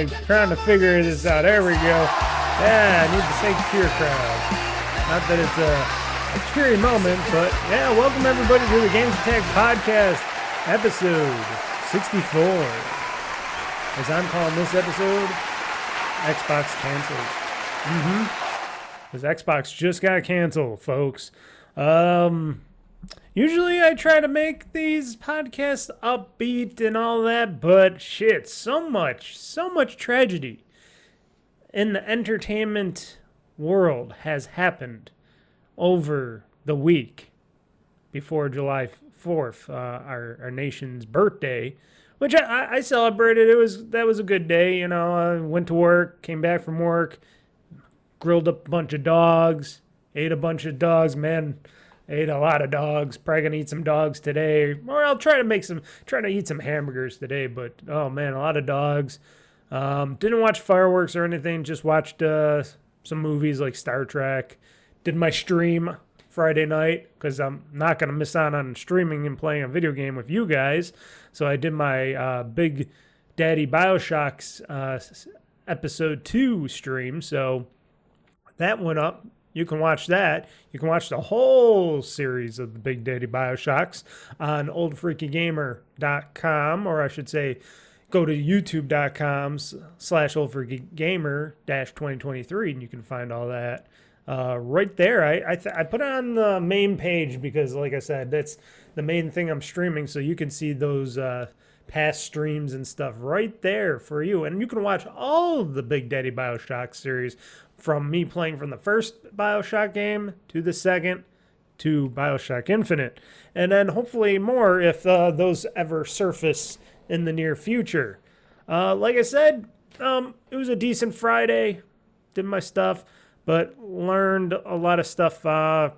trying to figure this out. There we go. Yeah, I need to say cheer crowd. Not that it's a cheery moment, but yeah, welcome everybody to the GamezAttack podcast, episode 64. As I'm calling this episode, Xbox canceled. Because Xbox just got canceled, folks. Usually I try to make these podcasts upbeat and all that, but shit, so much tragedy in the entertainment world has happened over the week before July 4th, our nation's birthday, which I celebrated. That was a good day, you know. I went to work, came back from work, grilled up a bunch of dogs, ate a bunch of dogs, man. I ate a lot of dogs. Probably gonna eat some dogs today, or I'll try to eat some hamburgers today. But oh man, a lot of dogs. Didn't watch fireworks or anything. Just watched some movies like Star Trek. Did my stream Friday night because I'm not gonna miss out on streaming and playing a video game with you guys. So I did my Big Daddy Bioshock's episode 2 stream. So that went up. You can watch that. You can watch the whole series of the Big Daddy Bioshocks on OldFreakyGamer.com, or I should say, go to YouTube.com/OldFreakyGamer-2023, and you can find all that right there. I put it on the main page because, like I said, that's the main thing I'm streaming, so you can see those past streams and stuff right there for you. And you can watch all of the Big Daddy Bioshock series from me playing from the first Bioshock game to the second to Bioshock Infinite. And then hopefully more if those ever surface in the near future. Like I said, it was a decent Friday. Did my stuff, but learned a lot of stuff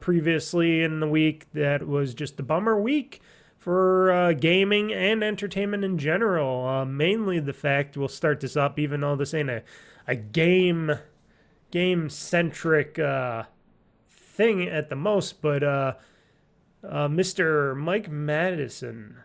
previously in the week that was just a bummer week for gaming and entertainment in general. Mainly the fact, we'll start this up, even though this ain't a game-centric thing at the most, but Mr. Michael Madison.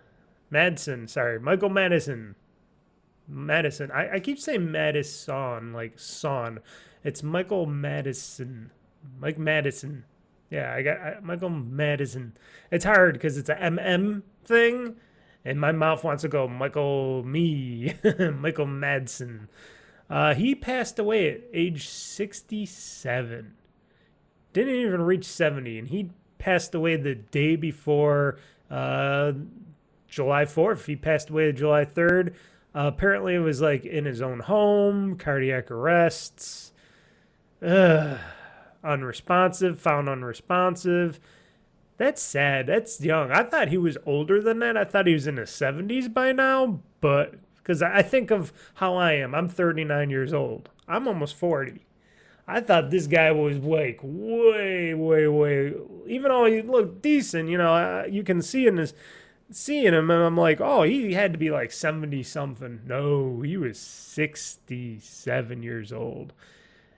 I keep saying Madison, like son. It's Michael Madison. Mike Madison. Yeah, I got Michael Madison. It's hard because it's a MM thing, and my mouth wants to go Michael Madsen. He passed away at age 67. Didn't even reach 70, and he passed away the day before July 4th. He passed away July 3rd. Apparently, it was like in his own home, cardiac arrests. Unresponsive, found unresponsive. That's sad. That's young. I thought he was older than that. I thought he was in his 70s by now, but because I think of how I am. I'm 39 years old. I'm almost 40. I thought this guy was like way, even though he looked decent, you know, you can seeing him, and I'm like, oh, he had to be like 70 something. No, he was 67 years old.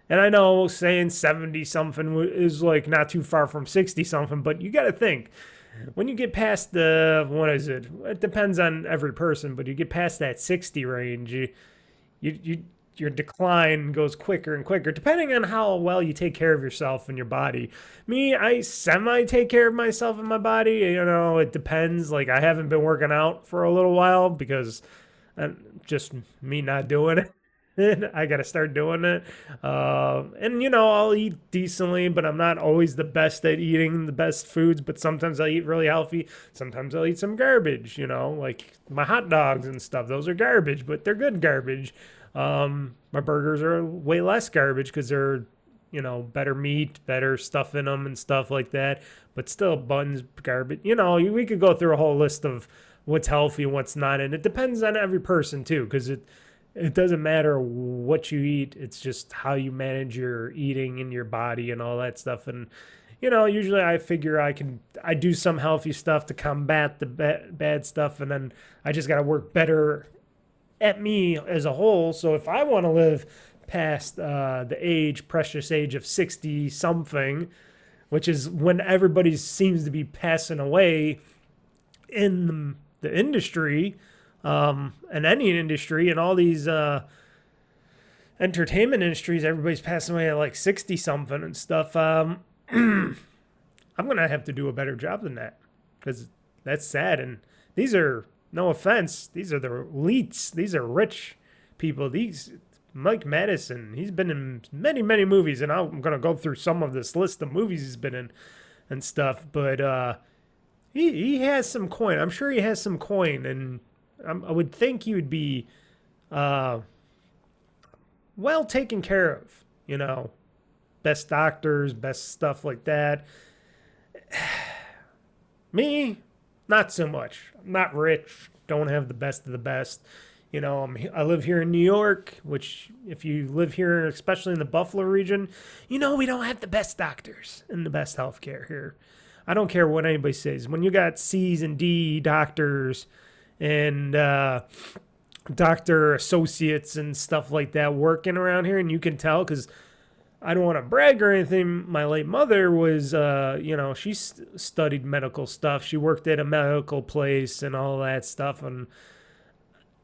And I know saying 70 something is like not too far from 60 something, but you got to think, when you get past what is it? It depends on every person, but you get past that 60 range, your decline goes quicker and quicker, depending on how well you take care of yourself and your body. Me, I take care of myself and my body. You know, it depends. Like, I haven't been working out for a little while because just me not doing it. I got to start doing it. And, you know, I'll eat decently, but I'm not always the best at eating the best foods. But sometimes I'll eat really healthy. Sometimes I'll eat some garbage, you know, like my hot dogs and stuff. Those are garbage, but they're good garbage. My burgers are way less garbage because they're, you know, better meat, better stuff in them and stuff like that. But still, buns, garbage. You know, we could go through a whole list of what's healthy and what's not. And it depends on every person, too, because it doesn't matter what you eat. It's just how you manage your eating and your body and all that stuff. And, you know, usually I figure I do some healthy stuff to combat the bad stuff. And then I just got to work better at me as a whole. So if I want to live past the precious age of 60 something, which is when everybody seems to be passing away in the industry, and any industry, and all these entertainment industries, everybody's passing away at like 60 something and stuff. I'm gonna have to do a better job than that because that's sad. And these are, no offense, these are the elites. These are rich people. These Mike Madison, he's been in many many movies, and I'm gonna go through some of this list of movies he's been in and stuff. But he has some coin. I'm sure he has some coin, and I would think he would be uh, well taken care of. You know, best doctors, best stuff like that. Me, not so much. I'm not rich. Don't have the best of the best. You know, I live here in New York, which if you live here, especially in the Buffalo region, you know we don't have the best doctors and the best healthcare here. I don't care what anybody says. When you got C's and D doctors and doctor associates and stuff like that working around here, and you can tell because I don't want to brag or anything. My late mother was, she studied medical stuff. She worked at a medical place and all that stuff. And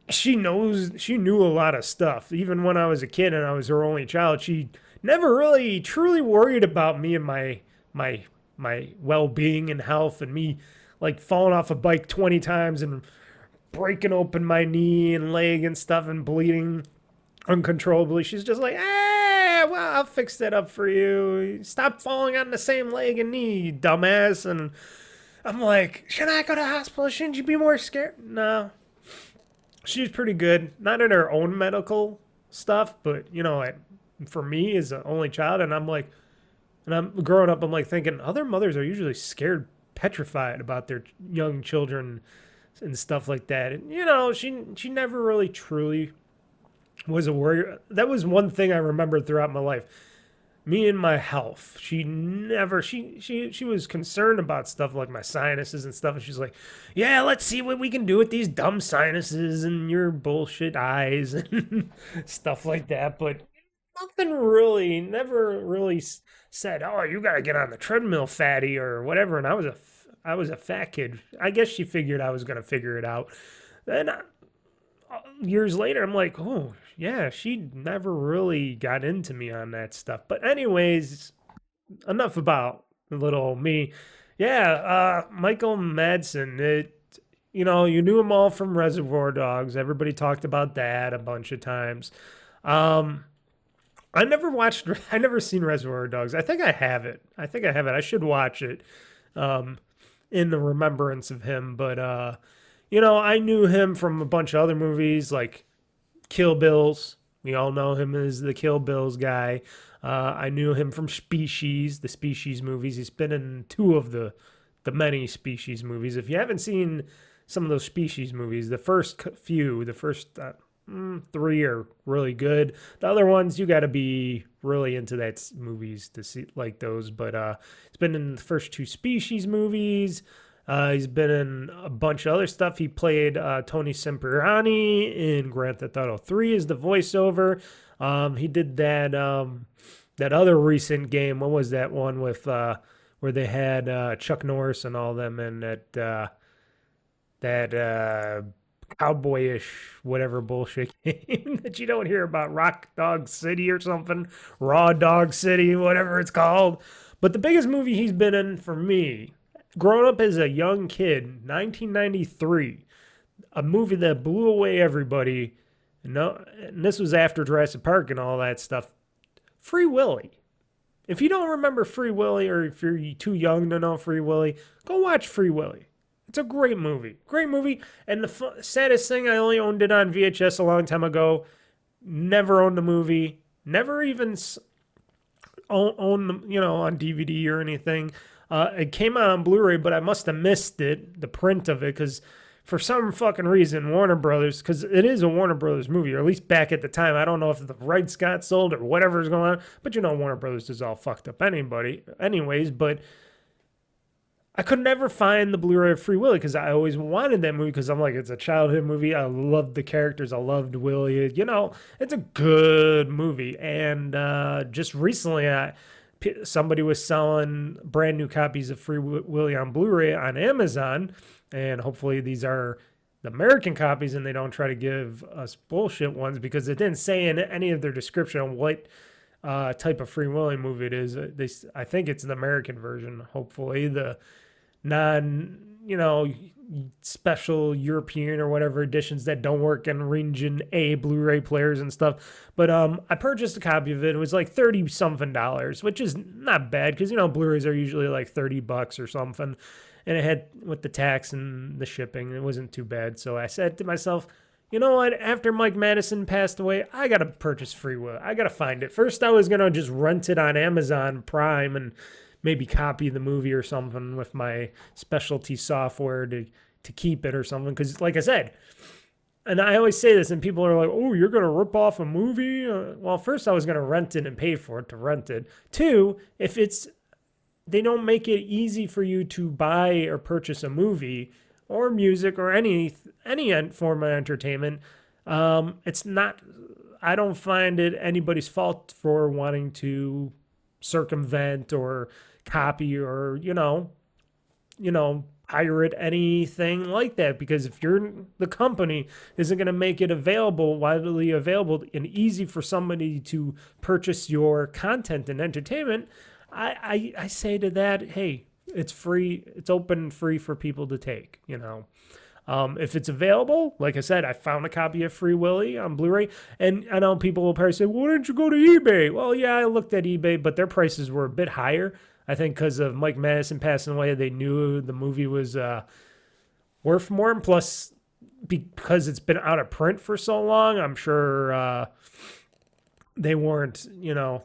she knew a lot of stuff. Even when I was a kid and I was her only child, she never really truly worried about me and my well-being and health and me like falling off a bike 20 times and breaking open my knee and leg and stuff and bleeding uncontrollably. She's just like, well, I'll fix that up for you. Stop falling on the same leg and knee, you dumbass. And I'm like, should I go to the hospital? Shouldn't you be more scared? No. She's pretty good. Not in her own medical stuff, but, for me as an only child, and I'm like, and I'm growing up, I'm like thinking, other mothers are usually scared, petrified about their young children and stuff like that. And, she never really truly was a worrier. That was one thing I remembered throughout my life. Me and my health. She was concerned about stuff like my sinuses and stuff. And she's like, yeah, let's see what we can do with these dumb sinuses and your bullshit eyes and stuff like that. But never really said, oh, you got to get on the treadmill, fatty, or whatever. And I was a fat kid. I guess she figured I was going to figure it out. Then years later, I'm like, oh, yeah, she never really got into me on that stuff. But anyways, enough about little me. Yeah, Michael Madsen, you knew him all from Reservoir Dogs. Everybody talked about that a bunch of times. I never seen Reservoir Dogs. I think I have it. I should watch it in the remembrance of him. But, I knew him from a bunch of other movies like Kill Bills. We all know him as the Kill Bills guy. I knew him from Species, the Species movies. He's been in two of the many Species movies. If you haven't seen some of those Species movies, the first three are really good. The other ones, you got to be really into that movies to see like those. But it's been in the first two Species movies. He's been in a bunch of other stuff. He played Tony Cipriani in Grand Theft Auto 3 as the voiceover. He did that other recent game. What was that one with where they had Chuck Norris and all them in that cowboyish whatever bullshit game that you don't hear about, Rock Dog City or something, Raw Dog City, whatever it's called. But the biggest movie he's been in for me, growing up as a young kid, 1993, a movie that blew away everybody. And this was after Jurassic Park and all that stuff. Free Willy. If you don't remember Free Willy, or if you're too young to know Free Willy, go watch Free Willy. It's a great movie. Great movie. And the saddest thing, I only owned it on VHS a long time ago. Never owned the movie. Never even owned, on DVD or anything. It came out on Blu-ray, but I must have missed it, the print of it, because for some fucking reason, Warner Brothers, because it is a Warner Brothers movie, or at least back at the time. I don't know if the rights got sold or whatever's going on, but Warner Brothers is all fucked up anyways, but I could never find the Blu-ray of Free Willy because I always wanted that movie because I'm like, it's a childhood movie. I loved the characters. I loved Willy. It's a good movie. And just recently, somebody was selling brand new copies of Free Willy on Blu-ray on Amazon, and hopefully these are the American copies and they don't try to give us bullshit ones because it didn't say in any of their description on what type of Free Willy movie it is. I think it's the American version, hopefully. The non, special European or whatever editions that don't work in region A Blu-ray players and stuff. But I purchased a copy of it. It was like $30 something, which is not bad because Blu-rays are usually like $30 or something. And it had with the tax and the shipping, it wasn't too bad. So I said to myself, you know what? After Mike Madison passed away, I gotta purchase Free Will. I gotta find it. First, I was gonna just rent it on Amazon Prime and maybe copy the movie or something with my specialty software to keep it or something. Because, like I said, and I always say this, and people are like, "Oh, you're gonna rip off a movie?" Well, first, I was gonna rent it and pay for it to rent it. Two, if they don't make it easy for you to buy or purchase a movie or music or any form of entertainment, it's not. I don't find it anybody's fault for wanting to circumvent or copy or pirate anything like that, because if the company isn't going to make it widely available and easy for somebody to purchase your content and entertainment, I say to that, hey, it's free. It's open and free for people to take, If it's available, like I said, I found a copy of Free Willy on Blu-ray, and I know people will probably say, well, why didn't you go to eBay? Well, yeah, I looked at eBay, but their prices were a bit higher. I think because of Mike Madison passing away, they knew the movie was worth more, and plus, because it's been out of print for so long, I'm sure they weren't,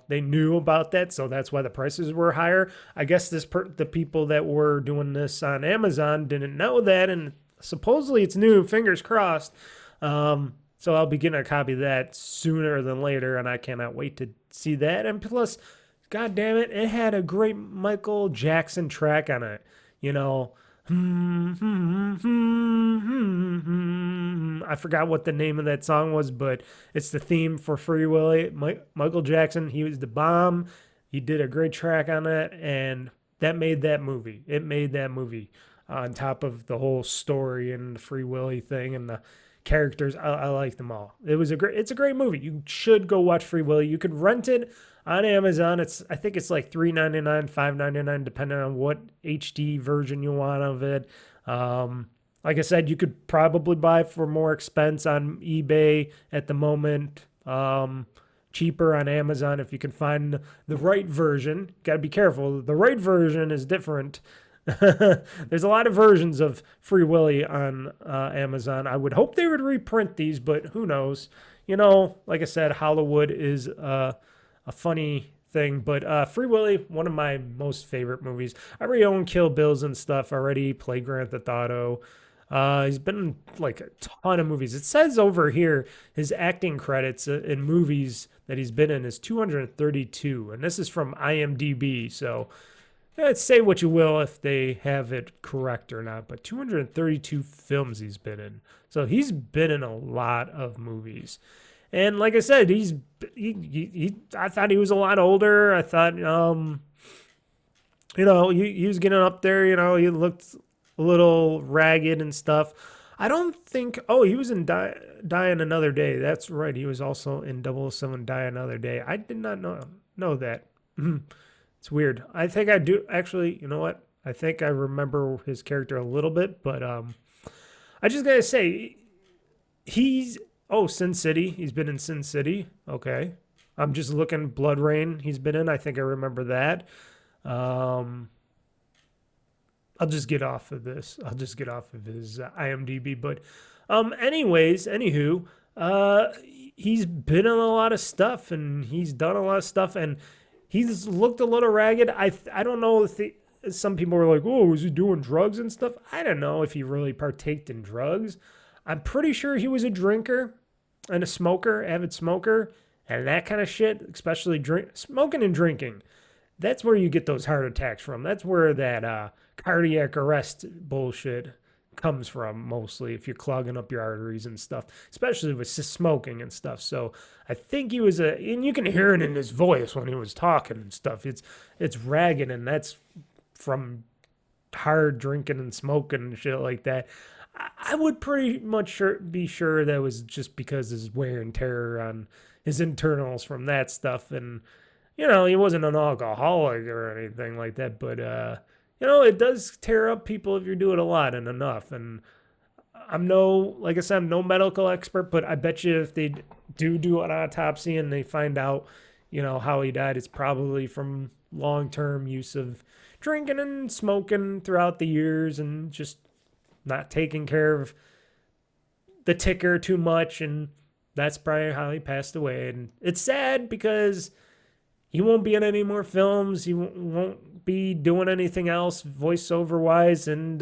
they knew about that, so that's why the prices were higher. I guess the people that were doing this on Amazon didn't know that, and supposedly it's new, fingers crossed. So I'll be getting a copy of that sooner than later, and I cannot wait to see that. And plus, God damn it, it had a great Michael Jackson track on it. I forgot what the name of that song was, but it's the theme for Free Willy. Michael Jackson, he was the bomb. He did a great track on it, and that made that movie. It made that movie on top of the whole story and the Free Willy thing and the characters. I like them all. It's a great movie. You should go watch Free Willy. You could rent it on Amazon. I think it's like $3.99, $5.99, depending on what HD version you want of it. Like I said, you could probably buy for more expense on eBay at the moment. Cheaper on Amazon if you can find the right version. Got to be careful. The right version is different. There's a lot of versions of Free Willy on Amazon. I would hope they would reprint these, but who knows? Like I said, Hollywood is a funny thing, but Free Willy, one of my most favorite movies. I already own Kill Bills and stuff. I already played Grand Theft Auto. He's been in like a ton of movies. It says over here his acting credits in movies that he's been in is 232, and this is from IMDb. So say what you will if they have it correct or not, but 232 films he's been in. So he's been in a lot of movies. And like I said, I thought he was a lot older. I thought, he was getting up there. He looked a little ragged and stuff. I don't think. Oh, he was in Die Another Day. That's right. He was also in 007 Die Another Day. I did not know that. It's weird. I think I do actually. You know what? I think I remember his character a little bit, but I just gotta say, Sin City. He's been in Sin City. Okay. I'm just looking. Blood Rain. He's been in. I think I remember that. I'll just get off of this. I'll just get off of his IMDb. But anywho, he's been in a lot of stuff, and he's done a lot of stuff, and he's looked a little ragged. I don't know if some people were like, oh, was he doing drugs and stuff? I don't know if he really partaked in drugs. I'm pretty sure he was a drinker and a smoker, avid smoker, and that kind of shit, especially smoking and drinking. That's where you get those heart attacks from. That's where that cardiac arrest bullshit comes from, mostly, if you're clogging up your arteries and stuff, especially with smoking and stuff. So I think he was and you can hear it in his voice when he was talking and stuff. It's ragged, and that's from hard drinking and smoking and shit like that. I would pretty much be sure that was just because his wear and tear on his internals from that stuff. And, he wasn't an alcoholic or anything like that. But, it does tear up people if you do it a lot and enough. And like I said, I'm no medical expert, but I bet you if they do an autopsy and they find out, how he died, it's probably from long-term use of drinking and smoking throughout the years and just not taking care of the ticker too much. And that's probably how he passed away. And it's sad because he won't be in any more films. He won't be doing anything else voiceover wise. And,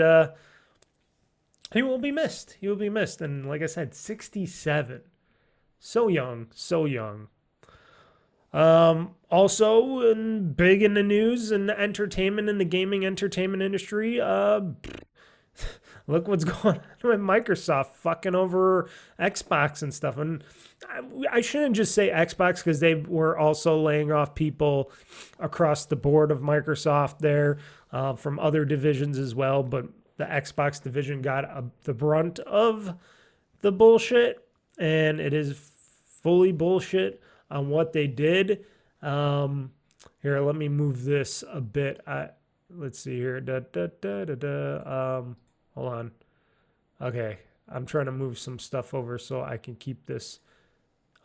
he will be missed. He will be missed. And like I said, 67. So young. So young. Also, big in the news and the entertainment and the gaming entertainment industry, look what's going on with Microsoft fucking over Xbox and stuff. And I shouldn't just say Xbox because they were also laying off people across the board of Microsoft there from other divisions as well. But the Xbox division got the brunt of the bullshit, and it is fully bullshit on what they did. Here, let me move this a bit. Let's see here. Hold on. Okay, I'm trying to move some stuff over so I can keep this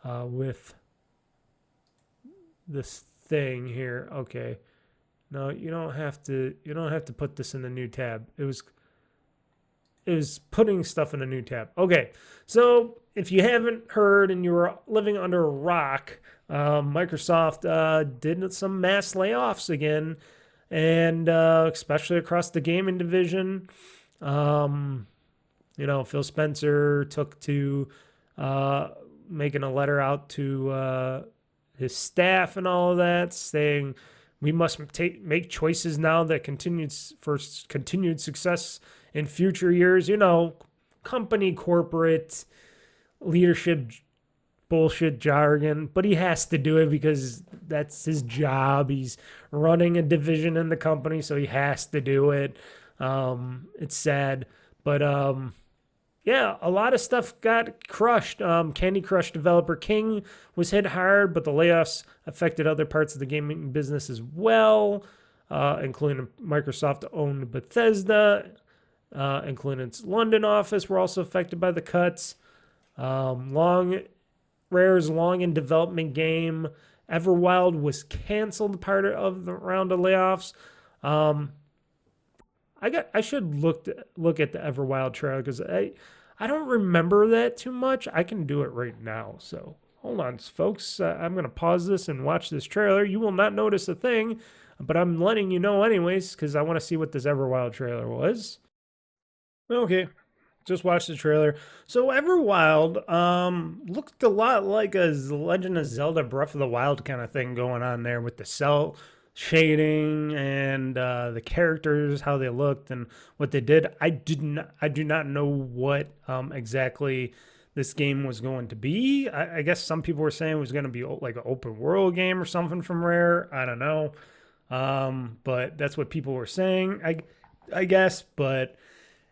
with this thing here. Okay. No, you don't have to put this in the new tab. It was putting stuff in a new tab. Okay, so if you haven't heard and you were living under a rock, Microsoft did some mass layoffs again, and especially across the gaming division. Phil Spencer took to making a letter out to his staff and all of that, saying we must make choices now that continued success in future years. Company corporate leadership bullshit jargon, but he has to do it because that's his job. He's running a division in the company, so he has to do it. It's sad, but yeah, a lot of stuff got crushed. Candy Crush developer King was hit hard, but the layoffs affected other parts of the gaming business as well, including Microsoft-owned Bethesda, including its London office, were also affected by the cuts. Rare's long in development game Everwild was canceled part of the round of layoffs. I should look at the Everwild trailer because I don't remember that too much. I can do it right now. So hold on, folks. I'm gonna pause this and watch this trailer. You will not notice a thing, but I'm letting you know anyways because I want to see what this Everwild trailer was. Okay, just watch the trailer. So Everwild looked a lot like a Legend of Zelda Breath of the Wild kind of thing going on there with the cell shading and the characters, how they looked and what they did. I do not know what exactly this game was going to be. I guess some people were saying it was going to be like an open world game or something from Rare. I don't know, but that's what people were saying. I guess, but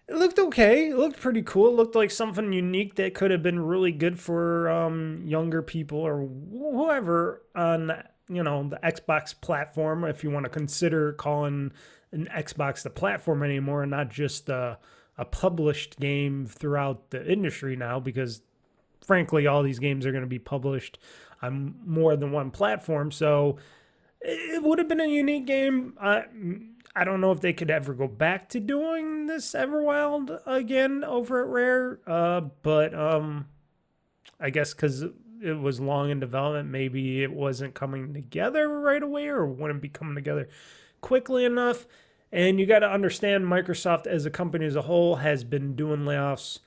it looked okay. It looked pretty cool. It looked like something unique that could have been really good for younger people or whoever on the Xbox platform, if you want to consider calling an Xbox the platform anymore and not just a published game throughout the industry now, because frankly, all these games are going to be published on more than one platform. So it would have been a unique game. I don't know if they could ever go back to doing this Everwild again over at Rare, but I guess because it was long in development, maybe it wasn't coming together right away or wouldn't be coming together quickly enough. And you got to understand Microsoft as a company as a whole has been doing layoffs.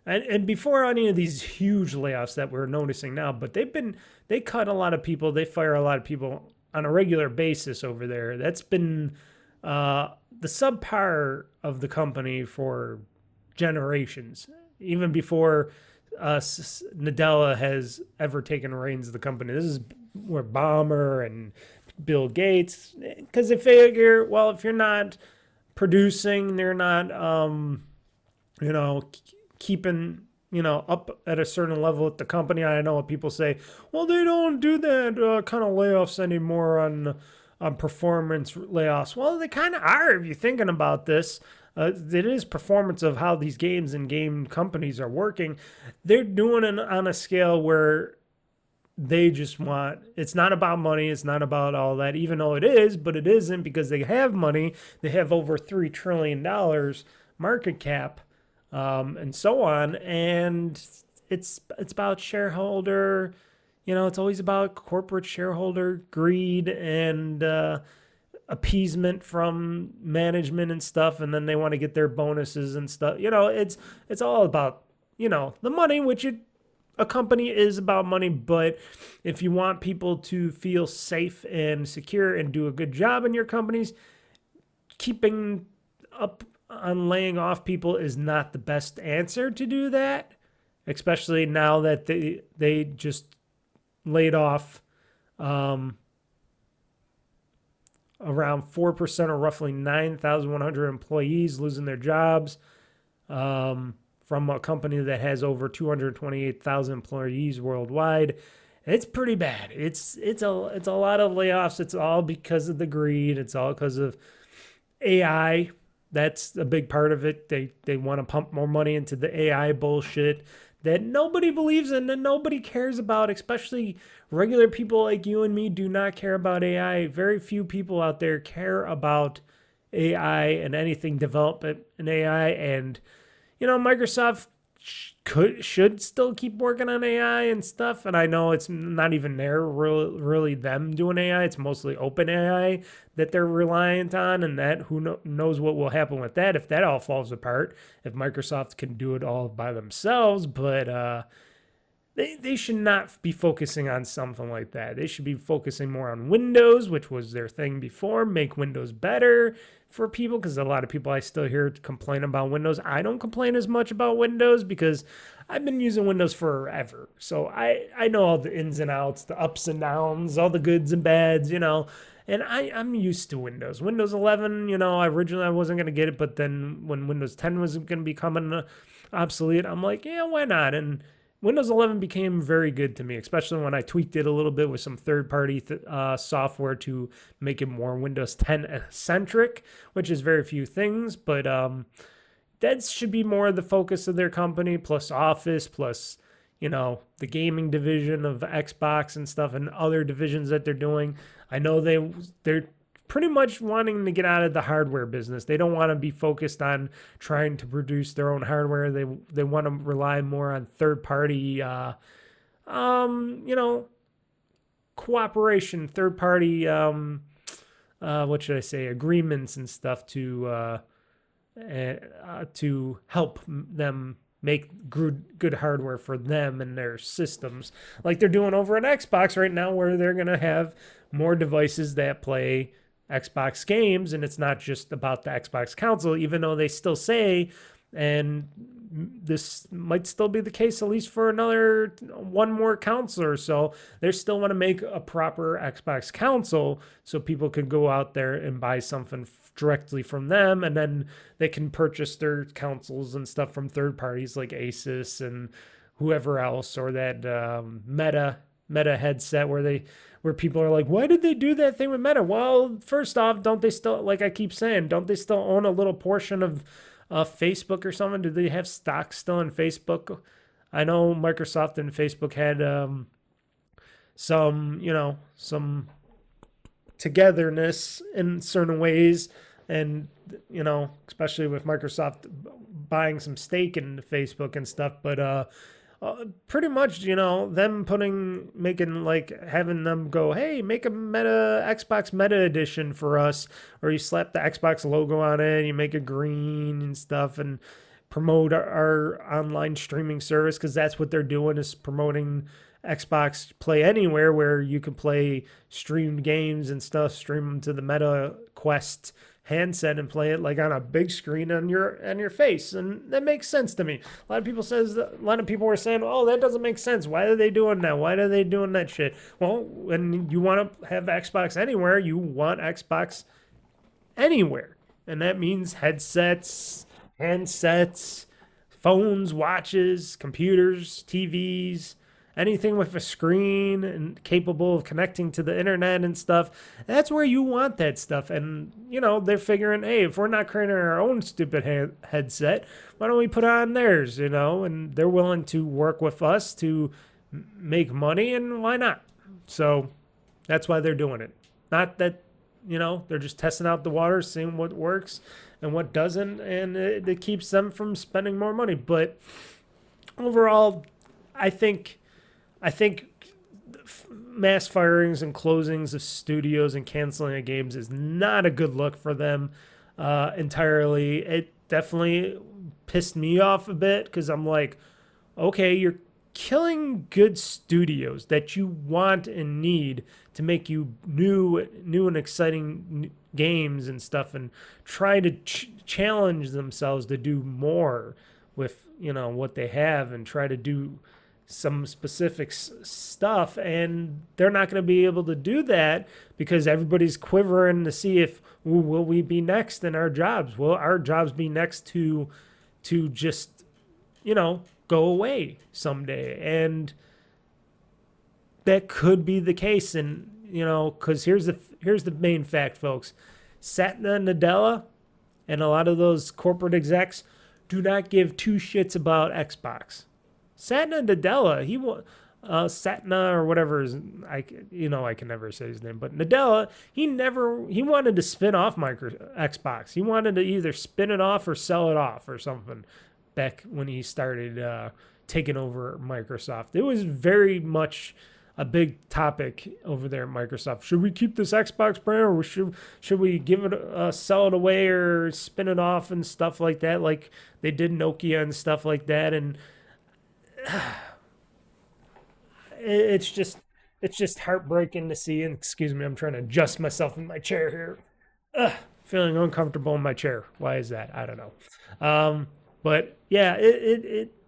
And before any of these huge layoffs that we're noticing now, but they cut a lot of people. They fire a lot of people on a regular basis over there. That's been the subpar of the company for generations, even before Nadella has ever taken reins of the company. This is where Ballmer and Bill Gates, because they figure, well, if you're not producing, they're not you know, keeping, up at a certain level at the company. I know what people say, well, they don't do that kind of layoffs anymore on performance layoffs. Well, they kind of are if you're thinking about this. It is performance of how these games and game companies are working. They're doing it on a scale where they just want, it's not about money, it's not about all that, even though it is, but it isn't, because they have money. They have over $3 trillion market cap, and so on. And it's about shareholder, it's always about corporate shareholder greed and appeasement from management and stuff, and then they want to get their bonuses and stuff. It's all about, the money, which a company is about money. But if you want people to feel safe and secure and do a good job in your companies, keeping up on laying off people is not the best answer to do that, especially now that they just laid off around 4%, or roughly 9,100 employees losing their jobs, from a company that has over 228,000 employees worldwide. It's pretty bad. It's a lot of layoffs. It's all because of the greed. It's all because of AI. That's a big part of it. They want to pump more money into the AI bullshit that nobody believes in and nobody cares about, especially regular people like you and me do not care about AI. Very few people out there care about AI and anything developed in AI. And, Microsoft should still keep working on AI and stuff. And I know it's not even really them doing AI. It's mostly open AI that they're reliant on, and that who knows what will happen with that if that all falls apart, if Microsoft can do it all by themselves. But they should not be focusing on something like that. They should be focusing more on Windows, which was their thing before. Make Windows better for people, because a lot of people I still hear complain about Windows. I don't complain as much about Windows because I've been using Windows forever. So I know all the ins and outs, the ups and downs, all the goods and bads, and I'm used to Windows. Windows 11, originally I wasn't going to get it, but then when Windows 10 was going to be coming obsolete, I'm like, yeah, why not? And Windows 11 became very good to me, especially when I tweaked it a little bit with some third-party software to make it more Windows 10-centric, which is very few things. But that should be more the focus of their company, plus Office, plus, the gaming division of Xbox and stuff, and other divisions that they're doing. I know they're pretty much wanting to get out of the hardware business. They don't want to be focused on trying to produce their own hardware. They want to rely more on third-party, cooperation, third-party, what should I say, agreements and stuff to help them make good hardware for them and their systems, like they're doing over at Xbox right now, where they're going to have more devices that play Xbox games. And it's not just about the Xbox console, even though they still say, and this might still be the case at least for one more console or so, they still want to make a proper Xbox console so people can go out there and buy something directly from them, and then they can purchase their consoles and stuff from third parties like Asus and whoever else, or that Meta headset where people are like, why did they do that thing with Meta? Well, first off, don't they still, like I keep saying, don't they still own a little portion of Facebook or something? Do they have stock still in Facebook? I know Microsoft and Facebook had some togetherness in certain ways, and especially with Microsoft buying some stake in Facebook and stuff. But pretty much, them having them go, hey, make a Xbox Meta Edition for us, or you slap the Xbox logo on it, you make it green and stuff, and promote our online streaming service, because that's what they're doing, is promoting Xbox Play Anywhere, where you can play streamed games and stuff, stream them to the Meta Quest handset and play it like on a big screen on your face. And that makes sense to me. A lot of people were saying, oh, that doesn't make sense. Why are they doing that? Why are they doing that shit? Well, when you want to have Xbox Anywhere, you want Xbox Anywhere. And that means headsets, handsets, phones, watches, computers, TVs, anything with a screen and capable of connecting to the internet and stuff. That's where you want that stuff. And, they're figuring, hey, if we're not creating our own stupid headset, why don't we put on theirs, And they're willing to work with us to make money, and why not? So that's why they're doing it. Not that, they're just testing out the water, seeing what works and what doesn't, and it keeps them from spending more money. But overall, I think mass firings and closings of studios and canceling of games is not a good look for them entirely. It definitely pissed me off a bit because I'm like, okay, you're killing good studios that you want and need to make you new and exciting games and stuff, and try to challenge themselves to do more with what they have and try to do some specific stuff, and they're not going to be able to do that because everybody's quivering to see if will we be next in our jobs. Will our jobs be next to just go away someday? And that could be the case. And because here's the main fact, folks. Satya Nadella and a lot of those corporate execs do not give two shits about Xbox. Satya Nadella, Satya or whatever I can never say his name, but Nadella, he wanted to spin off Xbox. He wanted to either spin it off or sell it off or something back when he started taking over Microsoft. It was very much a big topic over there at Microsoft. Should we keep this Xbox brand, or should we give it sell it away or spin it off and stuff like that, like they did Nokia and stuff like that? And it's just heartbreaking to see. And excuse me, I'm trying to adjust myself in my chair here. Feeling uncomfortable in my chair. Why is that? I don't know. But yeah,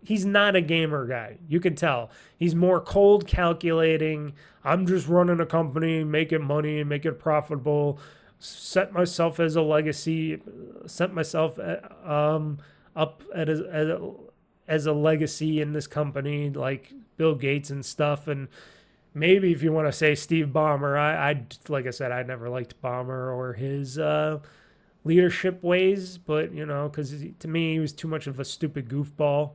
he's not a gamer guy. You can tell. He's more cold calculating. I'm just running a company, making money, make it profitable, set myself as a legacy, set myself up as a legacy in this company, like Bill Gates and stuff. And maybe if you want to say Steve Ballmer, I like I said, I never liked Ballmer or his leadership ways, but because to me he was too much of a stupid goofball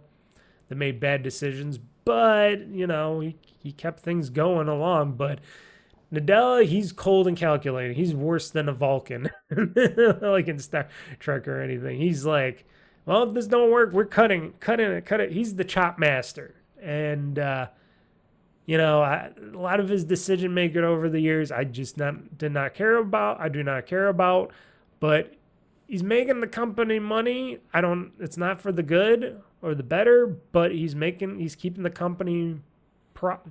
that made bad decisions. But he kept things going along. But Nadella, he's cold and calculating. He's worse than a Vulcan, like in Star Trek or anything. He's like, well, if this don't work, we're cutting it. He's the chop master. And a lot of his decision making over the years, I just did not care about. I do not care about. But he's making the company money. It's not for the good or the better, but he's keeping the company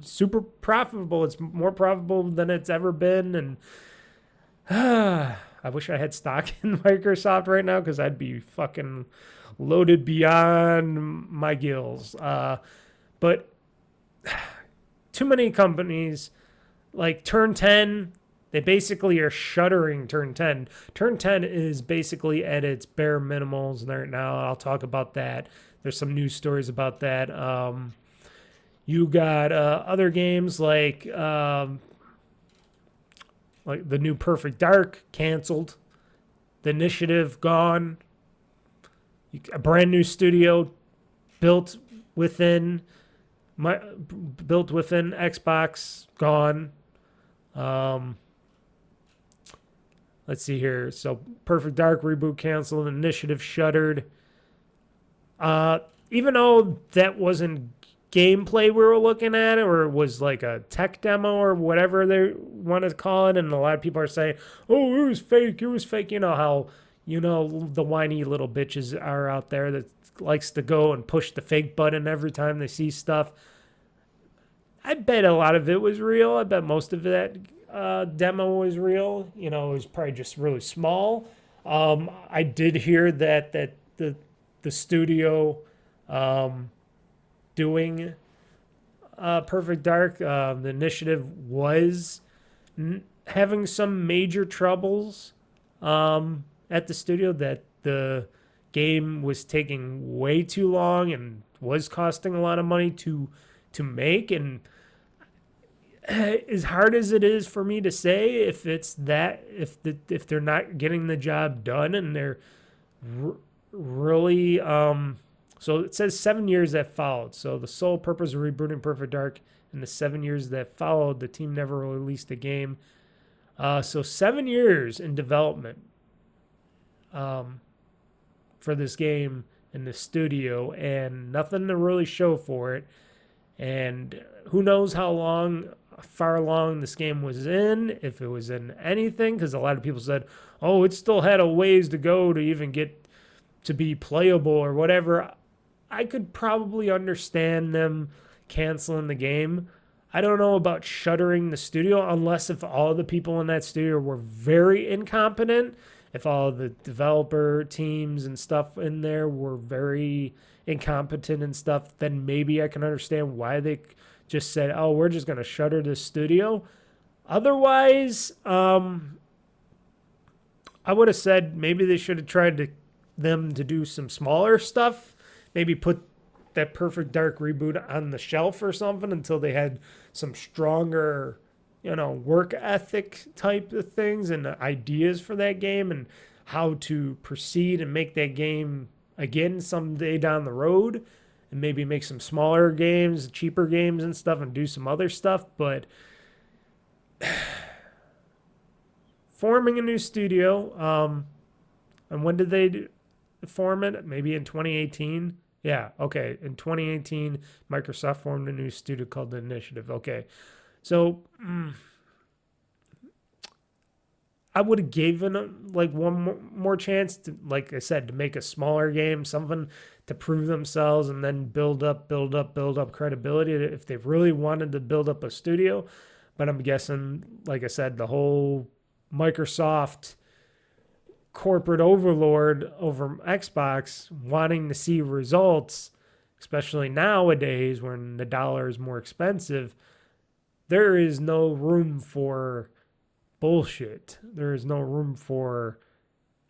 super profitable. It's more profitable than it's ever been. And I wish I had stock in Microsoft right now, because I'd be fucking loaded beyond my gills. But too many companies like Turn 10, they basically are shuttering Turn 10. Turn 10 is basically at its bare minimals right now. I'll talk about that. There's some news stories about that. You got other games like the new Perfect Dark canceled. The Initiative gone. A brand new studio built within Xbox gone. Let's see here. So Perfect Dark reboot canceled. Initiative shuttered. Even though that wasn't gameplay we were looking at, or it was like a tech demo or whatever they want to call it, and a lot of people are saying, oh, it was fake. You know how the whiny little bitches are out there that likes to go and push the fake button every time they see stuff. I bet a lot of it was real. I bet most of that demo was real. It was probably just really small. I did hear that the studio doing Perfect Dark, the Initiative, was having some major troubles at the studio, that the game was taking way too long and was costing a lot of money to make. And as hard as it is for me to say, if it's that, if they're not getting the job done and they're really so it says 7 years that followed. So the sole purpose of rebooting Perfect Dark in the 7 years that followed, the team never released a game. So 7 years in development for this game in the studio, and nothing to really show for it. And who knows how far along this game was in, if it was in anything, because a lot of people said, oh, it still had a ways to go to even get to be playable or whatever. I could probably understand them canceling the game. I don't know about shuttering the studio, unless if all the people in that studio were very incompetent, if all the developer teams and stuff in there were very incompetent and stuff, then maybe I can understand why they just said, oh, we're just going to shutter the studio. Otherwise, I would have said maybe they should have tried them to do some smaller stuff. Maybe put that Perfect Dark reboot on the shelf or something until they had some stronger, work ethic type of things and ideas for that game and how to proceed and make that game again someday down the road, and maybe make some smaller games, cheaper games and stuff, and do some other stuff. But forming a new studio, and when did they form it? Maybe in 2018? Yeah, okay. In 2018, Microsoft formed a new studio called The Initiative. Okay. So I would have given like one more chance to, like I said, to make a smaller game, something to prove themselves, and then build up credibility if they really wanted to build up a studio. But I'm guessing, like I said, the whole Microsoft corporate overlord over Xbox wanting to see results, especially nowadays when the dollar is more expensive, there is no room for bullshit. There is no room for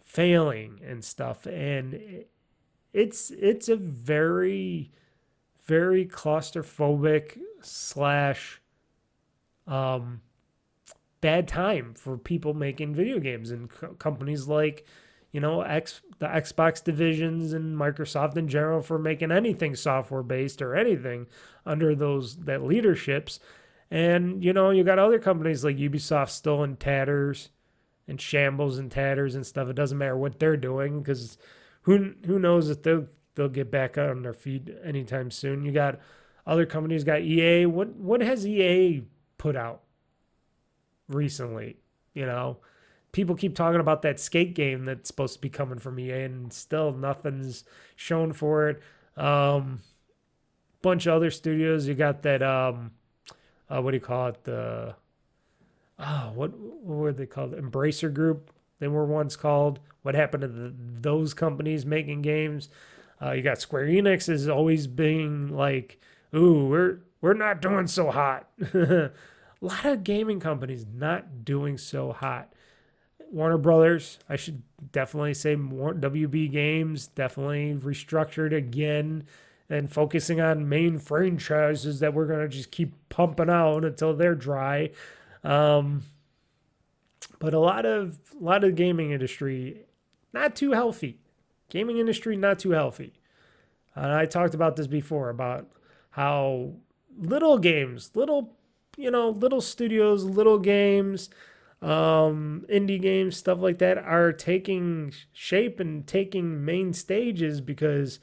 failing and stuff. And it's a very, very claustrophobic / bad time for people making video games, and companies like, the Xbox divisions and Microsoft in general for making anything software based or anything under that leaderships. And, you got other companies like Ubisoft still in tatters and shambles and tatters and stuff. It doesn't matter what they're doing, because who knows if they'll get back on their feet anytime soon. You got other companies, got EA. What has EA put out recently? People keep talking about that skate game that's supposed to be coming from EA, and still nothing's shown for it. Bunch of other studios. You got that what do you call it? What were they called? Embracer Group. They were once called. What happened to those companies making games? You got Square Enix is always being like, ooh, we're not doing so hot. A lot of gaming companies not doing so hot. Warner Brothers, I should definitely say more. WB Games definitely restructured again and focusing on main franchises that we're going to just keep pumping out until they're dry. But a lot of gaming industry not too healthy. Gaming industry not too healthy. And I talked about this before, about how little games, little studios, little games, indie games, stuff like that are taking shape and taking main stages because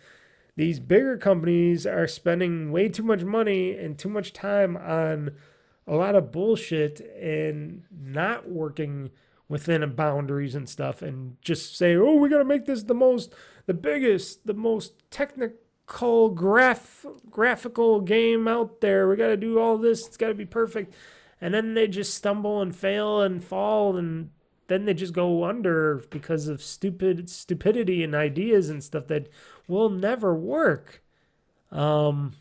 these bigger companies are spending way too much money and too much time on a lot of bullshit and not working within boundaries and stuff, and just say, oh, we got to make this the biggest, the most technical, graphical game out there. We got to do all this. It's got to be perfect. And then they just stumble and fail and fall, and then they just go under because of stupidity and ideas and stuff that will never work. But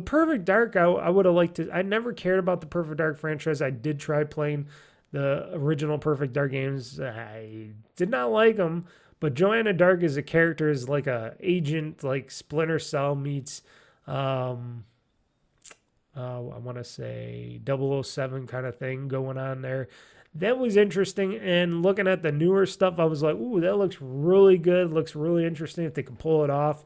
Perfect Dark, I would have liked to. I never cared about the Perfect Dark franchise. I did try playing the original Perfect Dark games. I did not like them, But Joanna Dark as a character is like a agent, like Splinter Cell meets, um, I want to say 007 kind of thing going on there. That was interesting. And looking at the newer stuff, I was like, ooh, that looks really good. Looks really interesting if they can pull it off.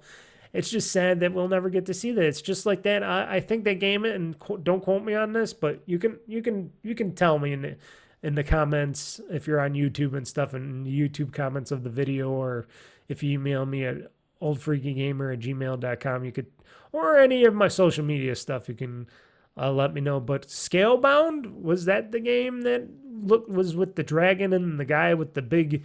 It's just sad that we'll never get to see that. It's just like that. I think they game it, and don't quote me on this, but you can tell me in the comments if you're on YouTube and stuff, in the YouTube comments of the video, or if you email me at oldfreakygamer@gmail.com, you could, or any of my social media stuff, you can let me know. But Scalebound, was that the game that was with the dragon and the guy with the big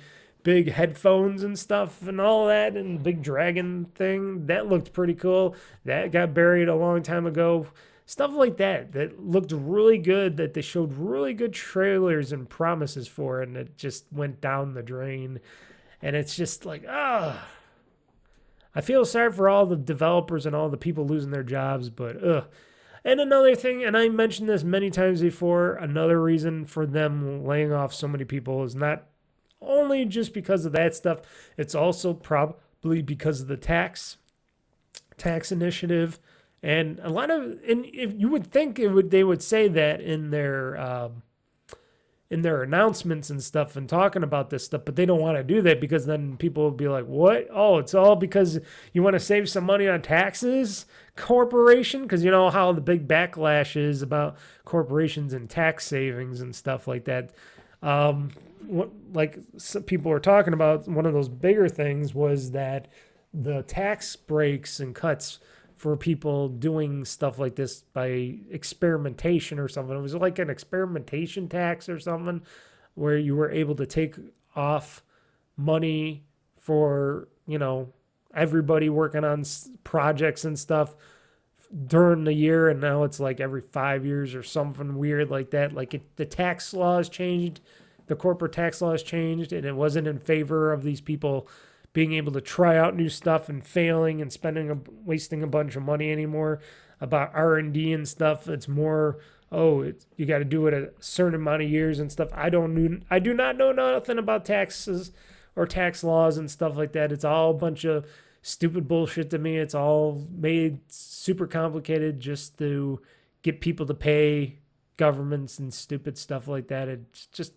headphones and stuff and all that, and big dragon thing? That looked pretty cool. That got buried a long time ago. Stuff like that looked really good, that they showed really good trailers and promises for, and it just went down the drain. And it's just like, I feel sorry for all the developers and all the people losing their jobs, but And another thing, and I mentioned this many times before, another reason for them laying off so many people is not only just because of that stuff, it's also probably because of the tax initiative. And a lot of, and if you would think they would say that in their announcements and stuff and talking about this stuff, but they don't want to do that, because then people will be like, what? Oh, it's all because you want to save some money on taxes, corporation? Because you know how the big backlash is about corporations and tax savings and stuff like that. Like some people were talking about, one of those bigger things was that the tax breaks and cuts for people doing stuff like this by experimentation or something. It was like an experimentation tax or something, where you were able to take off money for, everybody working on projects and stuff during the year. And now it's like every 5 years or something weird like that. Like the tax laws changed, the corporate tax laws changed, and it wasn't in favor of these people being able to try out new stuff and failing and wasting a bunch of money anymore about R&D and stuff. It's more, you got to do it a certain amount of years and stuff. I do not know nothing about taxes or tax laws and stuff like that. It's all a bunch of stupid bullshit to me. It's all made super complicated just to get people to pay governments and stupid stuff like that. It's just,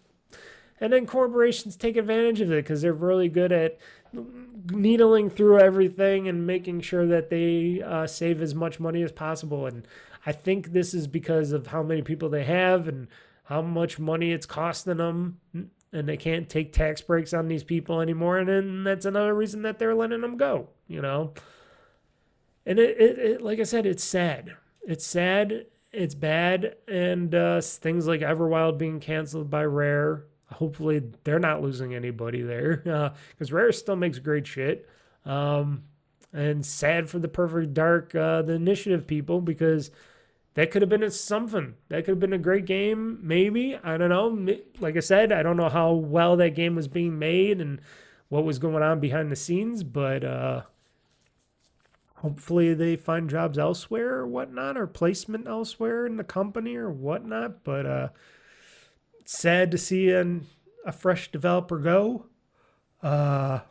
and then corporations take advantage of it because they're really good at needling through everything and making sure that they save as much money as possible. And I think this is because of how many people they have and how much money it's costing them, and they can't take tax breaks on these people anymore. And then that's another reason that they're letting them go, And it like I said, it's sad. It's sad. It's bad. And things like Everwild being canceled by Rare. Hopefully they're not losing anybody there, because Rare still makes great shit. And sad for the Perfect Dark, the Initiative people, because that could have been something. That could have been a great game, maybe. I don't know. Like I said, I don't know how well that game was being made and what was going on behind the scenes, but hopefully they find jobs elsewhere or whatnot, or placement elsewhere in the company or whatnot. But sad to see a fresh developer go. I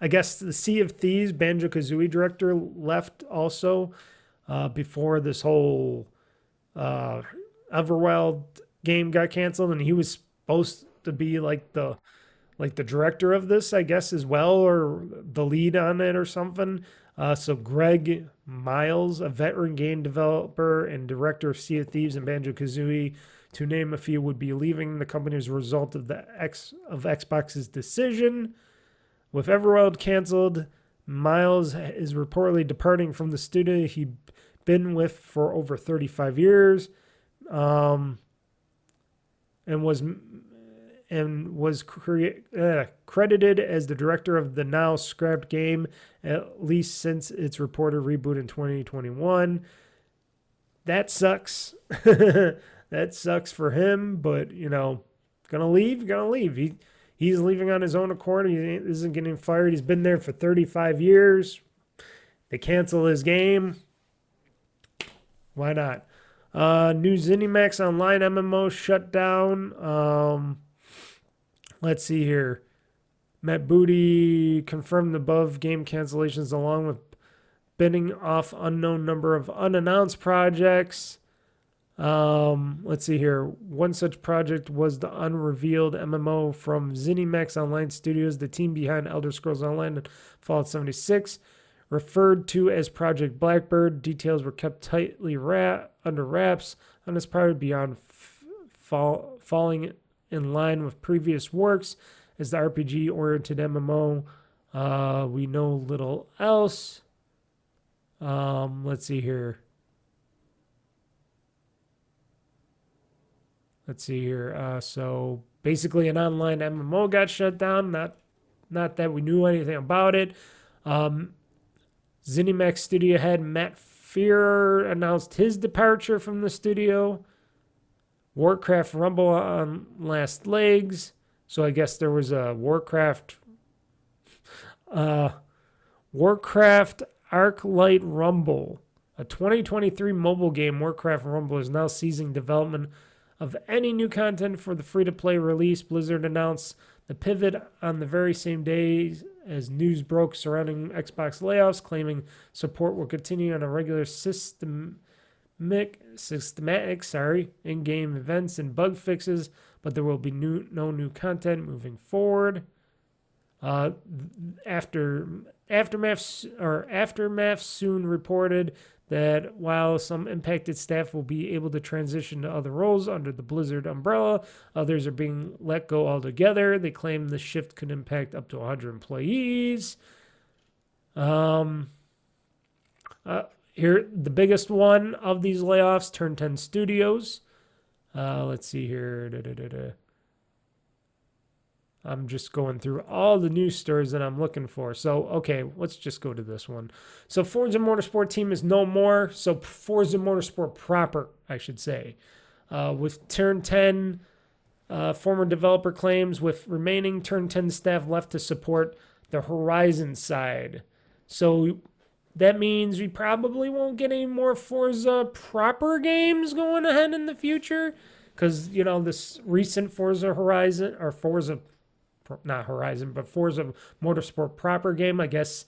guess the Sea of Thieves Banjo-Kazooie director left also before this whole Everwild game got canceled, and he was supposed to be like the director of this, I guess, as well, or the lead on it or something. So Greg Miles, a veteran game developer and director of Sea of Thieves and Banjo-Kazooie, to name a few, would be leaving the company as a result of Xbox's decision. With Everwild canceled, Miles is reportedly departing from the studio he'd been with for over 35 years, and was credited as the director of the now scrapped game, at least since its reported reboot in 2021. That sucks. That sucks for him, but, gonna leave. He's leaving on his own accord. He isn't getting fired. He's been there for 35 years. They cancel his game. Why not? New ZeniMax Online MMO shut down. Let's see here. Matt Booty confirmed the above game cancellations along with bidding off unknown number of unannounced projects. Let's see here. One such project was the unrevealed MMO from ZeniMax Online Studios, the team behind Elder Scrolls Online and Fallout 76. Referred to as Project Blackbird, details were kept tightly under wraps on this project beyond falling in line with previous works as the RPG-oriented MMO. We know little else. Let's see here. So basically an online MMO got shut down. Not that we knew anything about it. ZeniMax studio head Matt Fear announced his departure from the studio. Warcraft Rumble on last legs. So I guess there was a Warcraft Arclight Rumble. A 2023 mobile game, Warcraft Rumble, is now ceasing development of any new content for the free-to-play release. Blizzard announced the pivot on the very same day as news broke surrounding Xbox layoffs, claiming support will continue on a regular systematic in-game events and bug fixes, but there will be no new content moving forward. Aftermath soon reported that while some impacted staff will be able to transition to other roles under the Blizzard umbrella, others are being let go altogether. They claim the shift could impact up to 100 employees. Here, the biggest one of these layoffs, Turn 10 Studios. Let's see here. I'm just going through all the news stories that I'm looking for. So, okay, let's just go to this one. So, Forza Motorsport team is no more. So, Forza Motorsport proper, I should say. With Turn 10, former developer claims with remaining Turn 10 staff left to support the Horizon side. So, that means we probably won't get any more Forza proper games going ahead in the future. Because, you know, this recent Forza Horizon, or Forza Motorsport proper game, I guess,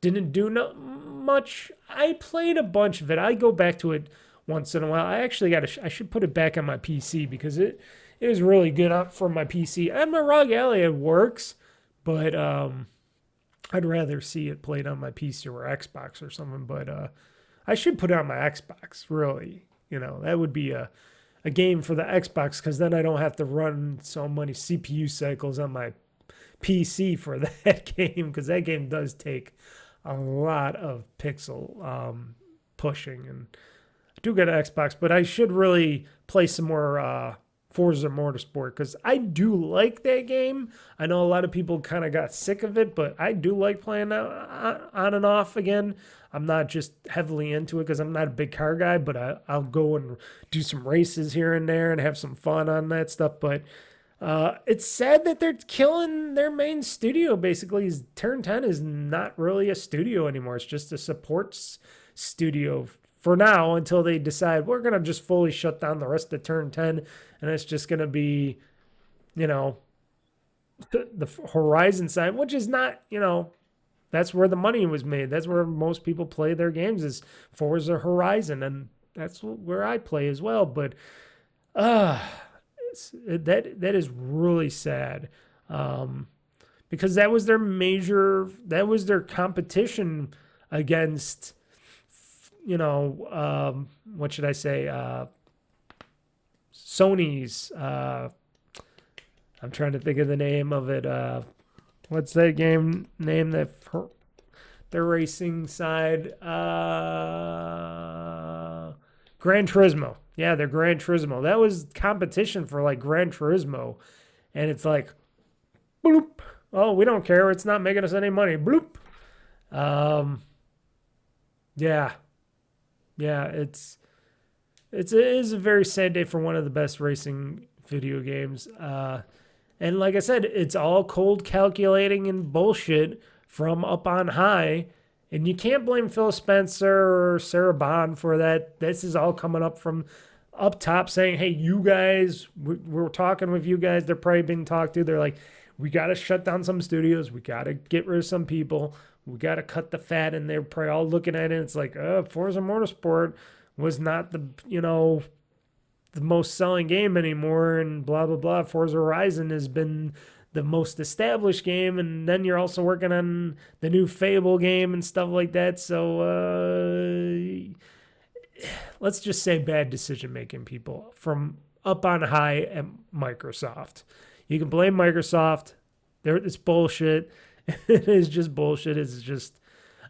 didn't do much. I played a bunch of it. I go back to it once in a while. I should put it back on my PC because it is really good up for my PC. And my ROG Ally, it works, but I'd rather see it played on my PC or Xbox or something. But I should put it on my Xbox, really. You know, that would be a game for the Xbox, because then I don't have to run so many CPU cycles on my PC for that game, because that game does take a lot of pixel pushing. And I do get an Xbox, but I should really play some more Forza Motorsport, because I do like that game. I know a lot of people kind of got sick of it, but I do like playing on and off again. I'm not just heavily into it because I'm not a big car guy, but I'll go and do some races here and there and have some fun on that stuff. But it's sad that they're killing their main studio. Basically, Turn 10 is not really a studio anymore. It's just a support studio for now, until they decide we're going to just fully shut down the rest of Turn 10, and it's just going to be, you know, the Horizon side, which is not, you know, that's where the money was made. That's where most people play their games, is Forza Horizon, and that's where I play as well. But that is really sad, because that was their competition against, you know, what should I say? Sony's. I'm trying to think of the name of it. What's that game name that their racing side? Gran Turismo. Yeah, they're Gran Turismo. That was competition for like Gran Turismo. And it's like, bloop. Oh, we don't care. It's not making us any money. Bloop. Yeah. Yeah, it is a very sad day for one of the best racing video games. And like I said, it's all cold calculating and bullshit from up on high. And you can't blame Phil Spencer or Sarah Bond for that. This is all coming up from up top saying, hey, you guys, we're talking with you guys. They're probably being talked to. They're like, we got to shut down some studios. We got to get rid of some people. We got to cut the fat. And they're probably all looking at it. It's like, Forza Motorsport was not the, the most selling game anymore, and blah, blah, blah. Forza Horizon has been the most established game, and then you're also working on the new Fable game and stuff like that. So let's just say bad decision making, people, from up on high at Microsoft. You can blame Microsoft. It's bullshit. It is just bullshit. It's just,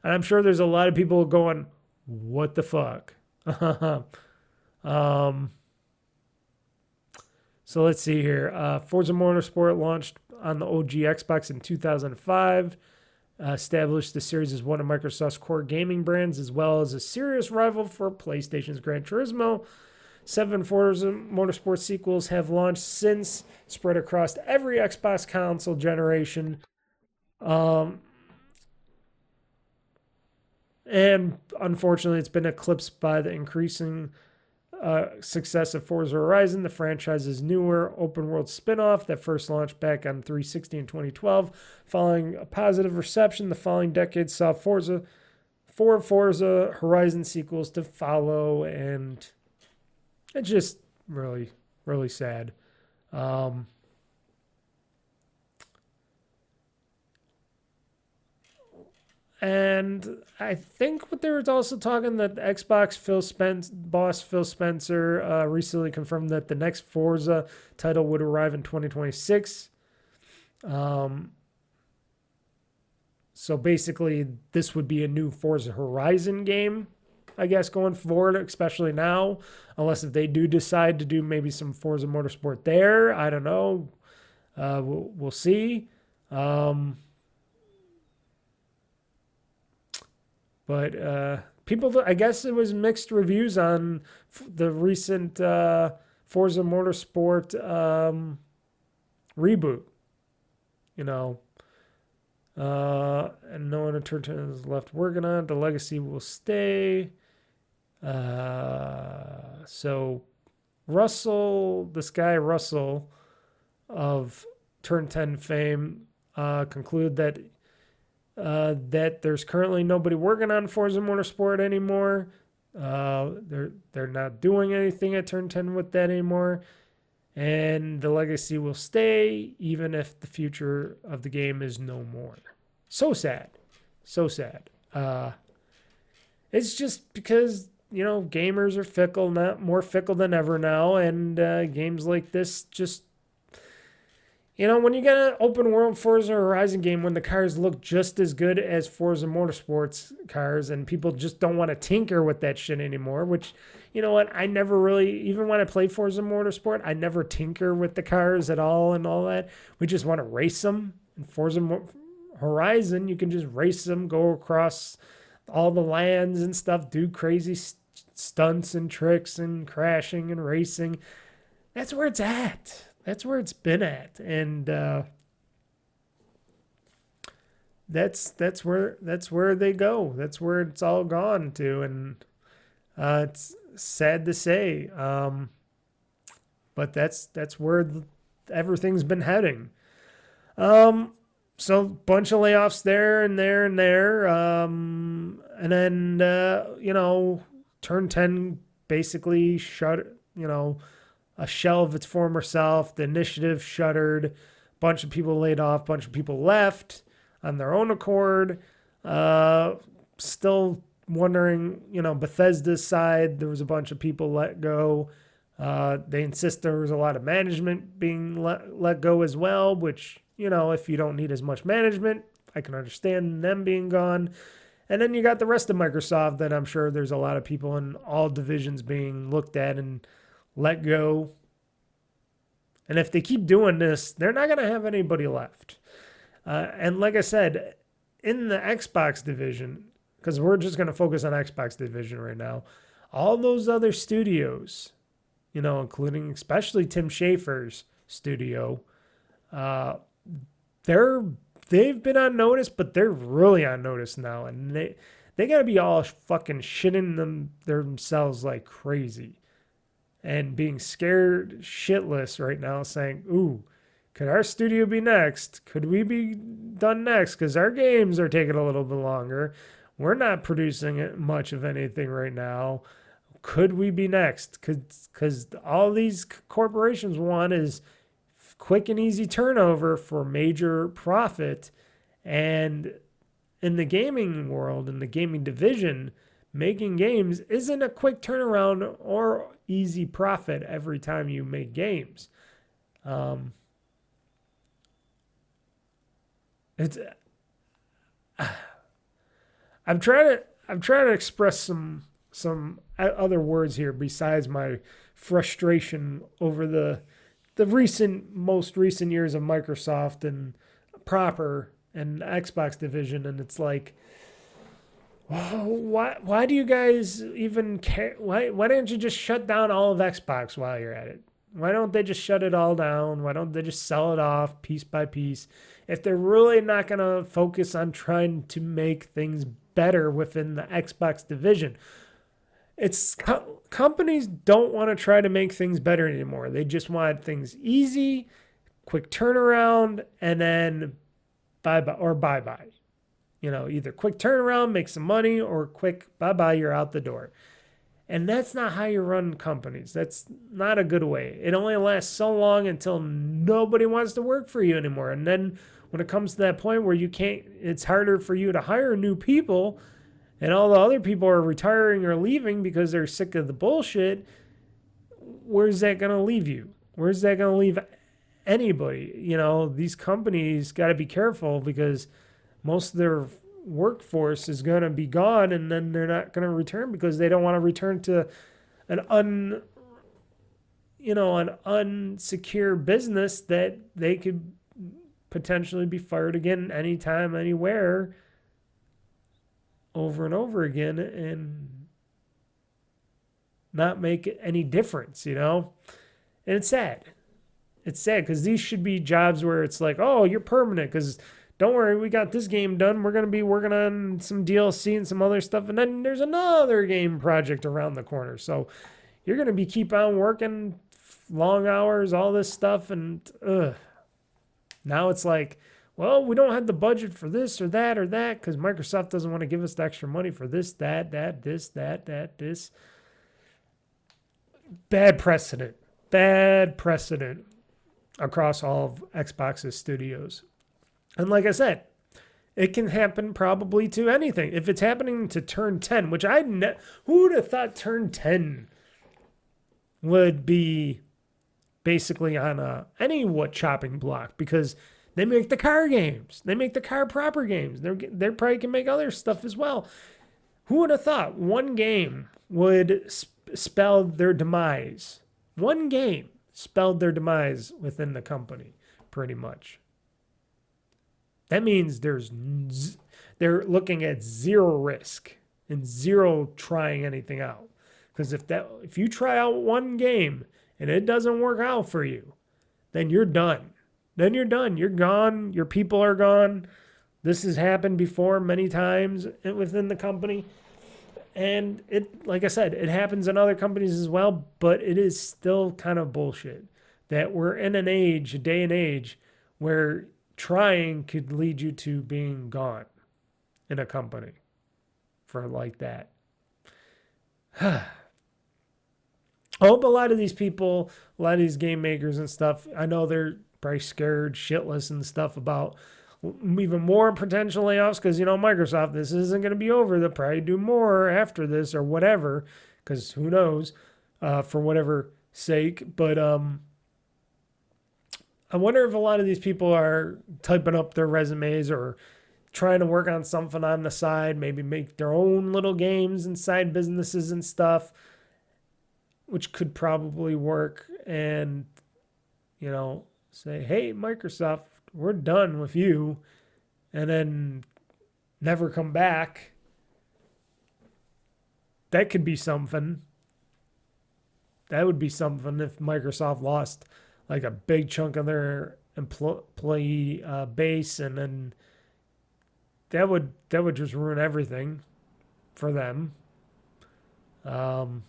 and I'm sure there's a lot of people going, what the fuck? So let's see here. Forza Motorsport launched on the OG Xbox in 2005. Established the series as one of Microsoft's core gaming brands, as well as a serious rival for PlayStation's Gran Turismo. 7 Forza Motorsport sequels have launched since, spread across every Xbox console generation. And unfortunately, it's been eclipsed by the increasing success of Forza Horizon, the franchise's newer open-world spin-off that first launched back on 360 in 2012. Following a positive reception, the following decade saw four Forza Horizon sequels to follow, and it's just really, really sad. And I think what they were also talking that Xbox boss Phil Spencer recently confirmed that the next Forza title would arrive in 2026. So basically, this would be a new Forza Horizon game, I guess, going forward, especially now, unless if they do decide to do maybe some Forza Motorsport there. I don't know. We'll see. But people, I guess it was mixed reviews on the recent Forza Motorsport reboot, and no one is left working on it. The legacy will stay. So Russell, this guy Russell of Turn 10 fame, concluded that there's currently nobody working on Forza Motorsport anymore. They're not doing anything at Turn 10 with that anymore. And the legacy will stay even if the future of the game is no more. So sad. So sad. It's just because, gamers are fickle, not more fickle than ever now. And games like this just, when you get an open world Forza Horizon game, when the cars look just as good as Forza Motorsport's cars, and people just don't want to tinker with that shit anymore, which, you know what, I never really, even when I play Forza Motorsport, I never tinker with the cars at all and all that. We just want to race them. In Forza Horizon, you can just race them, go across all the lands and stuff, do crazy stunts and tricks and crashing and racing. That's where it's at. That's where it's been at, and that's where they go. That's where it's all gone to, and it's sad to say, but that's where everything's been heading. So bunch of layoffs there and there and there, and then Turn 10 basically shut. A shell of its former self. The initiative shuttered. Bunch of people laid off. Bunch of people left on their own accord. Still wondering, Bethesda's side, there was a bunch of people let go. They insist there was a lot of management being let go as well, which, if you don't need as much management, I can understand them being gone. And then you got the rest of Microsoft that I'm sure there's a lot of people in all divisions being looked at and let go. And if they keep doing this, they're not going to have anybody left. And like I said, in the Xbox division, because we're just going to focus on Xbox division right now, all those other studios, including especially Tim Schafer's studio, they've been on notice, but they're really on notice now. And they got to be all fucking shitting themselves like crazy. And being scared shitless right now, saying, ooh, Could our studio be next? Could we be done next? Because our games are taking a little bit longer. We're not producing much of anything right now. Could we be next? Because all these corporations want is quick and easy turnover for major profit. And in the gaming world, in the gaming division, making games isn't a quick turnaround or easy profit every time you make games. It's I'm trying to express some other words here besides my frustration over the most recent years of Microsoft and proper and Xbox division. And it's like, why do you guys even care? Why don't you just shut down all of Xbox while you're at it? Why don't they just shut it all down? Why don't they just sell it off piece by piece? If they're really not going to focus on trying to make things better within the Xbox division, it's companies don't want to try to make things better anymore. They just want things easy, quick turnaround, and then bye-bye. You know, either quick turnaround, make some money, or quick bye-bye, you're out the door. And that's not how you run companies. That's not a good way. It only lasts so long until nobody wants to work for you anymore. And then when it comes to that point where you can't, it's harder for you to hire new people, and all the other people are retiring or leaving because they're sick of the bullshit, where's that going to leave you? Where's that going to leave anybody? You know, these companies got to be careful because most of their workforce is going to be gone, and then they're not going to return because they don't want to return to an unsecure business that they could potentially be fired again anytime, anywhere, over and over again, and not make any difference, you know? And it's sad. It's sad because these should be jobs where it's like, oh, you're permanent because don't worry, we got this game done. We're going to be working on some DLC and some other stuff. And then there's another game project around the corner. So you're going to be keep on working long hours, all this stuff. And now it's like, well, we don't have the budget for this or that because Microsoft doesn't want to give us the extra money for this, this. Bad precedent across all of Xbox's studios. And like I said, it can happen probably to anything. If it's happening to Turn 10, which who would have thought Turn 10 would be basically on any chopping block, because they make the car games. They make the car proper games. They probably can make other stuff as well. Who would have thought one game would spell their demise? One game spelled their demise within the company, pretty much. That means they're looking at zero risk and zero trying anything out. Because if you try out one game and it doesn't work out for you, then you're done. You're gone. Your people are gone. This has happened before many times within the company. And it, like I said, it happens in other companies as well, but it is still kind of bullshit that we're in a day and age where trying could lead you to being gone in a company for like that. I hope a lot of these people, a lot of these game makers and stuff, I know they're probably scared shitless and stuff about even more potential layoffs because, you know, Microsoft, this isn't going to be over. They'll probably do more after this or whatever, because who knows, for whatever sake. But I wonder if a lot of these people are typing up their resumes or trying to work on something on the side, maybe make their own little games and side businesses and stuff, which could probably work, and, you know, say, hey, Microsoft, we're done with you, and then never come back. That could be something. That would be something if Microsoft lost like a big chunk of their employee base, and then that would just ruin everything for them. And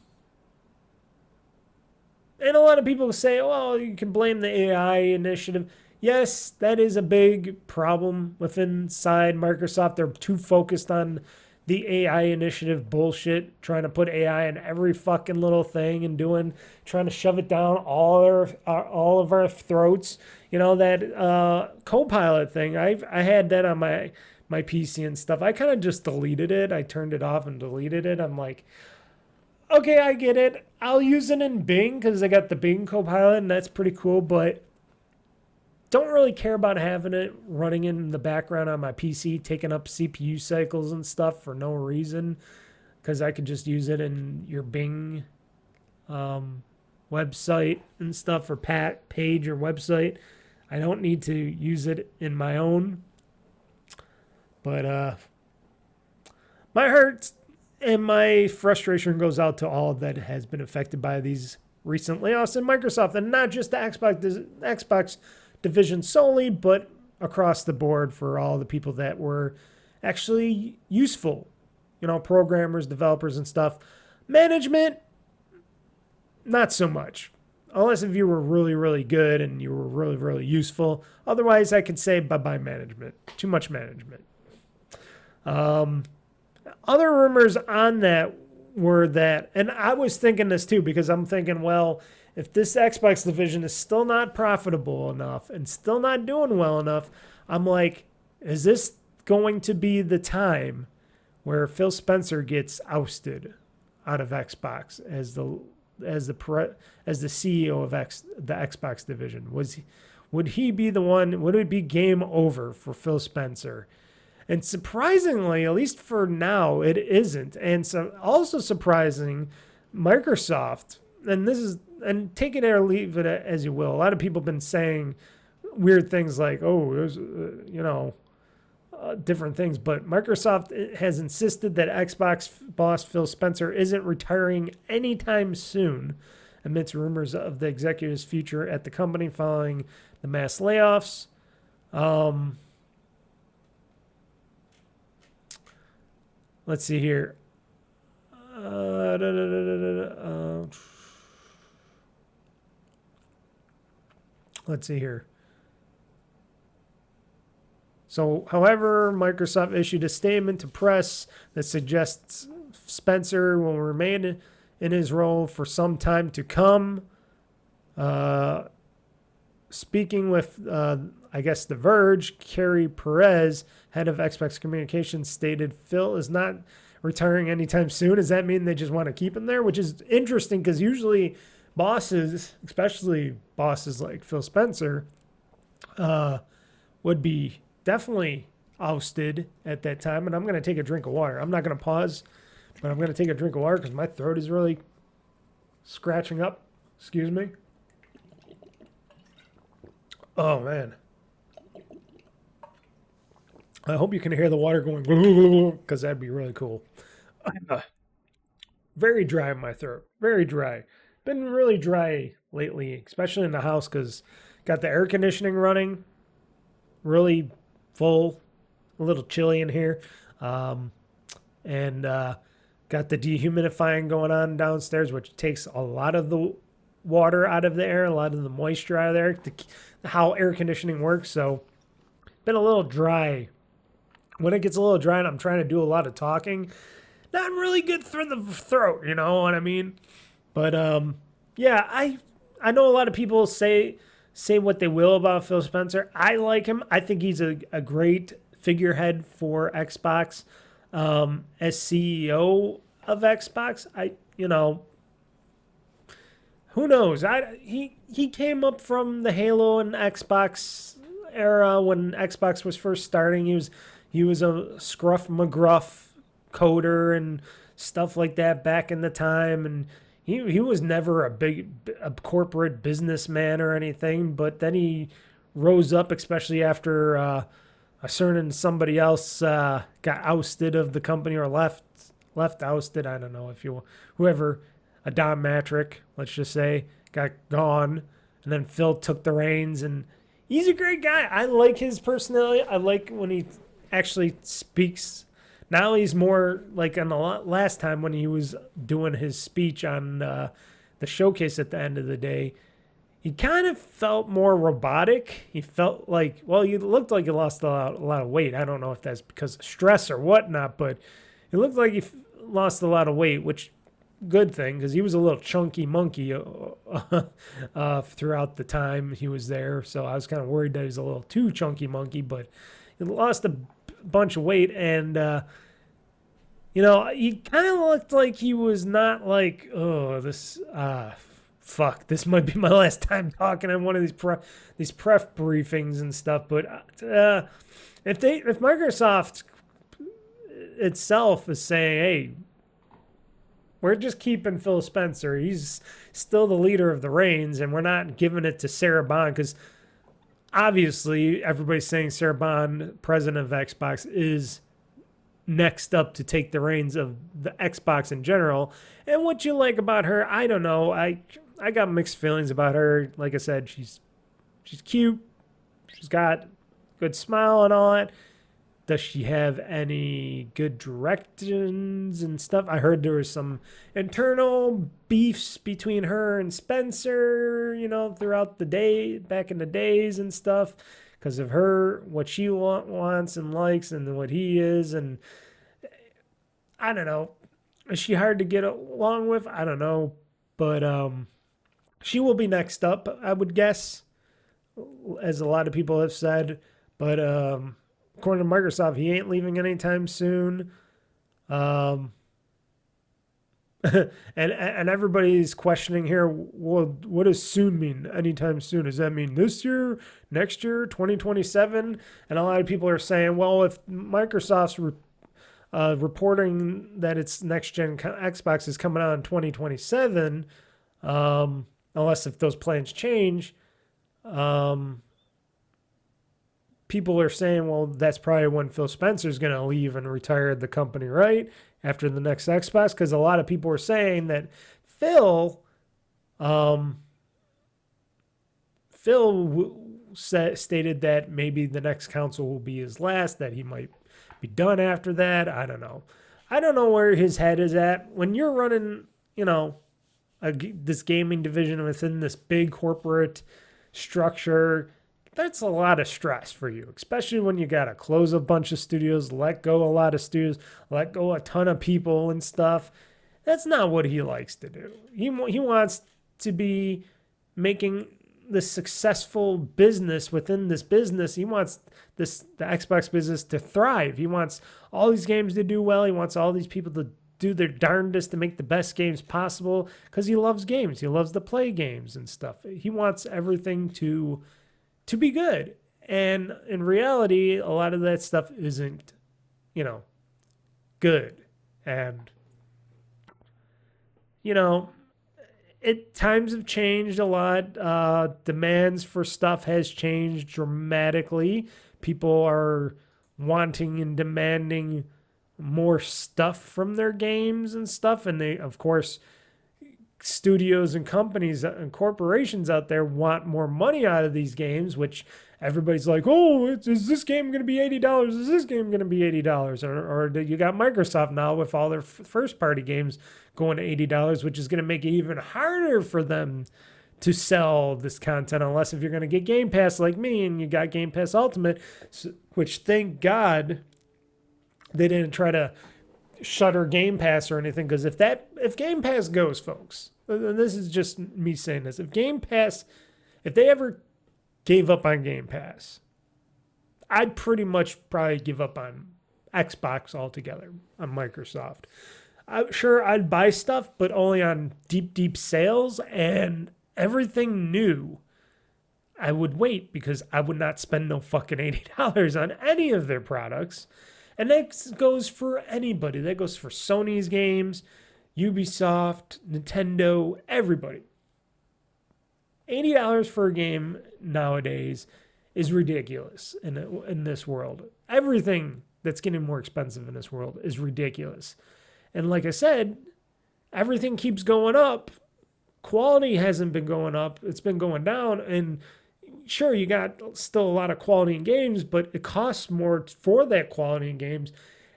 a lot of people say, well, you can blame the AI initiative. yes, that is a big problem within inside Microsoft. They're too focused on the AI initiative bullshit, trying to put AI in every fucking little thing and trying to shove it down all of our throats. You know, that Copilot thing. I had that on my PC and stuff. I kind of just deleted it. I turned it off and deleted it. I'm like, okay, I get it. I'll use it in Bing because I got the Bing Copilot and that's pretty cool, but don't really care about having it running in the background on my PC, taking up CPU cycles and stuff for no reason, because I could just use it in your Bing website and stuff, or page or website. I don't need to use it in my own. But my heart and my frustration goes out to all that has been affected by these recent layoffs in Microsoft, and not just the Xbox division solely, but across the board for all the people that were actually useful, you know, programmers, developers and stuff. Management, not so much, unless if you were really, really good and you were really, really useful. Otherwise, I could say bye-bye management. Too much management. Other rumors on that were that, and I was thinking this too, because I'm thinking, well, if this Xbox division is still not profitable enough and still not doing well enough, I'm like, is this going to be the time where Phil Spencer gets ousted out of Xbox as the CEO of the Xbox division? Would he be the one? Would it be game over for Phil Spencer? And surprisingly, at least for now, it isn't. And so also surprising, Microsoft, and take it or leave it as you will. A lot of people have been saying weird things like, oh, there's, different things. But Microsoft has insisted that Xbox boss Phil Spencer isn't retiring anytime soon, amidst rumors of the executive's future at the company following the mass layoffs. Let's see here. Let's see here. So, however, Microsoft issued a statement to press that suggests Spencer will remain in his role for some time to come. Speaking with, I guess, The Verge, Carrie Perez, head of Xbox Communications, stated Phil is not retiring anytime soon. Does that mean they just want to keep him there? Which is interesting because usually bosses, especially bosses like Phil Spencer, would be definitely ousted at that time. And I'm going to take a drink of water. I'm not going to pause, but I'm going to take a drink of water because my throat is really scratching up. Excuse me. Oh, man. I hope you can hear the water going because that'd be really cool. Very dry in my throat. Very dry. Been really dry lately, especially in the house because got the air conditioning running really full, a little chilly in here. And got the dehumidifying going on downstairs, which takes a lot of the water out of the air, a lot of the moisture out of there, how air conditioning works. So been a little dry. When it gets a little dry and I'm trying to do a lot of talking, not really good for the throat, you know what I mean? But yeah, I know a lot of people say what they will about Phil Spencer. I like him. I think he's a great figurehead for Xbox. As CEO of Xbox, who knows? He came up from the Halo and Xbox era when Xbox was first starting. He was a scruff McGruff coder and stuff like that back in the time, and he was never a corporate businessman or anything. But then he rose up, especially after a certain somebody else got ousted of the company or left ousted. I don't know if whoever. Don Matrick, let's just say, got gone, and then Phil took the reins, and he's a great guy. I like his personality. I like when he actually speaks. Now he's more like on the last time when he was doing his speech on the showcase at the end of the day. he kind of felt more robotic. He felt like, well, he looked like he lost a lot of weight. I don't know if that's because of stress or whatnot, but it looked like he lost a lot of weight, which good thing because he was a little chunky monkey throughout the time he was there. So I was kind of worried that he was a little too chunky monkey, but he lost a bunch of weight and, he kind of looked like he was not like, oh, fuck, this might be my last time talking on one of these pref briefings and stuff. But if Microsoft itself is saying, hey, we're just keeping Phil Spencer, he's still the leader of the reins, and we're not giving it to Sarah Bond, because obviously everybody's saying Sarah Bond, president of Xbox, is next up to take the reins of the Xbox in general. And what you like about her, I don't know. I got mixed feelings about her. Like I said, she's cute. She's got a good smile and all that. Does she have any good directions and stuff? I heard there was some internal beefs between her and Spencer, throughout the day, back in the days and stuff, because of her, what she wants and likes and what he is. And I don't know. Is she hard to get along with? I don't know. But she will be next up, I would guess, as a lot of people have said. But according to Microsoft, he ain't leaving anytime soon. And everybody's questioning here, well, what does soon mean? Anytime soon? Does that mean this year, next year, 2027? And a lot of people are saying, well, if Microsoft's reporting that its next-gen Xbox is coming out in 2027, unless if those plans change, people are saying, well, that's probably when Phil Spencer's going to leave and retire the company, right? After the next Xbox, because a lot of people are saying that Phil stated that maybe the next console will be his last, that he might be done after that. I don't know. I don't know where his head is at. When you're running, this gaming division within this big corporate structure, that's a lot of stress for you, especially when you got to close a bunch of studios, let go a lot of studios, let go a ton of people and stuff. That's not what he likes to do. He wants to be making this successful business within this business. He wants the Xbox business to thrive. He wants all these games to do well. He wants all these people to do their darndest to make the best games possible because he loves games. He loves to play games and stuff. He wants everything to be good. And in reality, a lot of that stuff isn't, good. And, times have changed a lot. Demands for stuff has changed dramatically. People are wanting and demanding more stuff from their games and stuff. And they, of course, studios and companies and corporations out there want more money out of these games, which everybody's like, oh, is this game going to be $80? Is this game going to be $80? Or you got Microsoft now with all their first party games going to $80, which is going to make it even harder for them to sell this content, unless if you're going to get Game Pass like me and you got Game Pass Ultimate, which thank God they didn't try to shutter Game Pass or anything, because if Game Pass goes, folks, and this is just me saying this, if they ever gave up on Game Pass, I'd pretty much probably give up on Xbox altogether, on Microsoft. I'd buy stuff, but only on deep sales, and everything new, I would wait, because I would not spend no fucking $80 on any of their products. And that goes for anybody. That goes for Sony's games, Ubisoft, Nintendo, everybody. $80 for a game nowadays is ridiculous in this world. Everything that's getting more expensive in this world is ridiculous. And like I said, everything keeps going up. Quality hasn't been going up. It's been going down. And sure, you got still a lot of quality in games, but it costs more for that quality in games.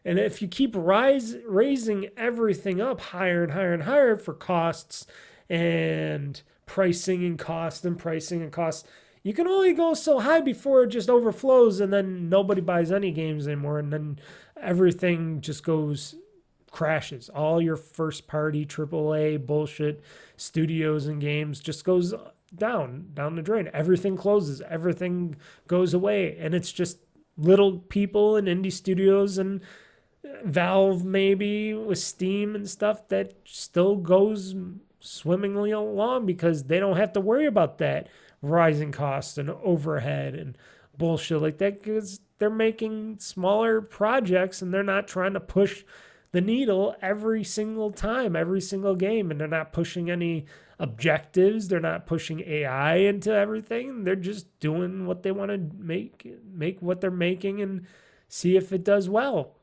And if you keep raising everything up higher and higher and higher for costs and pricing and cost and pricing and cost. You can only go so high before it just overflows, and then nobody buys any games anymore, and then everything just goes crashes. All your first party AAA bullshit studios and games just goes down the drain. Everything closes, everything goes away, and it's just little people and indie studios and Valve maybe with Steam and stuff that still goes swimmingly along because they don't have to worry about that rising costs and overhead and bullshit like that because they're making smaller projects and they're not trying to push the needle every single time, every single game, and they're not pushing any objectives. They're not pushing AI into everything. They're just doing what they want to make what they're making and see if it does well.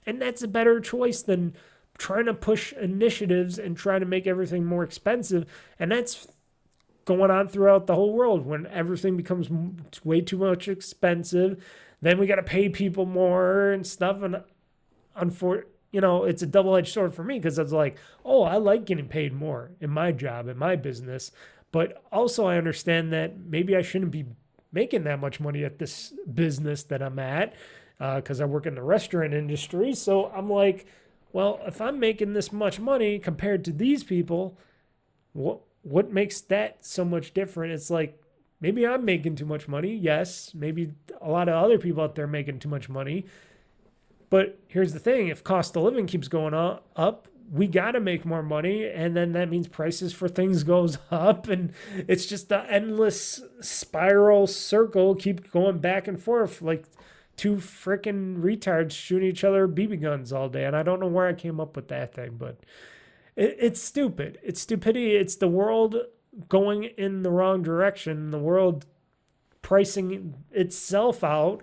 And that's a better choice than trying to push initiatives and trying to make everything more expensive. And that's going on throughout the whole world. When everything becomes way too much expensive, then we got to pay people more and stuff. And it's a double-edged sword for me because it's like, oh, I like getting paid more in my job, in my business. But also I understand that maybe I shouldn't be making that much money at this business that I'm at because I work in the restaurant industry. So I'm like, well, if I'm making this much money compared to these people, what makes that so much different? It's like, maybe I'm making too much money. Yes, maybe a lot of other people out there making too much money. But here's the thing, if cost of living keeps going up, we got to make more money. And then that means prices for things goes up. And it's just an endless spiral circle, keep going back and forth like two freaking retards shooting each other BB guns all day. And I don't know where I came up with that thing, but it's stupid. It's stupidity. It's the world going in the wrong direction, the world pricing itself out.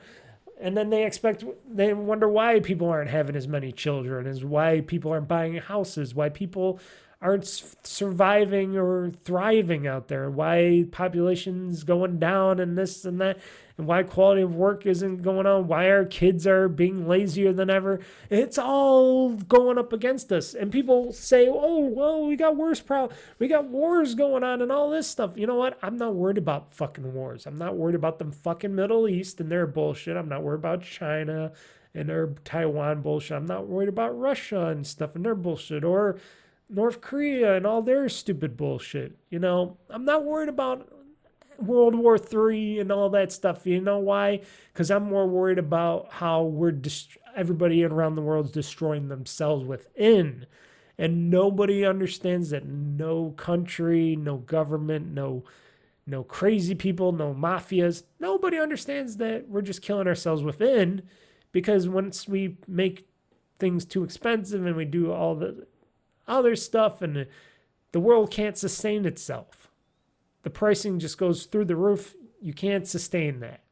And then they wonder why people aren't having as many children, is why people aren't buying houses, why people aren't surviving or thriving out there, why population's going down and this and that, and why quality of work isn't going on, why our kids are being lazier than ever. It's all going up against us. And people say, oh, well, we got we got wars going on and all this stuff. You know what? I'm not worried about fucking wars. I'm not worried about the fucking Middle East and their bullshit. I'm not worried about China and their Taiwan bullshit. I'm not worried about Russia and stuff and their bullshit, or North Korea and all their stupid bullshit. I'm not worried about World War III and all that stuff. You know why? Because I'm more worried about how everybody around the world is destroying themselves within. And nobody understands that. No country, no government, no crazy people, no mafias. Nobody understands that we're just killing ourselves within, because once we make things too expensive and we do all the other stuff, and the world can't sustain itself. The pricing just goes through the roof. You can't sustain that.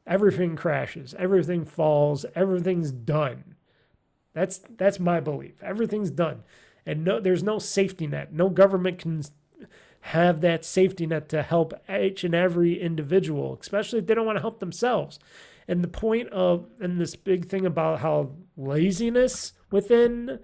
Everything crashes. Everything falls. Everything's done. That's my belief. Everything's done. And there's no safety net. No government can have that safety net to help each and every individual, especially if they don't want to help themselves. And the point and this big thing about how laziness within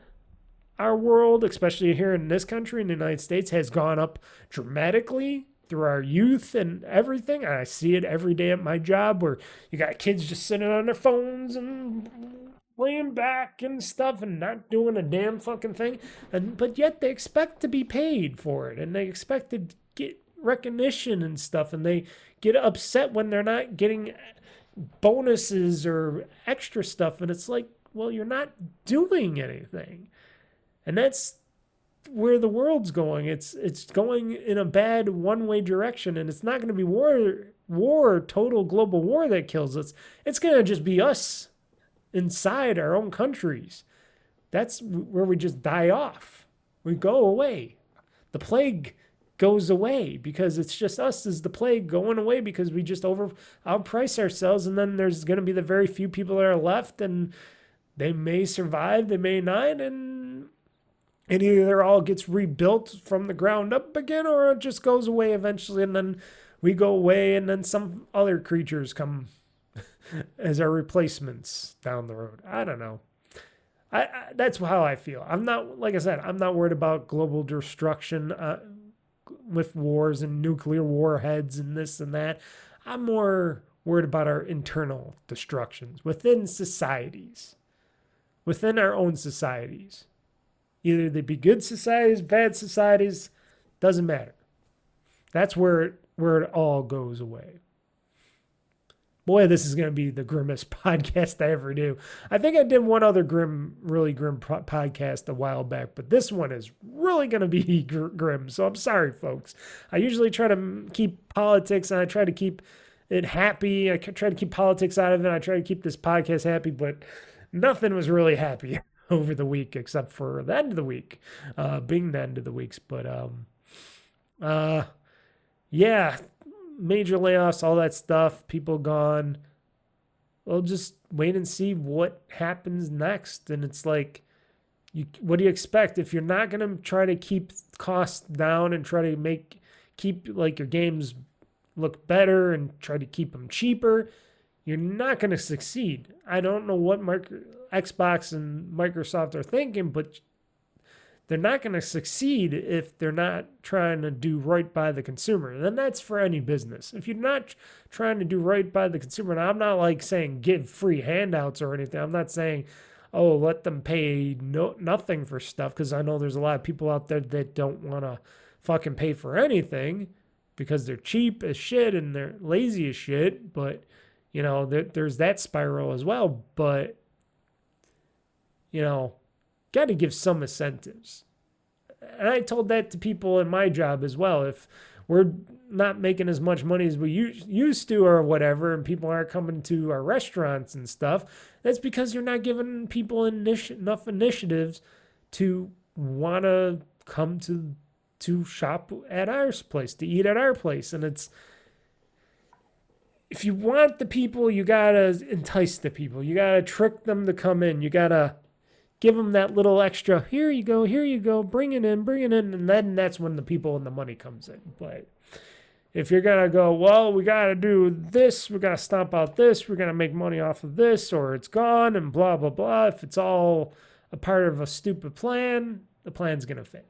our world, especially here in this country, in the United States, has gone up dramatically through our youth and everything. I see it every day at my job, where you got kids just sitting on their phones and laying back and stuff and not doing a damn fucking thing. But yet they expect to be paid for it, and they expect to get recognition and stuff, and they get upset when they're not getting bonuses or extra stuff. And it's like, well, you're not doing anything. And that's where the world's going. It's going in a bad one-way direction, and it's not going to be total global war that kills us. It's going to just be us inside our own countries. That's where we just die off. We go away. The plague goes away because it's just us as the plague going away, because we just outprice ourselves, and then there's going to be the very few people that are left, and they may survive, they may not, and it either all gets rebuilt from the ground up again, or it just goes away eventually, and then we go away, and then some other creatures come as our replacements down the road. I don't know. That's how I feel. I'm not, like I said, I'm not worried about global destruction with wars and nuclear warheads and this and that. I'm more worried about our internal destructions within societies, within our own societies. Either they be good societies, bad societies, doesn't matter. That's where it all goes away. Boy, this is going to be the grimmest podcast I ever do. I think I did one other really grim podcast a while back, but this one is really going to be grim. So I'm sorry, folks. I usually try to keep politics and I try to keep it happy. I try to keep politics out of it. I try to keep this podcast happy, but nothing was really happy over the week except for the end of the week, being the end of the weeks. But yeah, major layoffs, all that stuff, people gone. We'll just wait and see what happens next. And it's like, what do you expect if you're not going to try to keep costs down and try to keep like your games look better and try to keep them cheaper? You're not going to succeed. I don't know what Xbox and Microsoft are thinking, but they're not going to succeed if they're not trying to do right by the consumer. And that's for any business. If you're not trying to do right by the consumer, and I'm not like saying give free handouts or anything. I'm not saying, oh, let them pay nothing for stuff, because I know there's a lot of people out there that don't want to fucking pay for anything because they're cheap as shit and they're lazy as shit. But, you know, there's that spiral as well. But, you know, got to give some incentives. And I told that to people in my job as well. If we're not making as much money as we used to or whatever, and people aren't coming to our restaurants and stuff, that's because you're not giving people enough initiatives to want to come to shop at our place, to eat at our place. And it's, if you want the people, you got to entice the people. You got to trick them to come in. You got to give them that little extra, here you go, bring it in, and then that's when the people and the money comes in. But if you're going to go, well, we got to do this, we got to stomp out this, we're going to make money off of this, or it's gone, and blah, blah, blah. If it's all a part of a stupid plan, the plan's going to fail.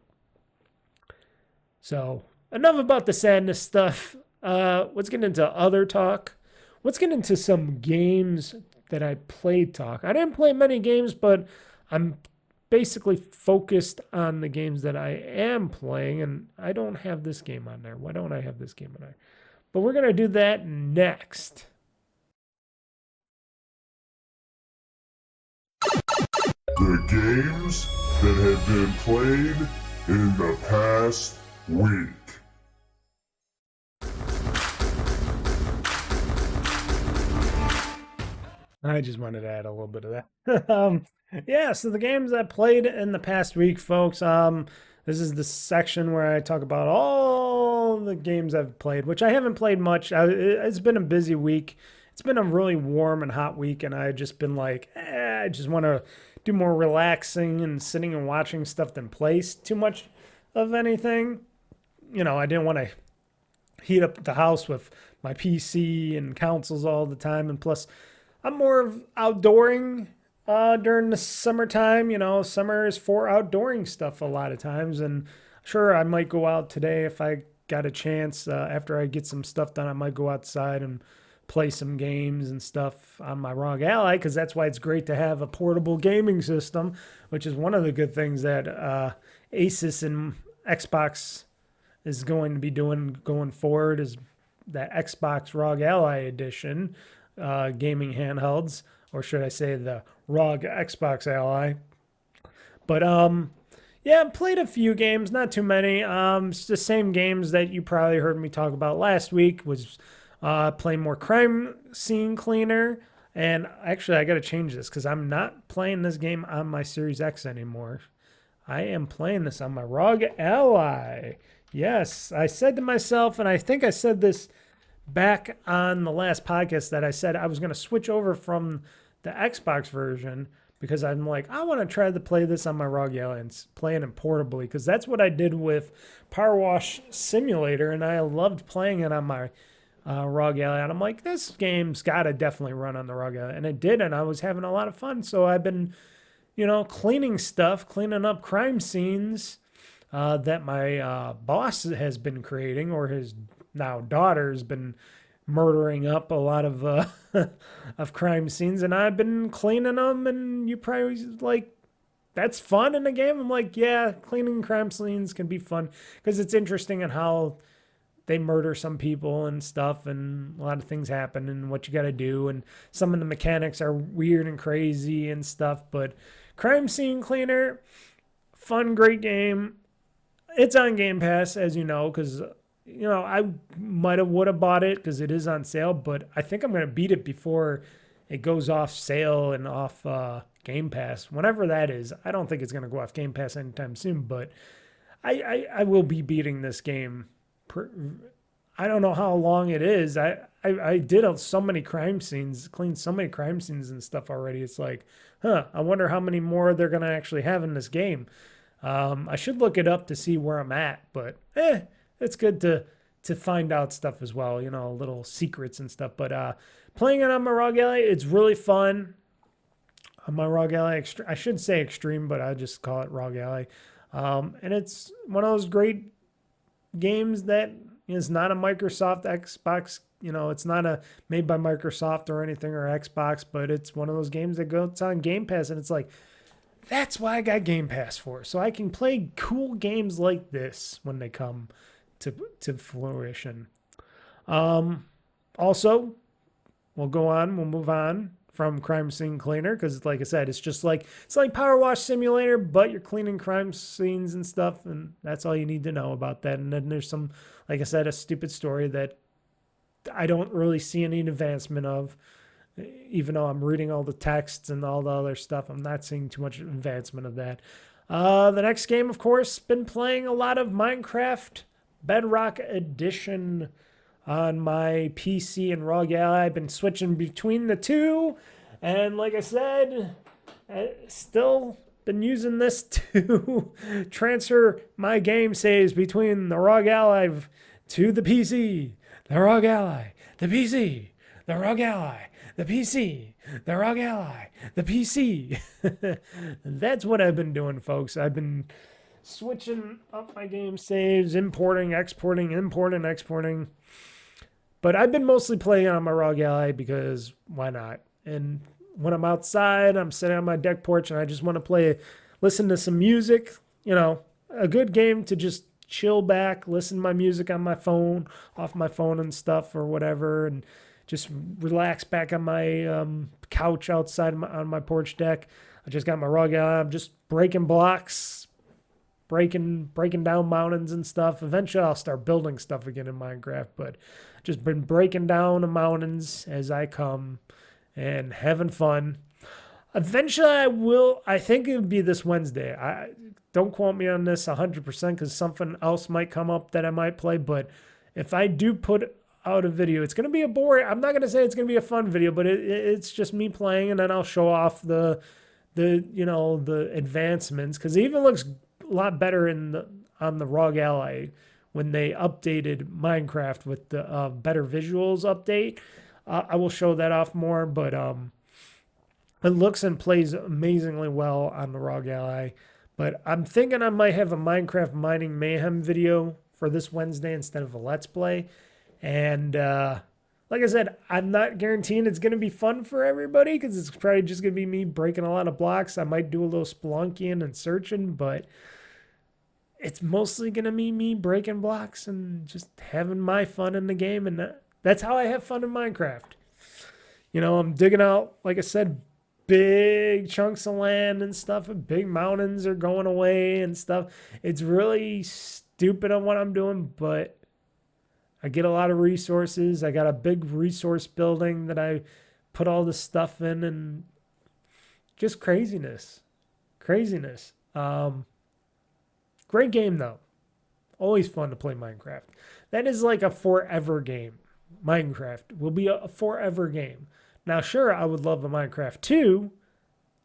So enough about the sadness stuff. Let's get into other talk. Let's get into some games that I played talk. I didn't play many games, but I'm basically focused on the games that I am playing, and I don't have this game on there. Why don't I have this game on there? But we're going to do that next. The games that have been played in the past week. I just wanted to add a little bit of that. Yeah, so the games I played in the past week, folks. This is the section where I talk about all the games I've played, which I haven't played much. It's been a busy week. It's been a really warm and hot week, and I've just been like, I just want to do more relaxing and sitting and watching stuff than play too much of anything. You know, I didn't want to heat up the house with my PC and consoles all the time, and plus, I'm more of outdooring during the summertime. You know, summer is for outdooring stuff a lot of times. And sure, I might go out today if I got a chance. After I get some stuff done, I might go outside and play some games and stuff on my ROG Ally, because that's why it's great to have a portable gaming system, which is one of the good things that Asus and Xbox is going to be doing going forward, is that Xbox ROG Ally edition. Gaming handhelds, or should I say the ROG Xbox Ally. But yeah, played a few games, not too many. It's the same games that you probably heard me talk about last week. Was playing more Crime Scene Cleaner, and actually I got to change this because I'm not playing this game on my Series X anymore. I am playing this on my ROG Ally. Yes, I said to myself, and I think I said this back on the last podcast, that I said I was going to switch over from the Xbox version because I'm like, I want to try to play this on my ROG Ally and play it portably, because that's what I did with Power Wash Simulator, and I loved playing it on my ROG Ally. And I'm like, this game's got to definitely run on the ROG Ally, and it did, and I was having a lot of fun. So I've been cleaning stuff, cleaning up crime scenes that my boss has been creating, or his now daughter's been murdering up a lot of of crime scenes, and I've been cleaning them. And you probably like, that's fun in the game. I'm like, yeah, cleaning crime scenes can be fun because it's interesting in how they murder some people and stuff, and a lot of things happen and what you got to do, and some of the mechanics are weird and crazy and stuff. But crime scene cleaner, fun, great game. It's on Game Pass, as you know, because I would have bought it because it is on sale, but I think I'm going to beat it before it goes off sale and off Game Pass, whenever that is. I don't think it's going to go off Game Pass anytime soon, but I will be beating this game. I don't know how long it is. I did so many crime scenes, cleaned so many crime scenes and stuff already. It's like, I wonder how many more they're going to actually have in this game. I should look it up to see where I'm at, but it's good to find out stuff as well, little secrets and stuff. But playing it on my ROG Ally, it's really fun. On my ROG Ally, I should say Extreme, but I just call it ROG Ally. And it's one of those great games that is not a Microsoft Xbox. It's not made by Microsoft or anything, or Xbox, but it's one of those games that goes on Game Pass, and it's like, that's why I got Game Pass for, so I can play cool games like this when they come to fruition. Also, we'll move on from Crime Scene Cleaner, because like I said, it's like Power Wash Simulator, but you're cleaning crime scenes and stuff, and that's all you need to know about that. And then there's some, like I said, a stupid story that I don't really see any advancement of. Even though I'm reading all the texts and all the other stuff, I'm not seeing too much advancement of that. The next game, of course, been playing a lot of Minecraft Bedrock Edition on my PC and ROG Ally. I've been switching between the two, and like I said, still been using this to transfer my game saves between the ROG Ally to the PC, the ROG Ally, the PC, the ROG Ally, the PC, the ROG Ally, the PC. That's what I've been doing, folks. I've been switching up my game saves, importing, exporting, importing, exporting. But I've been mostly playing on my ROG Ally because why not? And when I'm outside, I'm sitting on my deck porch and I just want to listen to some music, a good game to just chill back, listen to my music on my phone, off my phone and stuff or whatever, and just relax back on my couch outside on my porch deck. I just got my ROG Ally. I'm just breaking blocks, breaking down mountains and stuff. Eventually, I'll start building stuff again in Minecraft, but just been breaking down the mountains as I come and having fun. Eventually, I think it would be this Wednesday. Don't quote me on this 100% because something else might come up that I might play, but if I do put out a video, it's going to be I'm not going to say it's going to be a fun video, but it's just me playing, and then I'll show off the advancements, because it even looks a lot better on the ROG Ally when they updated Minecraft with the better visuals update. I will show that off more, but it looks and plays amazingly well on the ROG Ally. But I'm thinking I might have a Minecraft Mining Mayhem video for this Wednesday instead of a Let's Play. And like I said, I'm not guaranteeing it's going to be fun for everybody because it's probably just going to be me breaking a lot of blocks. I might do a little spelunking and searching, but it's mostly going to be me breaking blocks and just having my fun in the game. And that's how I have fun in Minecraft. I'm digging out, like I said, big chunks of land and stuff, and big mountains are going away and stuff. It's really stupid on what I'm doing, but I get a lot of resources. I got a big resource building that I put all this stuff in, and just craziness. Great game, though. Always fun to play Minecraft. That is like a forever game. Minecraft will be a forever game. Now, sure, I would love a Minecraft 2,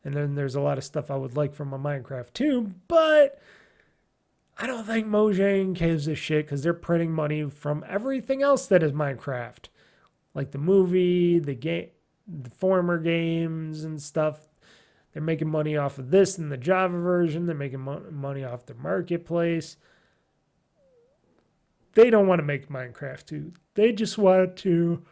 and then there's a lot of stuff I would like from a Minecraft 2, but I don't think Mojang gives a shit because they're printing money from everything else that is Minecraft. Like the movie, the game, the former games and stuff. They're making money off of this in the Java version. They're making money off the marketplace. They don't want to make Minecraft 2. They just want to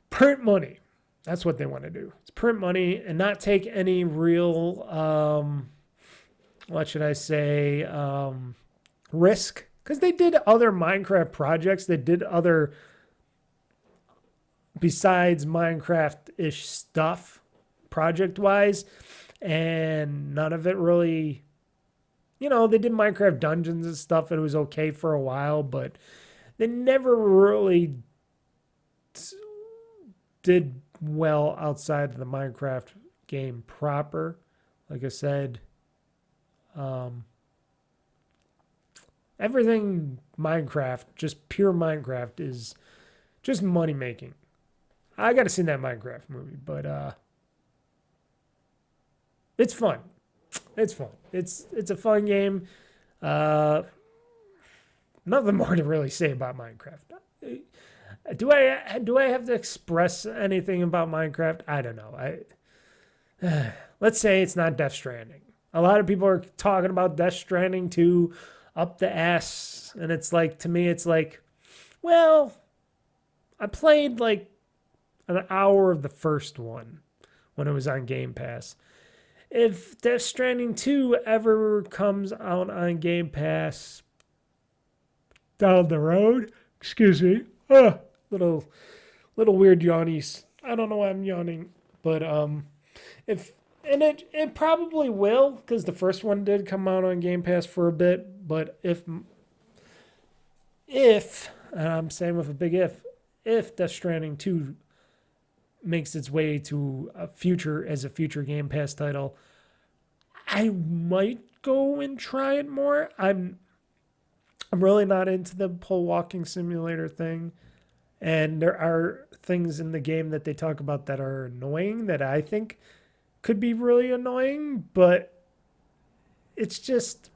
print money. That's what they want to do. It's print money and not take any real, what should I say, risk. Because they did other Minecraft projects. They did other, besides Minecraft-ish stuff, project-wise. And none of it really, you know, they did Minecraft Dungeons and stuff. And it was okay for a while. But they never really did well outside of the Minecraft game proper. Like I said, everything Minecraft, just pure Minecraft, is just money making. I gotta see that Minecraft movie, but it's fun. It's fun. It's a fun game. Nothing more to really say about Minecraft. Do I have to express anything about Minecraft? I don't know. Let's say it's not Death Stranding. A lot of people are talking about Death Stranding 2 up the ass, and it's like, to me, it's like, well, I played like an hour of the first one when it was on Game Pass. If Death Stranding 2 ever comes out on Game Pass down the road, excuse me, little weird yawnies. I don't know why I'm yawning, but it probably will, because the first one did come out on Game Pass for a bit. But if and I'm saying with a big if Death Stranding 2 makes its way to a future Game Pass title, I might go and try it more. I'm really not into the whole walking simulator thing. And there are things in the game that they talk about that are annoying, that I think could be really annoying, but it's just,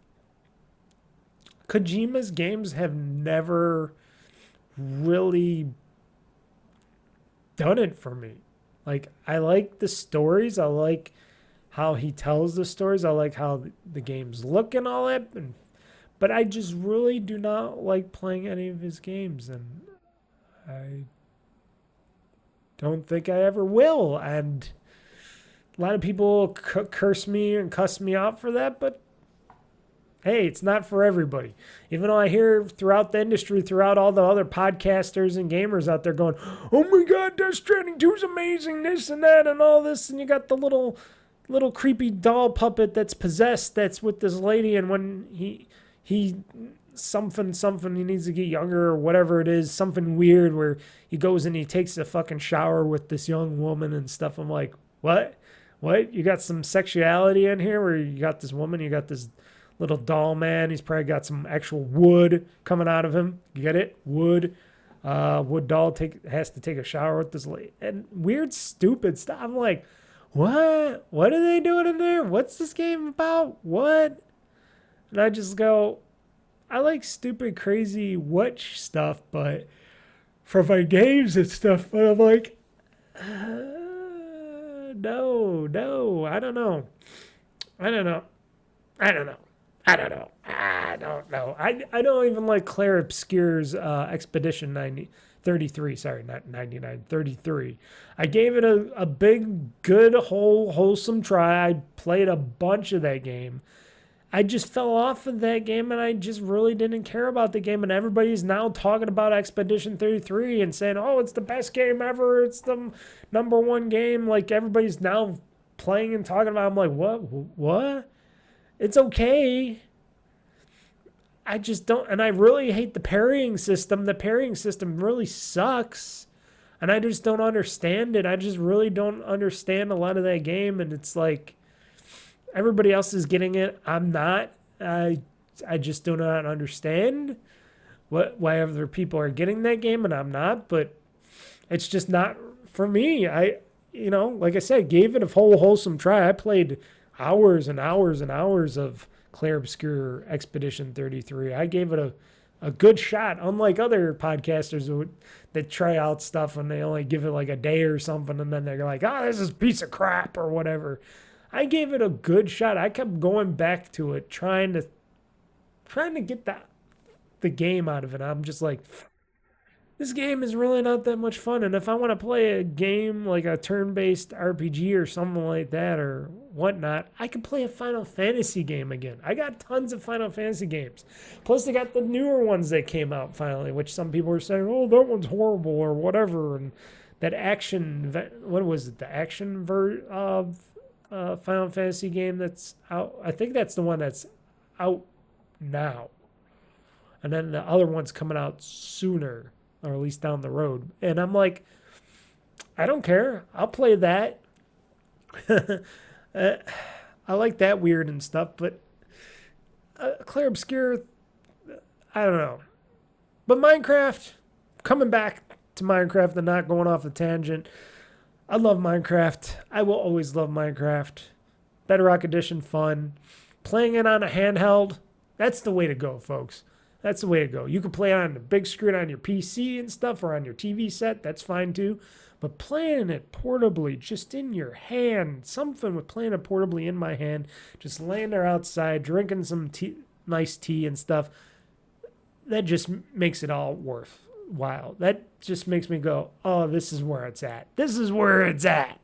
Kojima's games have never really done it for me. Like, I like the stories. I like how he tells the stories. I like how the games look and all that. But I just really do not like playing any of his games. And I don't think I ever will. And a lot of people curse me and cuss me out for that. But hey, it's not for everybody. Even though I hear throughout the industry, throughout all the other podcasters and gamers out there going, oh my God, Death Stranding 2 is amazing, this and that and all this. And you got the little creepy doll puppet that's possessed, that's with this lady. And when he something, he needs to get younger or whatever it is, something weird where he goes and he takes a fucking shower with this young woman and stuff. I'm like, what? You got some sexuality in here where you got this woman, you got this little doll man. He's probably got some actual wood coming out of him. You get it? Wood. Wood doll has to take a shower with this lady. And weird, stupid stuff. I'm like, what? What are they doing in there? What's this game about? What? And I just go, I like stupid, crazy witch stuff, but for my games and stuff, but I'm like, no, I don't know. I don't know. I don't even like Claire Obscure's Expedition 33. Sorry, not 99, 33. I gave it a big, good, wholesome try. I played a bunch of that game. I just fell off of that game, and I just really didn't care about the game. And everybody's now talking about Expedition 33 and saying, oh, it's the best game ever. It's the number one game. Like, everybody's now playing and talking about it. I'm like, what? It's okay. I just don't, and I really hate the parrying system. The parrying system really sucks, and I just don't understand it. I just really don't understand a lot of that game, and it's like, everybody else is getting it. I'm not. I just do not understand why other people are getting that game, and I'm not, but it's just not for me. Like I said, gave it a wholesome try. I played hours and hours and hours of Claire Obscure Expedition 33. I gave it a good shot, unlike other podcasters that try out stuff and they only give it like a day or something, and then they're like, oh, this is a piece of crap or whatever. I gave it a good shot. I kept going back to it, trying to get the game out of it. I'm just like, this game is really not that much fun. And if I want to play a game like a turn-based RPG or something like that or whatnot, I can play a Final Fantasy game again. I got tons of Final Fantasy games. Plus, they got the newer ones that came out finally, which some people are saying, oh, that one's horrible or whatever. And that action, what was it? The action version of Final Fantasy game that's out. I think that's the one that's out now. And then the other one's coming out sooner, or at least down the road. And I'm like, I don't care. I'll play that. I like that weird and stuff, but Clair Obscur, I don't know. But Minecraft, coming back to Minecraft and not going off the tangent, I love Minecraft. I will always love Minecraft. Bedrock Edition fun. Playing it on a handheld, that's the way to go, folks. That's the way to go. You can play it on the big screen on your PC and stuff or on your TV set. That's fine too. But playing it portably, just in your hand, something with playing it portably in my hand, just laying there outside, drinking some nice tea and stuff, that just makes it all worthwhile. That just makes me go, oh, this is where it's at. This is where it's at.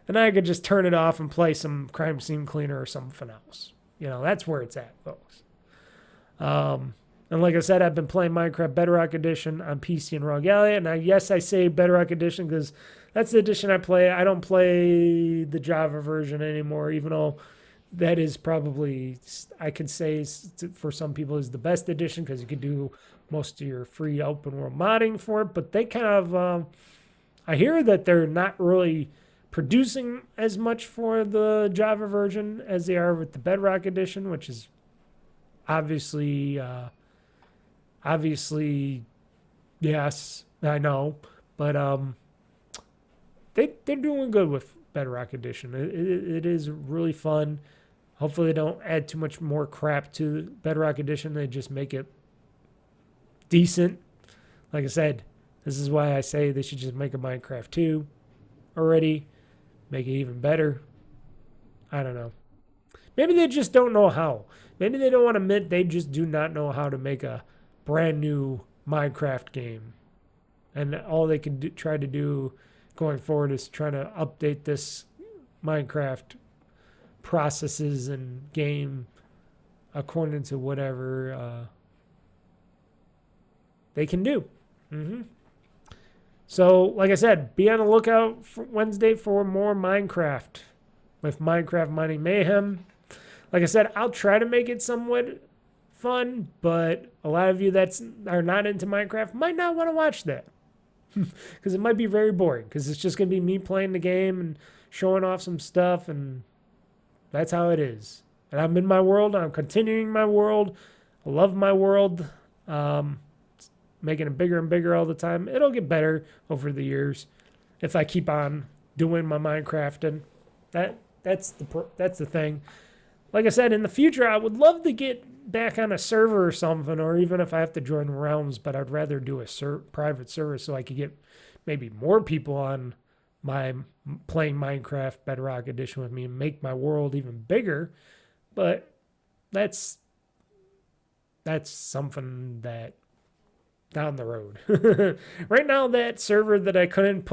And I could just turn it off and play some Crime Scene Cleaner or something else. You know, that's where it's at, folks. And like I said, I've been playing Minecraft Bedrock Edition on PC and Rogue Ally. Now, yes, I say Bedrock Edition because that's the edition I play. I don't play the Java version anymore, even though that is probably, I could say for some people, is the best edition because you can do most of your free open world modding for it. But they kind of, I hear that they're not really producing as much for the Java version as they are with the Bedrock Edition, which is obviously, yes, I know, but they're doing good with Bedrock Edition. It is really fun. Hopefully they don't add too much more crap to Bedrock Edition. They just make it decent. Like I said, this is why I say they should just make a Minecraft 2 already. Make it even better. I don't know. Maybe they just don't know how. Maybe they don't want to admit they just do not know how to make a brand new Minecraft game. And all they can try to do going forward is trying to update this Minecraft processes and game according to whatever they can do. So, like I said, be on the lookout for Wednesday for more Minecraft with Minecraft Mining Mayhem. Like I said, I'll try to make it somewhat fun, but a lot of you that are not into Minecraft might not want to watch that because it might be very boring because it's just going to be me playing the game and showing off some stuff, and that's how it is. And I'm in my world. I'm continuing my world. I love my world. Making it bigger and bigger all the time. It'll get better over the years if I keep on doing my Minecrafting. That's the thing. Like I said, in the future, I would love to get back on a server or something, or even if I have to join Realms, but I'd rather do a private server so I could get maybe more people on my playing Minecraft Bedrock Edition with me and make my world even bigger. But that's something that down the road. Right now, that server that I couldn't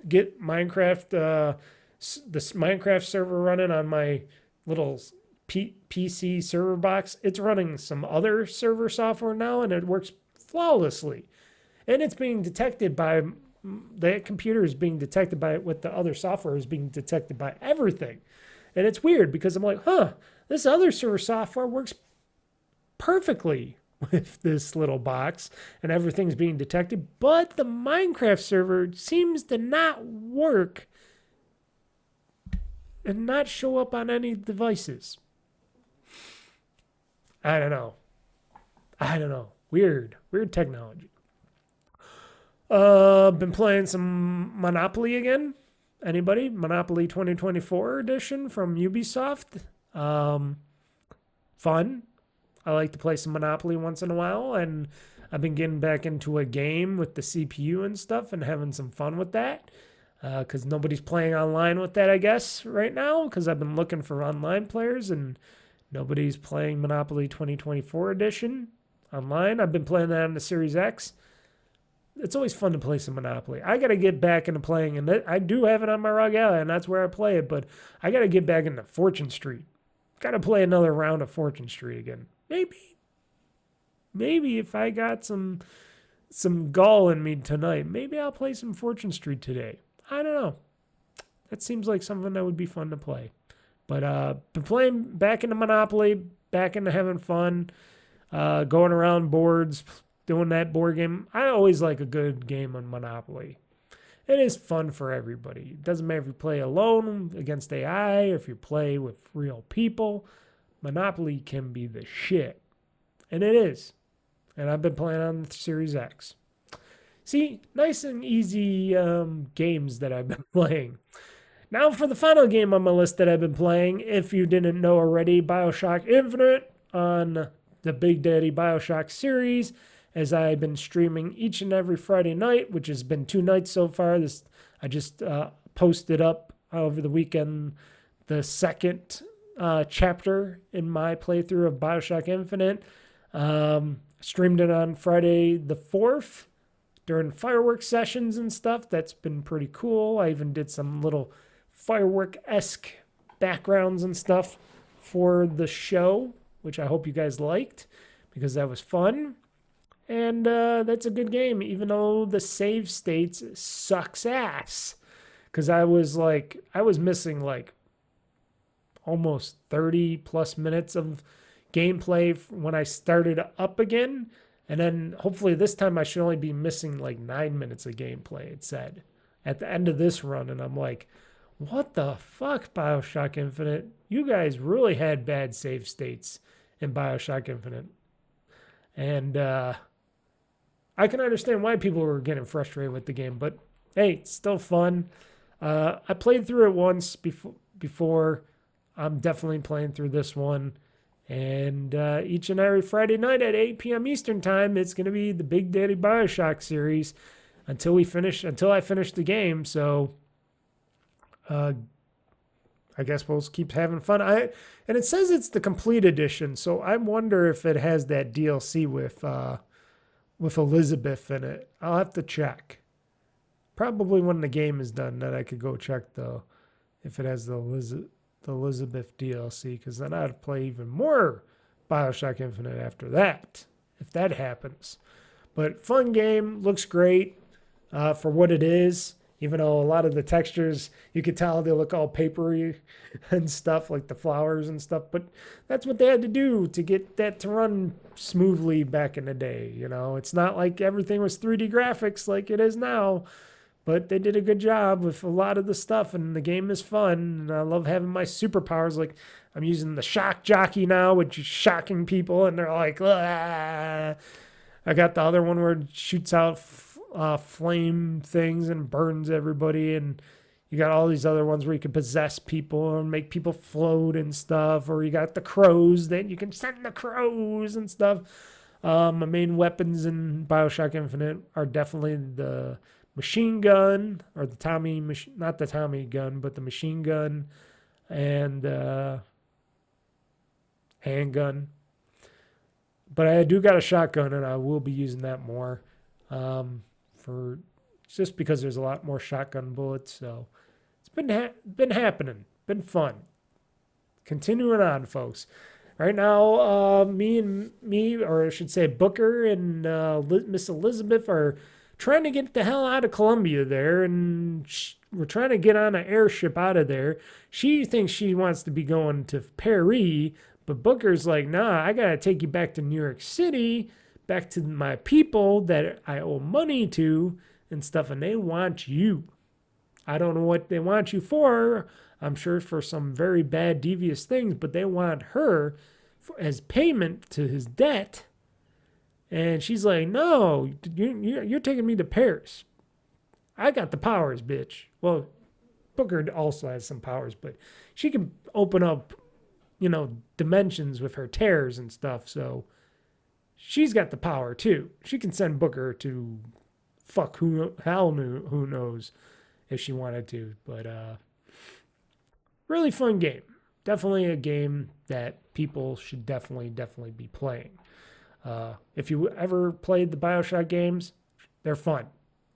get Minecraft, this Minecraft server running on my little PC server box, it's running some other server software now, and it works flawlessly. And it's being detected by, the computer is being detected by, with the other software is being detected by everything. And it's weird because I'm like, this other server software works perfectly with this little box and everything's being detected, but the Minecraft server seems to not work and not show up on any devices. I don't know. Weird technology. Been playing some Monopoly again. Anybody? Monopoly 2024 edition from Ubisoft. Fun. I like to play some Monopoly once in a while, and I've been getting back into a game with the CPU and stuff and having some fun with that. because nobody's playing online with that, I guess, right now, because I've been looking for online players and nobody's playing Monopoly 2024 edition online. I've been playing that on the Series X. It's always fun to play some Monopoly. I got to get back into playing, and I do have it on my ROG Ally, and that's where I play it, but I got to get back into Fortune Street. Got to play another round of Fortune Street again. Maybe if I got some gall in me tonight, maybe I'll play some Fortune Street today. I don't know. That seems like something that would be fun to play. But been playing back into Monopoly, back into having fun, going around boards, doing that board game. I always like a good game on Monopoly. It is fun for everybody. It doesn't matter if you play alone against AI or if you play with real people. Monopoly can be the shit. And it is. And I've been playing on the Series X. See, nice and easy games that I've been playing. Now for the final game on my list that I've been playing, if you didn't know already, Bioshock Infinite on the Big Daddy Bioshock series, as I've been streaming each and every Friday night, which has been 2 nights so far. I just posted up over the weekend the second chapter in my playthrough of Bioshock Infinite. Streamed it on Friday the 4th during fireworks sessions and stuff. That's been pretty cool. I even did some little firework-esque backgrounds and stuff for the show, which I hope you guys liked because that was fun. And that's a good game, even though the save states sucks ass. Because I was missing like almost 30 plus minutes of gameplay when I started up again. And then hopefully this time I should only be missing like 9 minutes of gameplay, it said, at the end of this run. And I'm like, what the fuck, Bioshock Infinite? You guys really had bad save states in Bioshock Infinite. And I can understand why people were getting frustrated with the game, but hey, it's still fun. I played through it once before. I'm definitely playing through this one. And each and every Friday night at 8 p.m. Eastern Time, it's going to be the Big Daddy Bioshock series until I finish the game. So I guess we'll keep having fun. And it says it's the complete edition, so I wonder if it has that DLC with Elizabeth in it. I'll have to check. Probably when the game is done, that I could go check though, if it has the Elizabeth DLC, because then I'd play even more Bioshock Infinite after that, if that happens. But fun game, looks great for what it is. Even though a lot of the textures, you could tell they look all papery and stuff, like the flowers and stuff. But that's what they had to do to get that to run smoothly back in the day. You know, it's not like everything was 3D graphics like it is now. But they did a good job with a lot of the stuff, and the game is fun. And I love having my superpowers. Like, I'm using the shock jockey now, which is shocking people, and they're like, ah. I got the other one where it shoots out flame things and burns everybody, and you got all these other ones where you can possess people and make people float and stuff, or you got the crows that you can send the crows and stuff. My main weapons in Bioshock Infinite are definitely the machine gun, or the Tommy, not the Tommy gun, but the machine gun and handgun. But I do got a shotgun, and I will be using that more. For just because there's a lot more shotgun bullets, so it's been happening, been fun. Continuing on, folks. Right now, me, or I should say Booker and Miss Elizabeth are trying to get the hell out of Colombia there, and we're trying to get on an airship out of there. She thinks she wants to be going to Paris, but Booker's like, nah, I gotta take you back to New York City, back to my people that I owe money to and stuff, and they want you. I don't know what they want you for. I'm sure for some very bad, devious things, but they want her as payment to his debt. And she's like, no, you're taking me to Paris. I got the powers, bitch. Well, Booker also has some powers, but she can open up, dimensions with her tears and stuff, so she's got the power too. She can send Booker to fuck who knows. if she wanted to. But really fun game. Definitely a game that people should definitely be playing. If you ever played the Bioshock games, they're fun.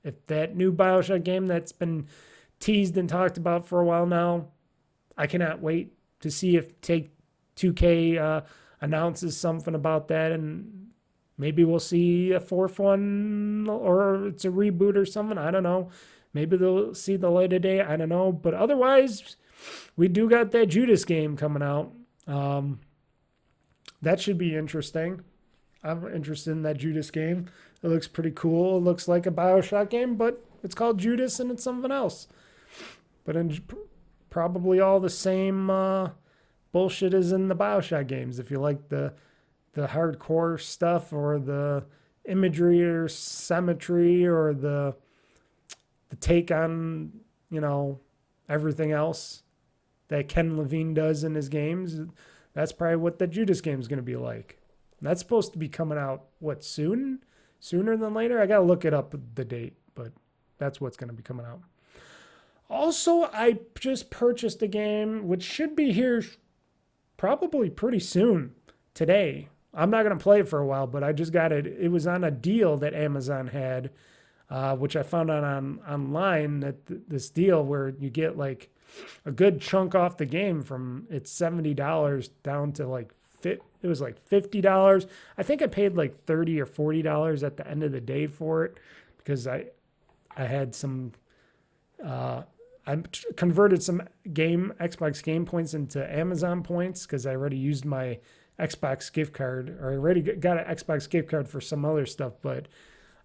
If that new Bioshock game that's been teased and talked about for a while now, I cannot wait to see if Take 2K announces something about that, and maybe we'll see a fourth one, or it's a reboot or something. I don't know. Maybe they'll see the light of day. I don't know. But otherwise, we do got that Judas game coming out. That should be interesting. I'm interested in that Judas game. It looks pretty cool. It looks like a Bioshock game, but it's called Judas and it's something else. But probably all the same bullshit as in the Bioshock games. If you like the hardcore stuff, or the imagery or symmetry, or the take on, everything else that Ken Levine does in his games, that's probably what the Judas game is going to be like. That's supposed to be coming out, soon? Sooner than later? I got to look it up, the date, but that's what's going to be coming out. Also, I just purchased a game which should be here probably pretty soon, today. I'm not going to play it for a while, but I just got it. It was on a deal that Amazon had, which I found out online, that this deal where you get like a good chunk off the game from it's $70 down to like it was like $50. I think I paid like $30 or $40 at the end of the day for it, because I had some I converted some Xbox game points into Amazon points, because I already used my Xbox gift card, or I already got an Xbox gift card for some other stuff, but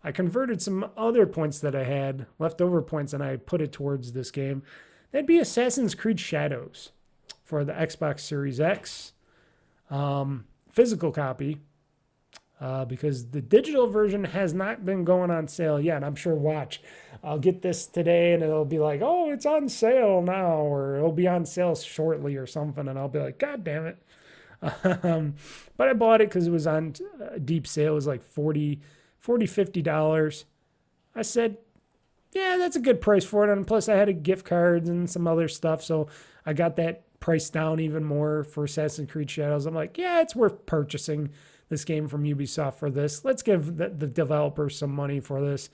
I converted some other points that I had, leftover points, and I put it towards this game. That'd be Assassin's Creed Shadows for the Xbox Series X. Physical copy, because the digital version has not been going on sale yet. I'm sure, I'll get this today and it'll be like, oh, it's on sale now, or it'll be on sale shortly or something, and I'll be like, God damn it. But I bought it because it was on deep sale. It was like $50. I said, yeah, that's a good price for it. And plus I had a gift card and some other stuff, so I got that price down even more for Assassin's Creed Shadows. I'm like, yeah, it's worth purchasing this game from Ubisoft for this. Let's give the developers some money for this.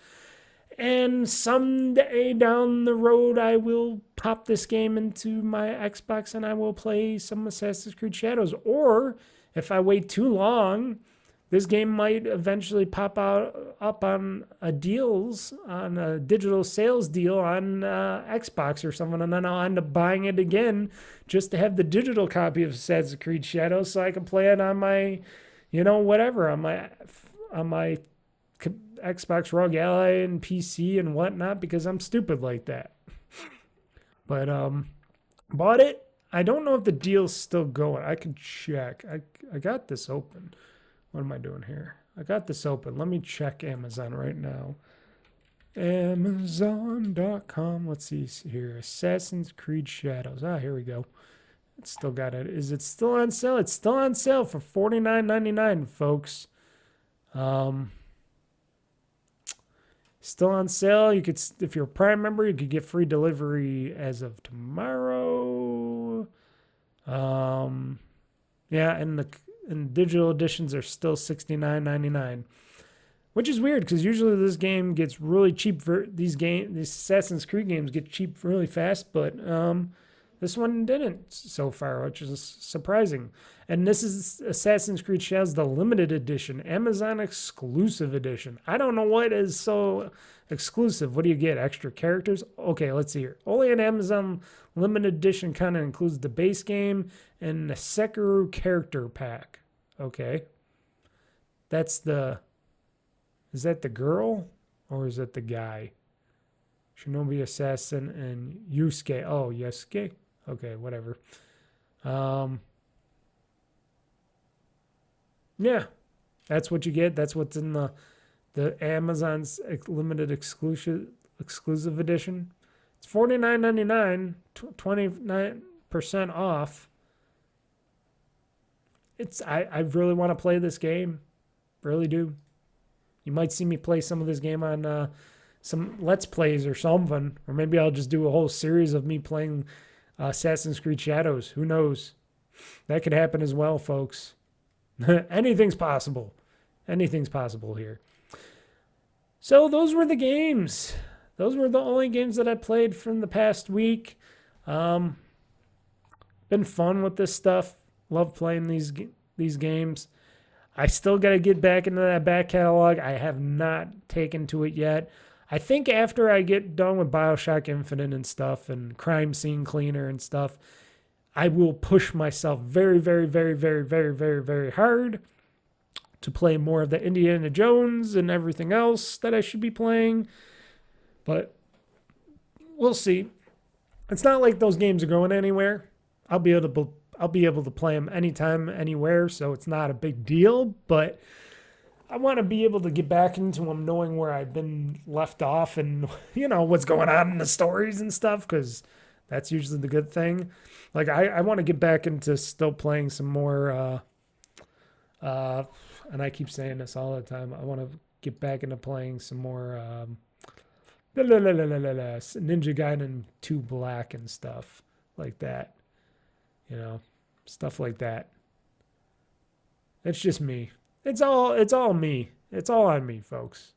And someday down the road, I will pop this game into my Xbox and I will play some Assassin's Creed Shadows. Or if I wait too long, this game might eventually pop up on a digital sales deal on Xbox or something, and then I'll end up buying it again just to have the digital copy of Assassin's Creed Shadows, so I can play it on my, whatever, on my Xbox Rogue Ally and PC and whatnot, because I'm stupid like that. But bought it. I don't know if the deal's still going. I can check. I got this open. What am I doing here? I got this open. Let me check Amazon right now. Amazon.com. Let's see here. Assassin's Creed Shadows. Here we go. It's still got it. Is it still on sale? It's still on sale for $49.99, folks. Still on sale. You could, if you're a Prime member, you could get free delivery as of tomorrow. Yeah, and digital editions are still $69.99, which is weird because usually this game gets really cheap. These Assassin's Creed games get cheap really fast, but this one didn't so far, which is surprising. And this is Assassin's Creed Shadows, the limited edition, Amazon exclusive edition. I don't know what is so exclusive. What do you get? Extra characters? Okay, let's see here. Only an Amazon limited edition kind of includes the base game and the Sekiro character pack. Okay. Is that the girl or is that the guy? Shinobi Assassin and Yusuke. Oh, Yusuke? Okay, whatever. Yeah, that's what you get. That's what's in the Amazon's limited exclusive edition. It's $49.99, 29% off. I really want to play this game. Really do. You might see me play some of this game on some Let's Plays or something. Or maybe I'll just do a whole series of me playing Assassin's Creed Shadows. Who knows? That could happen as well, folks. Anything's possible. Anything's possible here. So those were the games. Those were the only games that I played from the past week. Been fun with this stuff. Love playing these games. I still got to get back into that back catalog. I have not taken to it yet. I think after I get done with Bioshock Infinite and stuff and Crime Scene Cleaner and stuff, I will push myself very, very, very, very, very, very, very hard to play more of the Indiana Jones and everything else that I should be playing. But we'll see. It's not like those games are going anywhere. I'll be able to play them anytime, anywhere, so it's not a big deal. But I want to be able to get back into them knowing where I've been left off and, what's going on in the stories and stuff, because that's usually the good thing. Like, I want to get back into still playing some more, and I keep saying this all the time, I want to get back into playing some more Ninja Gaiden 2 Black and stuff like that. Stuff like that. It's just me. It's all me. It's all on me, folks.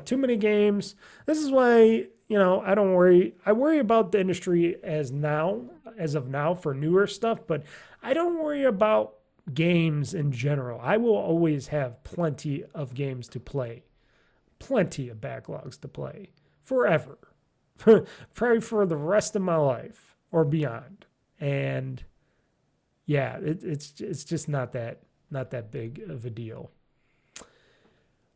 Too many games. This is why, I don't worry. I worry about the industry as of now for newer stuff, but I don't worry about games in general. I will always have plenty of games to play. Plenty of backlogs to play. Forever. Probably for the rest of my life or beyond. And yeah, it's just not that big of a deal.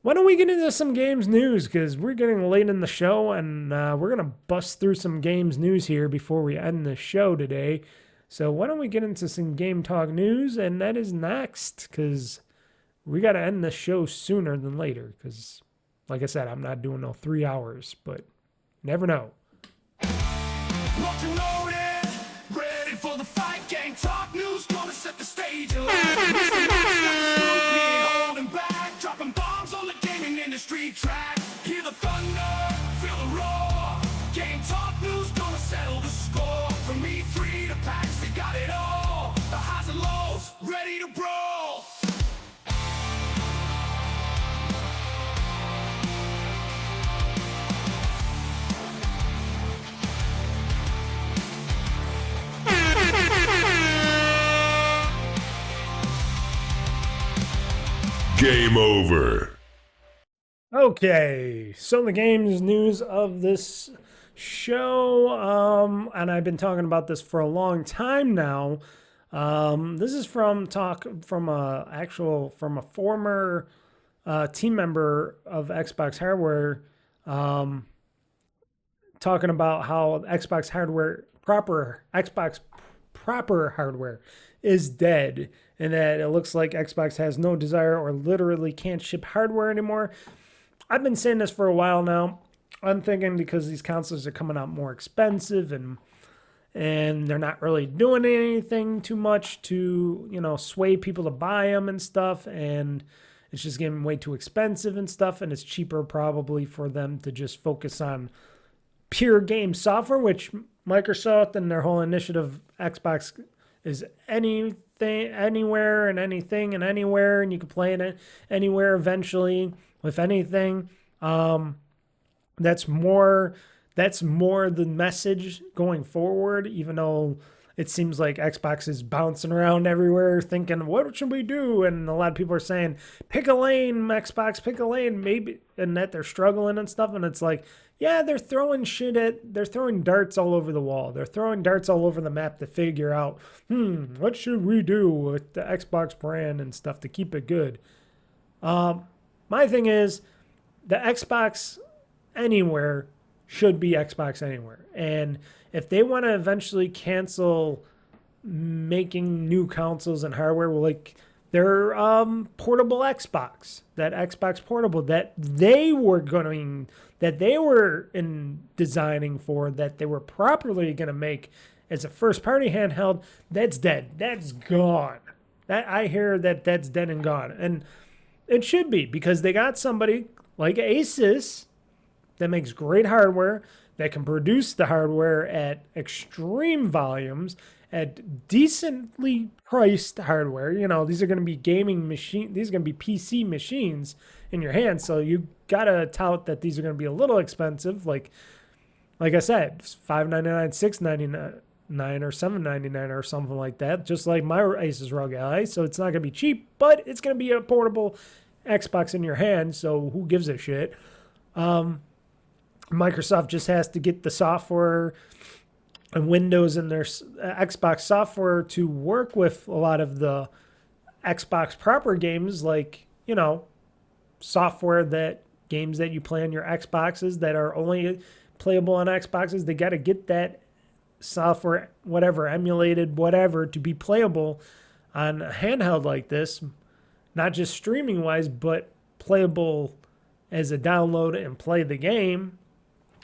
Why don't we get into some games news? Because we're getting late in the show, and we're going to bust through some games news here before we end the show today. So why don't we get into some Game Talk news, and that is next, because we got to end the show sooner than later, because, like I said, I'm not doing no 3 hours, but never know. Locked and loaded, ready for the fight. Game Talk News, gonna set the stage alight. Mr. Monster, holding back, dropping bombs on the gaming industry track. Hear the thunder, feel the roar. Game Talk News, gonna settle the score. From E3 to PAX, they got it all. The highs and lows, ready to brawl. Game over. Okay, so the games news of this show, and I've been talking about this for a long time now. This is from a former team member of Xbox Hardware, talking about how Xbox proper hardware is dead, and that it looks like Xbox has no desire or literally can't ship hardware anymore. I've been saying this for a while now. I'm thinking because these consoles are coming out more expensive and they're not really doing anything too much to, sway people to buy them and stuff, and it's just getting way too expensive and stuff, and it's cheaper probably for them to just focus on pure game software, which Microsoft and their whole initiative, Xbox, is anything, anywhere, and anything, and anywhere, and you can play it anywhere eventually with anything. That's more the message going forward, even though it seems like Xbox is bouncing around everywhere thinking, what should we do? And a lot of people are saying, pick a lane, Xbox, pick a lane, maybe, and that they're struggling and stuff. And it's like, yeah, they're throwing darts all over the wall. They're throwing darts all over the map to figure out, what should we do with the Xbox brand and stuff to keep it good? My thing is, the Xbox Anywhere should be Xbox Anywhere. And if they want to eventually cancel making new consoles and hardware, like their portable Xbox, that Xbox portable that they were designing for, that they were properly going to make as a first party handheld, that's dead. That's gone. I hear that's dead and gone. And it should be, because they got somebody like Asus that makes great hardware, that can produce the hardware at extreme volumes, at decently priced hardware. You know, these are going to be gaming machine. These are going to be PC machines in your hands. So you got to tout that these are going to be a little expensive. Like I said, $599, $699, or $799 or something like that. Just like my Asus ROG Ally. So it's not going to be cheap, but it's going to be a portable Xbox in your hand. So who gives a shit? Microsoft just has to get the software and Windows and their Xbox software to work with a lot of the Xbox proper games, like, you know, software that games that you play on your Xboxes that are only playable on Xboxes. They got to get that software, whatever, emulated, whatever, to be playable on a handheld like this, not just streaming wise, but playable as a download and play the game,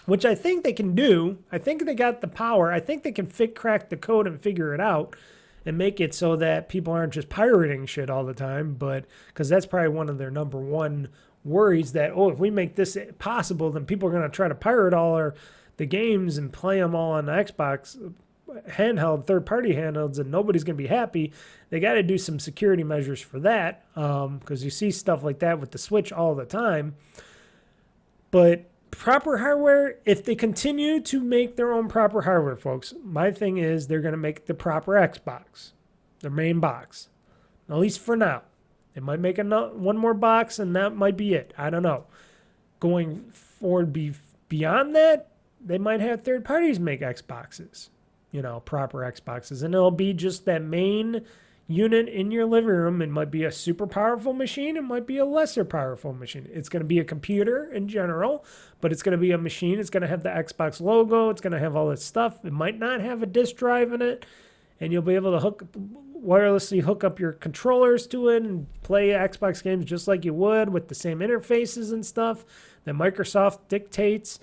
which I think they can do. I think they got the power. I think they can crack the code and figure it out and make it so that people aren't just pirating shit all the time. But because that's probably one of their number one worries, that, oh, if we make this possible, then people are going to try to pirate all the games and play them all on the Xbox handheld, third-party handhelds, and nobody's going to be happy. They got to do some security measures for that, because you see stuff like that with the Switch all the time. But proper hardware, if they continue to make their own proper hardware, folks, my thing is they're going to make the proper Xbox, their main box, at least for now. They might make one more box, and that might be it. I don't know. Going forward, beyond that, they might have third parties make Xboxes, you know, proper Xboxes, and it'll be just that main unit in your living room. It might be a super powerful machine. It might be a lesser powerful machine. It's going to be a computer in general, but it's going to be a machine. It's going to have the Xbox logo. It's going to have all this stuff. It might not have a disk drive in it, and you'll be able to wirelessly hook up your controllers to it and play Xbox games just like you would with the same interfaces and stuff that Microsoft dictates.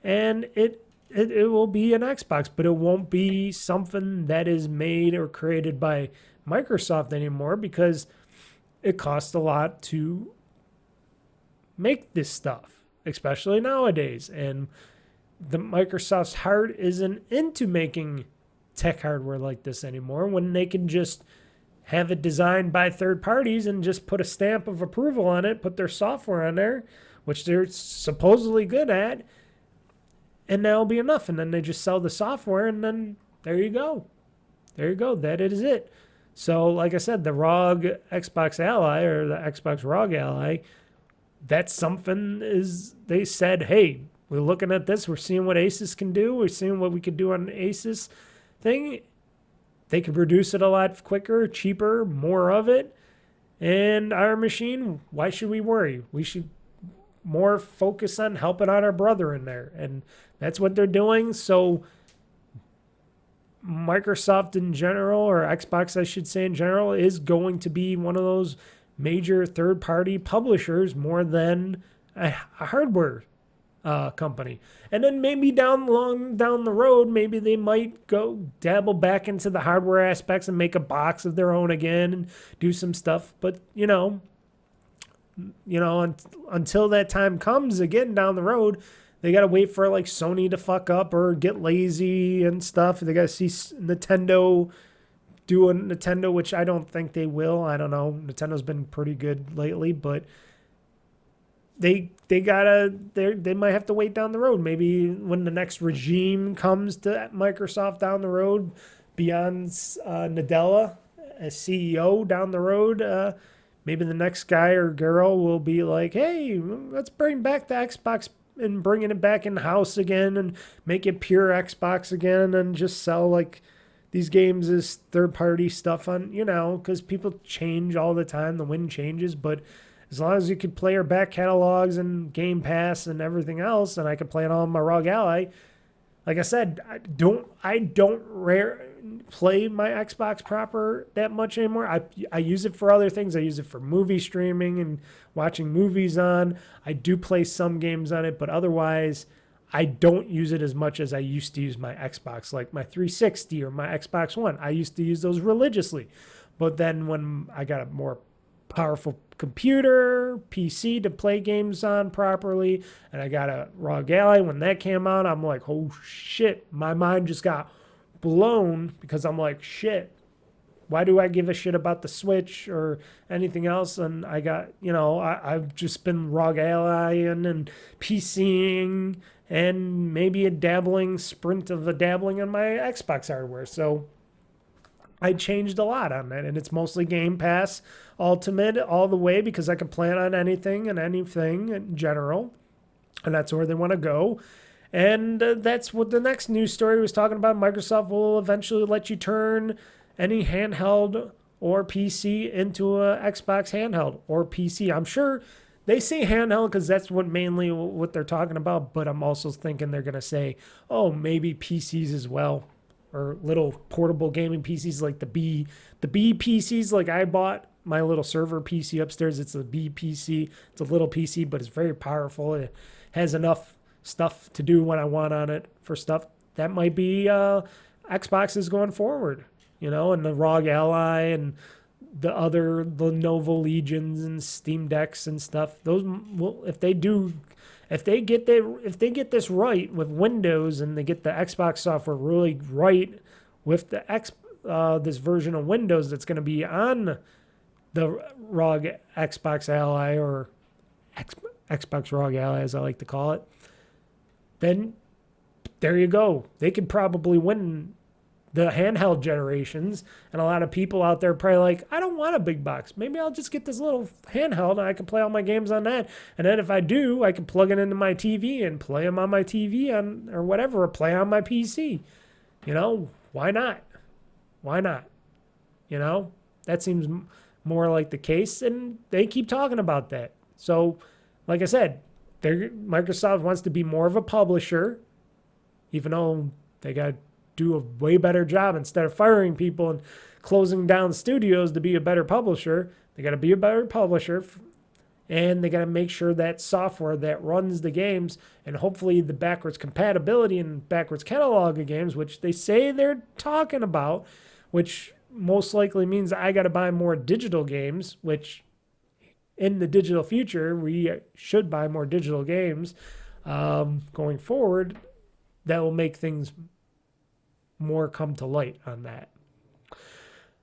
And it will be an Xbox, but it won't be something that is made or created by Microsoft anymore, because it costs a lot to make this stuff, especially nowadays. And the Microsoft's heart isn't into making tech hardware like this anymore, when they can just have it designed by third parties and just put a stamp of approval on it, put their software on there, which they're supposedly good at, and that'll be enough. And then they just sell the software, and then there you go. There you go. That is it. So, like I said, the ROG Xbox Ally, or the Xbox ROG Ally, that's something they said, hey, we're looking at this. We're seeing what Asus can do. We're seeing what we could do on an Asus thing. They can produce it a lot quicker, cheaper, more of it. And our machine, why should we worry? We should more focus on helping out our brother in there. And that's what they're doing. So Microsoft in general, or Xbox I should say in general, is going to be one of those major third-party publishers more than a hardware company. And then maybe down the road, maybe they might go dabble back into the hardware aspects and make a box of their own again and do some stuff. But you know, until that time comes again down the road, they got to wait for like Sony to fuck up or get lazy and stuff. They got to see Nintendo do a Nintendo, which I don't think they will. I don't know. Nintendo's been pretty good lately, but they might have to wait down the road. Maybe when the next regime comes to Microsoft down the road, beyond Nadella as CEO down the road, maybe the next guy or girl will be like, hey, let's bring back the Xbox and bringing it back in-house again and make it pure Xbox again and just sell like these games as third-party stuff on, because people change all the time. The wind changes, but as long as you could play our back catalogs and Game Pass and everything else, and I could play it on my ROG Ally, like I said, I don't play my Xbox proper that much anymore. I use it for other things. I use it for movie streaming and watching movies on. I do play some games on it, but otherwise I don't use it as much as I used to use my Xbox, like my 360 or my Xbox One. I used to use those religiously. But then when I got a more powerful computer, PC to play games on properly, and I got a ROG Ally. When that came out, I'm like, oh shit, my mind just got blown because I'm like, shit, why do I give a shit about the Switch or anything else? And I got, I've just been ROG Ally and PCing and maybe a dabbling in my Xbox hardware. So I changed a lot on that, and it's mostly Game Pass Ultimate all the way because I can plan on anything in general, and that's where they want to go. And that's what the next news story was talking about. Microsoft will eventually let you turn any handheld or PC into a Xbox handheld or PC. I'm sure they say handheld because that's mainly what they're talking about, but I'm also thinking they're going to say, oh, maybe PCs as well, or little portable gaming PCs like the B PCs. Like I bought my little server PC upstairs. It's a B PC. It's a little PC, but it's very powerful. It has enough stuff to do when I want on it for stuff. That might be Xboxes going forward, and the ROG Ally and the other Lenovo Legions and Steam Decks and stuff. Those will, if they get this right with Windows and they get the Xbox software really right with the this version of Windows that's going to be on the ROG Xbox Ally, or Xbox ROG Ally as I like to call it, then there you go. They could probably win the handheld generations, and a lot of people out there are probably like, I don't want a big box. Maybe I'll just get this little handheld and I can play all my games on that. And then if I do, I can plug it into my TV and play them on my TV or whatever, or play on my PC. Why not? Why not? That seems more like the case, and they keep talking about that. So, like I said, Microsoft wants to be more of a publisher, even though they got do a way better job. Instead of firing people and closing down studios to be a better publisher, they got to be a better publisher, and they got to make sure that software that runs the games, and hopefully the backwards compatibility and backwards catalog of games, which they say they're talking about, which most likely means I got to buy more digital games, which in the digital future, we should buy more digital games going forward. That will make things more come to light on that.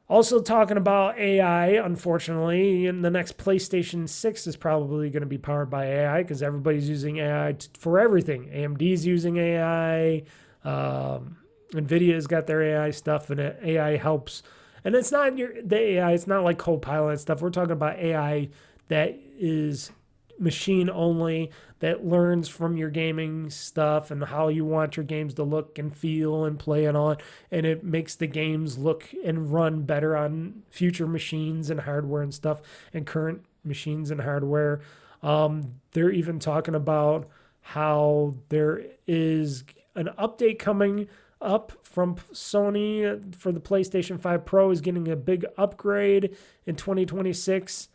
Also talking about AI, unfortunately, in the next PlayStation 6 is probably going to be powered by AI because everybody's using AI for everything. AMD's using AI. NVIDIA's got their AI stuff, and AI helps. And it's not the AI, it's not like Copilot and stuff. We're talking about AI that is machine only, that learns from your gaming stuff and how you want your games to look and feel and play and all, and it makes the games look and run better on future machines and hardware and stuff, and current machines and hardware. They're even talking about how there is an update coming up from Sony for the PlayStation 5 Pro is getting a big upgrade in 2026,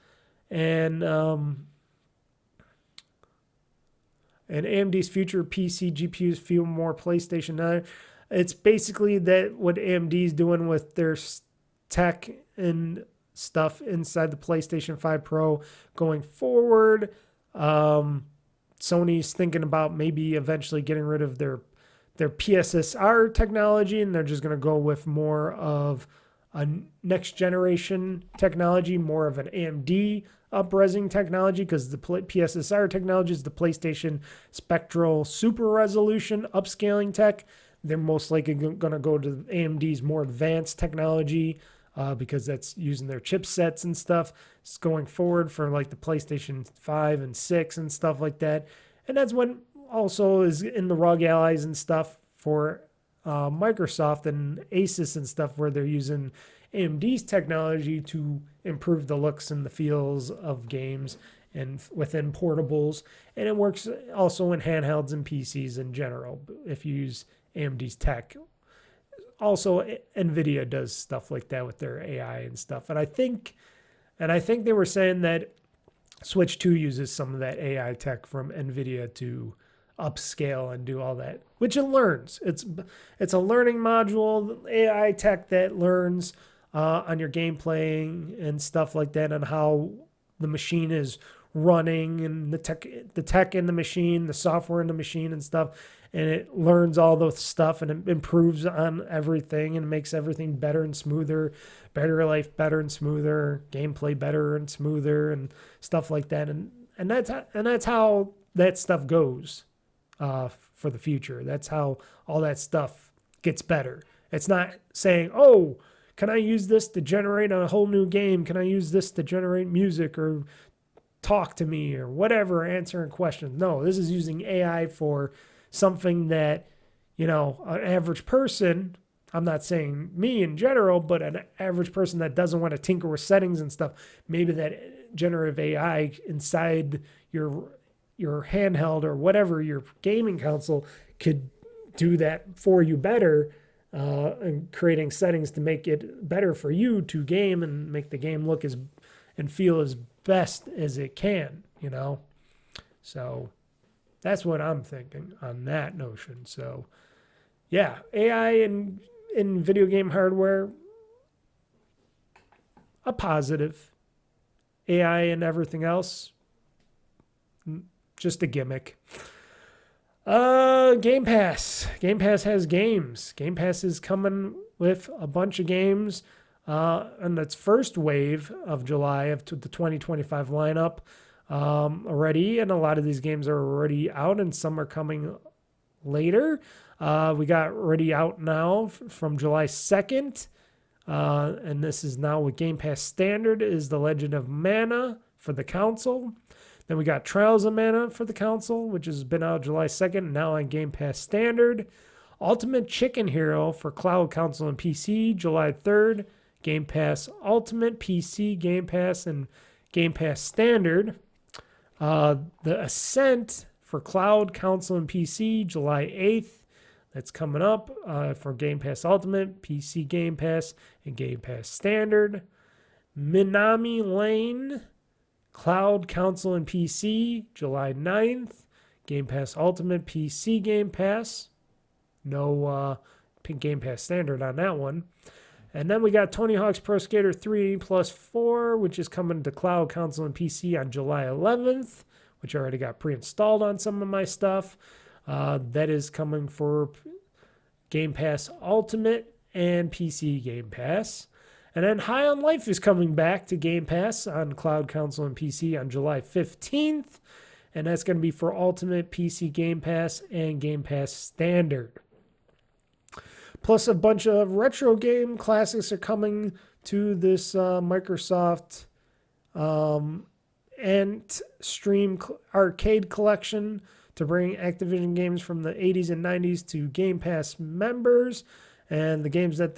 and AMD's future PC GPUs feel more PlayStation 9. It's basically that what AMD's doing with their tech and stuff inside the PlayStation 5 Pro going forward. Sony's thinking about maybe eventually getting rid of their PSSR technology, and they're just going to go with more of a next generation technology, more of an AMD up-resing technology, because the PSSR technology is the PlayStation Spectral Super Resolution upscaling tech. They're most likely going to go to AMD's more advanced technology because that's using their chipsets and stuff. It's going forward for like the PlayStation 5 and 6 and stuff like that. And that's what also is in the ROG Allies and stuff for Microsoft and Asus and stuff, where they're using AMD's technology to improve the looks and the feels of games and within portables. And it works also in handhelds and PCs in general if you use AMD's tech. Also, NVIDIA does stuff like that with their AI and stuff. And I think they were saying that Switch 2 uses some of that AI tech from NVIDIA to upscale and do all that, which it learns. It's a learning module, AI tech that learns on your gameplay and stuff like that, on how the machine is running and the tech in the machine, the software in the machine and stuff. And it learns all those stuff and it improves on everything and makes everything better and smoother, better life better and smoother, gameplay better and smoother and stuff like that. And that's how that stuff goes for the future. That's how all that stuff gets better. It's not saying, oh, can I use this to generate a whole new game? Can I use this to generate music or talk to me or whatever, answering questions? No, this is using AI for something that, an average person, I'm not saying me in general, but an average person that doesn't want to tinker with settings and stuff, maybe that generative AI inside your handheld or whatever, your gaming console, could do that for you better, and creating settings to make it better for you to game and make the game look and feel as best as it can, So that's what I'm thinking on that notion. So yeah, AI in video game hardware, a positive. AI and everything else, just a gimmick. Game Pass. Game Pass has games. Game Pass is coming with a bunch of games on its first wave of July of the 2025 lineup already. And a lot of these games are already out and some are coming later. We got already out now from July 2nd. And this is now with Game Pass Standard, is The Legend of Mana for the console. Then we got Trials of Mana for the console, which has been out July 2nd, now on Game Pass Standard. Ultimate Chicken Hero for cloud, console, and PC, July 3rd. Game Pass Ultimate, PC, Game Pass, and Game Pass Standard. The Ascent for cloud, console, and PC, July 8th. That's coming up for Game Pass Ultimate, PC Game Pass, and Game Pass Standard. Minami Lane, cloud, console, and PC, July 9th. Game Pass Ultimate, PC Game Pass. No Game Pass Standard on that one. And then we got Tony Hawk's Pro Skater 3 plus 4, which is coming to cloud, console, and PC on July 11th, which I already got pre-installed on some of my stuff. That is coming for Game Pass Ultimate and PC Game Pass. And then High on Life is coming back to Game Pass on cloud, console, and PC on July 15th. And that's going to be for Ultimate, PC Game Pass, and Game Pass Standard. Plus a bunch of retro game classics are coming to this Microsoft and Stream Arcade Collection to bring Activision games from the 80s and 90s to Game Pass members. And the games that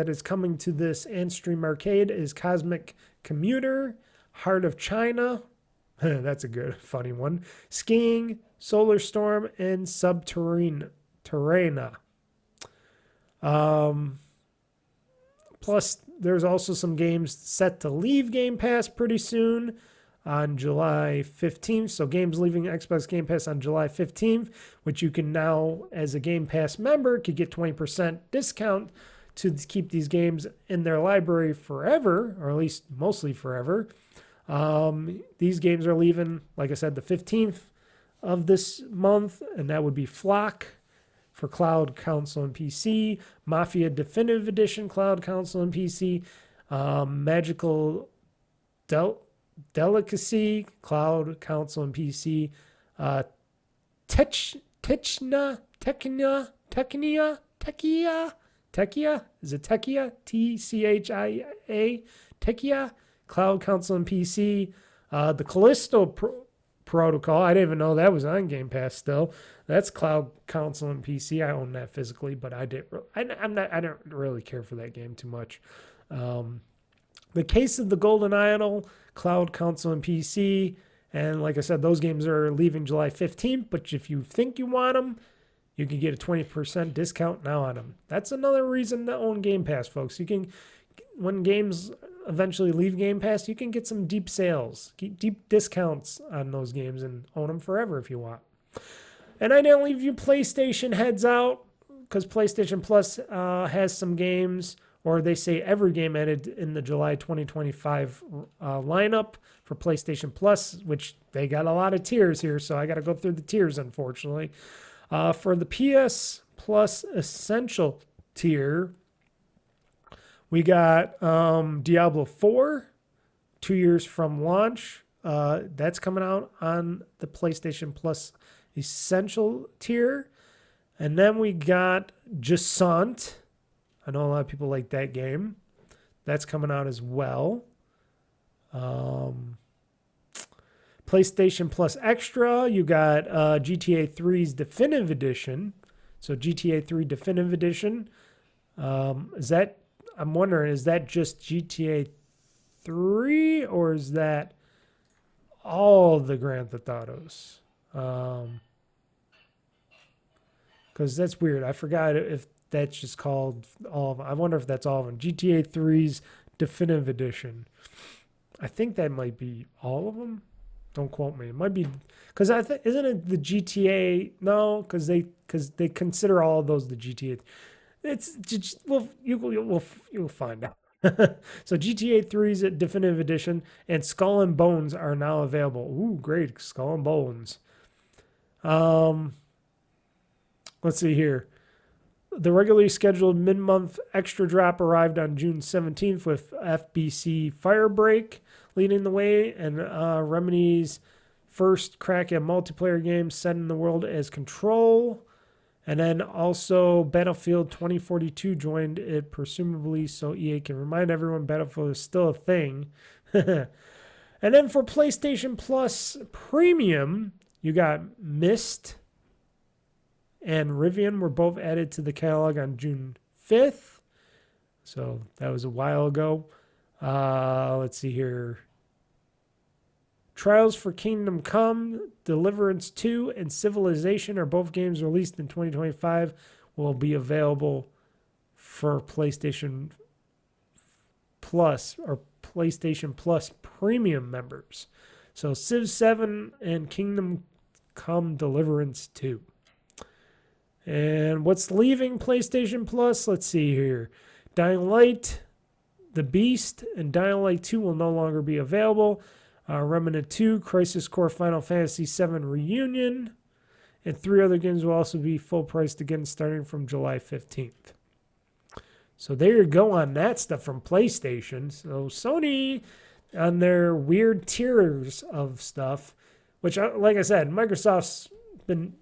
is coming to this and Stream Arcade is Cosmic Commuter, Heart of China. That's a good, funny one. Skiing, Solar Storm, and Subterrana. Plus, there's also some games set to leave Game Pass pretty soon on July 15th. So games leaving Xbox Game Pass on July 15th, which you can now, as a Game Pass member, could get 20% discount to keep these games in their library forever, or at least mostly forever. These games are leaving, like I said, the 15th of this month, and that would be Flock for cloud, console, and PC, Mafia Definitive Edition, cloud, console, and PC, Magical Delicacy, cloud, console, and PC, Technia, is it Techia? Tchia, Techia, cloud, console, and PC, the Callisto Protocol. I didn't even know that was on Game Pass still. That's cloud, console, and PC. I own that physically, but I don't really care for that game too much. The Case of the Golden Idol, cloud, console, and PC. And like I said, those games are leaving July 15th, but if you think you want them, you can get a 20% discount now on them. That's another reason to own Game Pass, folks. You can, when games eventually leave Game Pass, you can get some deep sales, deep discounts on those games and own them forever if you want. And I didn't leave you PlayStation heads out because PlayStation Plus has some games or they say every game added in the July 2025 lineup for PlayStation Plus, which they got a lot of tiers here, so I got to go through the tiers, unfortunately. For the PS Plus Essential tier, we got Diablo 4, 2 years from launch. That's coming out on the PlayStation Plus Essential tier. And then we got Jusant. I know a lot of people like that game. That's coming out as well. PlayStation Plus Extra, you got GTA 3's Definitive Edition. So GTA 3 Definitive Edition. I'm wondering, is that just GTA 3 or is that all the Grand Theft Autos? Because that's weird. I forgot if that's just called all of them. I wonder if that's all of them. GTA 3's Definitive Edition. I think that might be all of them. Don't quote me. It might be because isn't it the GTA? No, because they consider all of those the GTA. It's just, well, you'll find out. So GTA 3's Definitive Edition and Skull and Bones are now available. Ooh, great, Skull and Bones. Let's see here. The regularly scheduled mid-month extra drop arrived on June 17th with FBC Firebreak leading the way, and Remedy's first crack at multiplayer game set in the world as Control. And then also Battlefield 2042 joined it, presumably so EA can remind everyone Battlefield is still a thing. And then for PlayStation Plus Premium, you got Myst and Rivian were both added to the catalog on June 5th. So that was a while ago. Let's see here. Trials for Kingdom Come, Deliverance 2, and Civilization are both games released in 2025 will be available for PlayStation Plus or PlayStation Plus Premium members. So Civ 7 and Kingdom Come Deliverance 2. And what's leaving PlayStation Plus? Let's see here. Dying Light, The Beast, and Dying Light 2 will no longer be available. Remnant 2, Crisis Core Final Fantasy VII Reunion, and 3 other games will also be full priced again starting from July 15th. So there you go on that stuff from PlayStation. So Sony on their weird tiers of stuff, which, like I said, Microsoft's been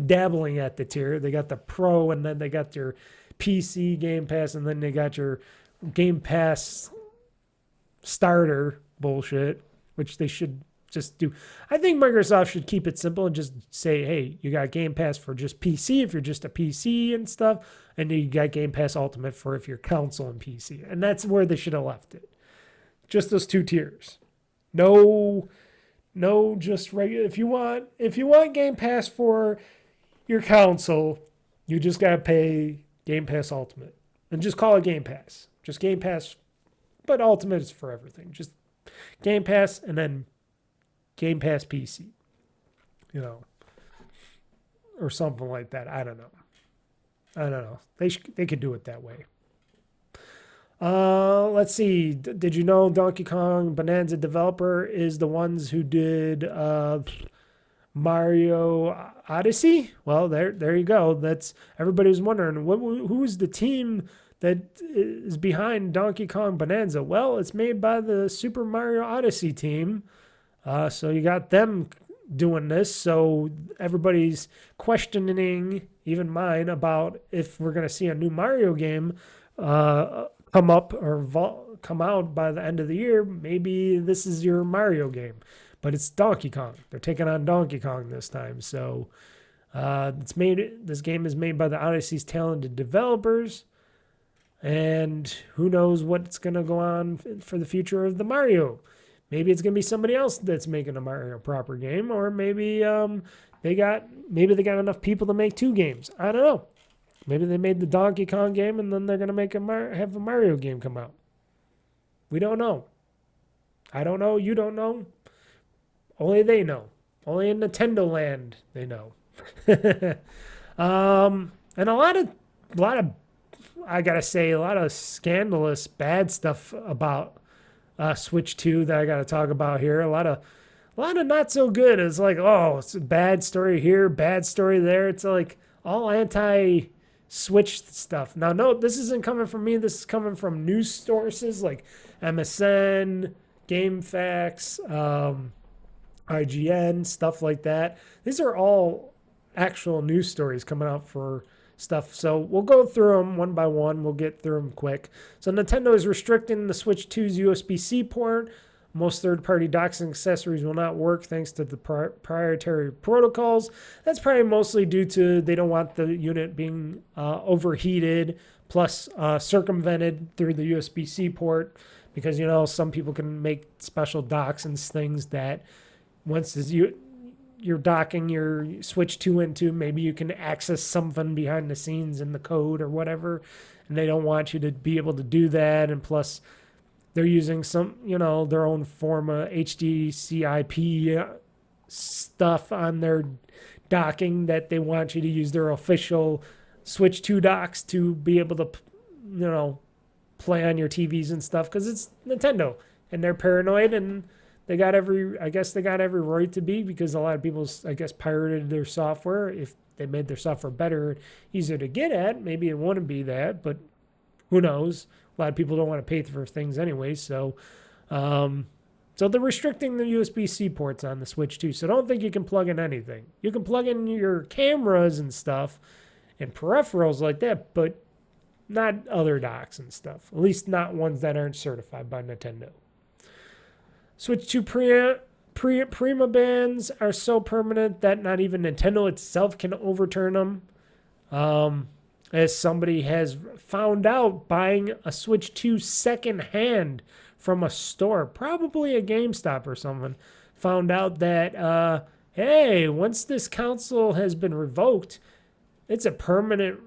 dabbling at the tier. They got the Pro, and then they got your PC Game Pass, and then they got your Game Pass starter bullshit, which they should just do. I think Microsoft should keep it simple and just say, hey, you got Game Pass for just PC if you're just a PC and stuff, and you got Game Pass Ultimate for if you're console and PC. And that's where they should have left it. Just those two tiers. No, just regular. If you want Game Pass for your console, you just gotta pay Game Pass Ultimate. And just call it Game Pass. Just Game Pass, but Ultimate is for everything. Just Game Pass and then Game Pass PC, or something like that. I don't know. They could do it that way. Let's see. Did you know Donkey Kong Bonanza developer is the ones who did Mario Odyssey? Well, there you go. That's everybody was wondering who's the team that is behind Donkey Kong Bonanza. Well, it's made by the Super Mario Odyssey team. So you got them doing this. So everybody's questioning, even mine, about if we're going to see a new Mario game come up or come out by the end of the year. Maybe this is your Mario game. But it's Donkey Kong. They're taking on Donkey Kong this time. So this game is made by the Odyssey's talented developers. And who knows what's going to go on for the future of the Mario. Maybe it's going to be somebody else that's making a Mario proper game, or maybe they got enough people to make 2 games. I don't know. Maybe they made the Donkey Kong game and then they're going to have a Mario game come out. We don't know. I don't know. You don't know. Only they know. Only in Nintendo land they know. And a lot of I gotta say, a lot of scandalous, bad stuff about Switch 2 that I gotta talk about here. A lot of not so good. It's like, oh, it's a bad story here, bad story there. It's like all anti-Switch stuff. Now, no, this isn't coming from me. This is coming from news sources like MSN, GameFAQs, IGN, stuff like that. These are all actual news stories coming out for stuff. So we'll go through them one by one. We'll get through them quick. So Nintendo is restricting the Switch 2's USB-C port. Most third-party docks and accessories will not work thanks to the proprietary protocols. That's probably mostly due to they don't want the unit being overheated, plus circumvented through the USB-C port, because, you know, some people can make special docks and things that once you're docking your Switch 2 into, maybe you can access something behind the scenes in the code or whatever, and they don't want you to be able to do that. And plus, they're using some, you know, their own form of HDCIP stuff on their docking that they want you to use their official Switch 2 docks to be able to, you know, play on your TVs and stuff, because it's Nintendo and they're paranoid, and they got every right to be, because a lot of people, I guess, pirated their software. If they made their software better, easier to get at, maybe it wouldn't be that, but who knows? A lot of people don't want to pay for things anyway, so they're restricting the USB-C ports on the Switch 2. So don't think you can plug in anything. You can plug in your cameras and stuff and peripherals like that, but not other docks and stuff. At least not ones that aren't certified by Nintendo. Switch 2 Prima bans are so permanent that not even Nintendo itself can overturn them. As somebody has found out buying a Switch 2 secondhand from a store, probably a GameStop or someone, found out that, hey, once this console has been revoked, it's a permanent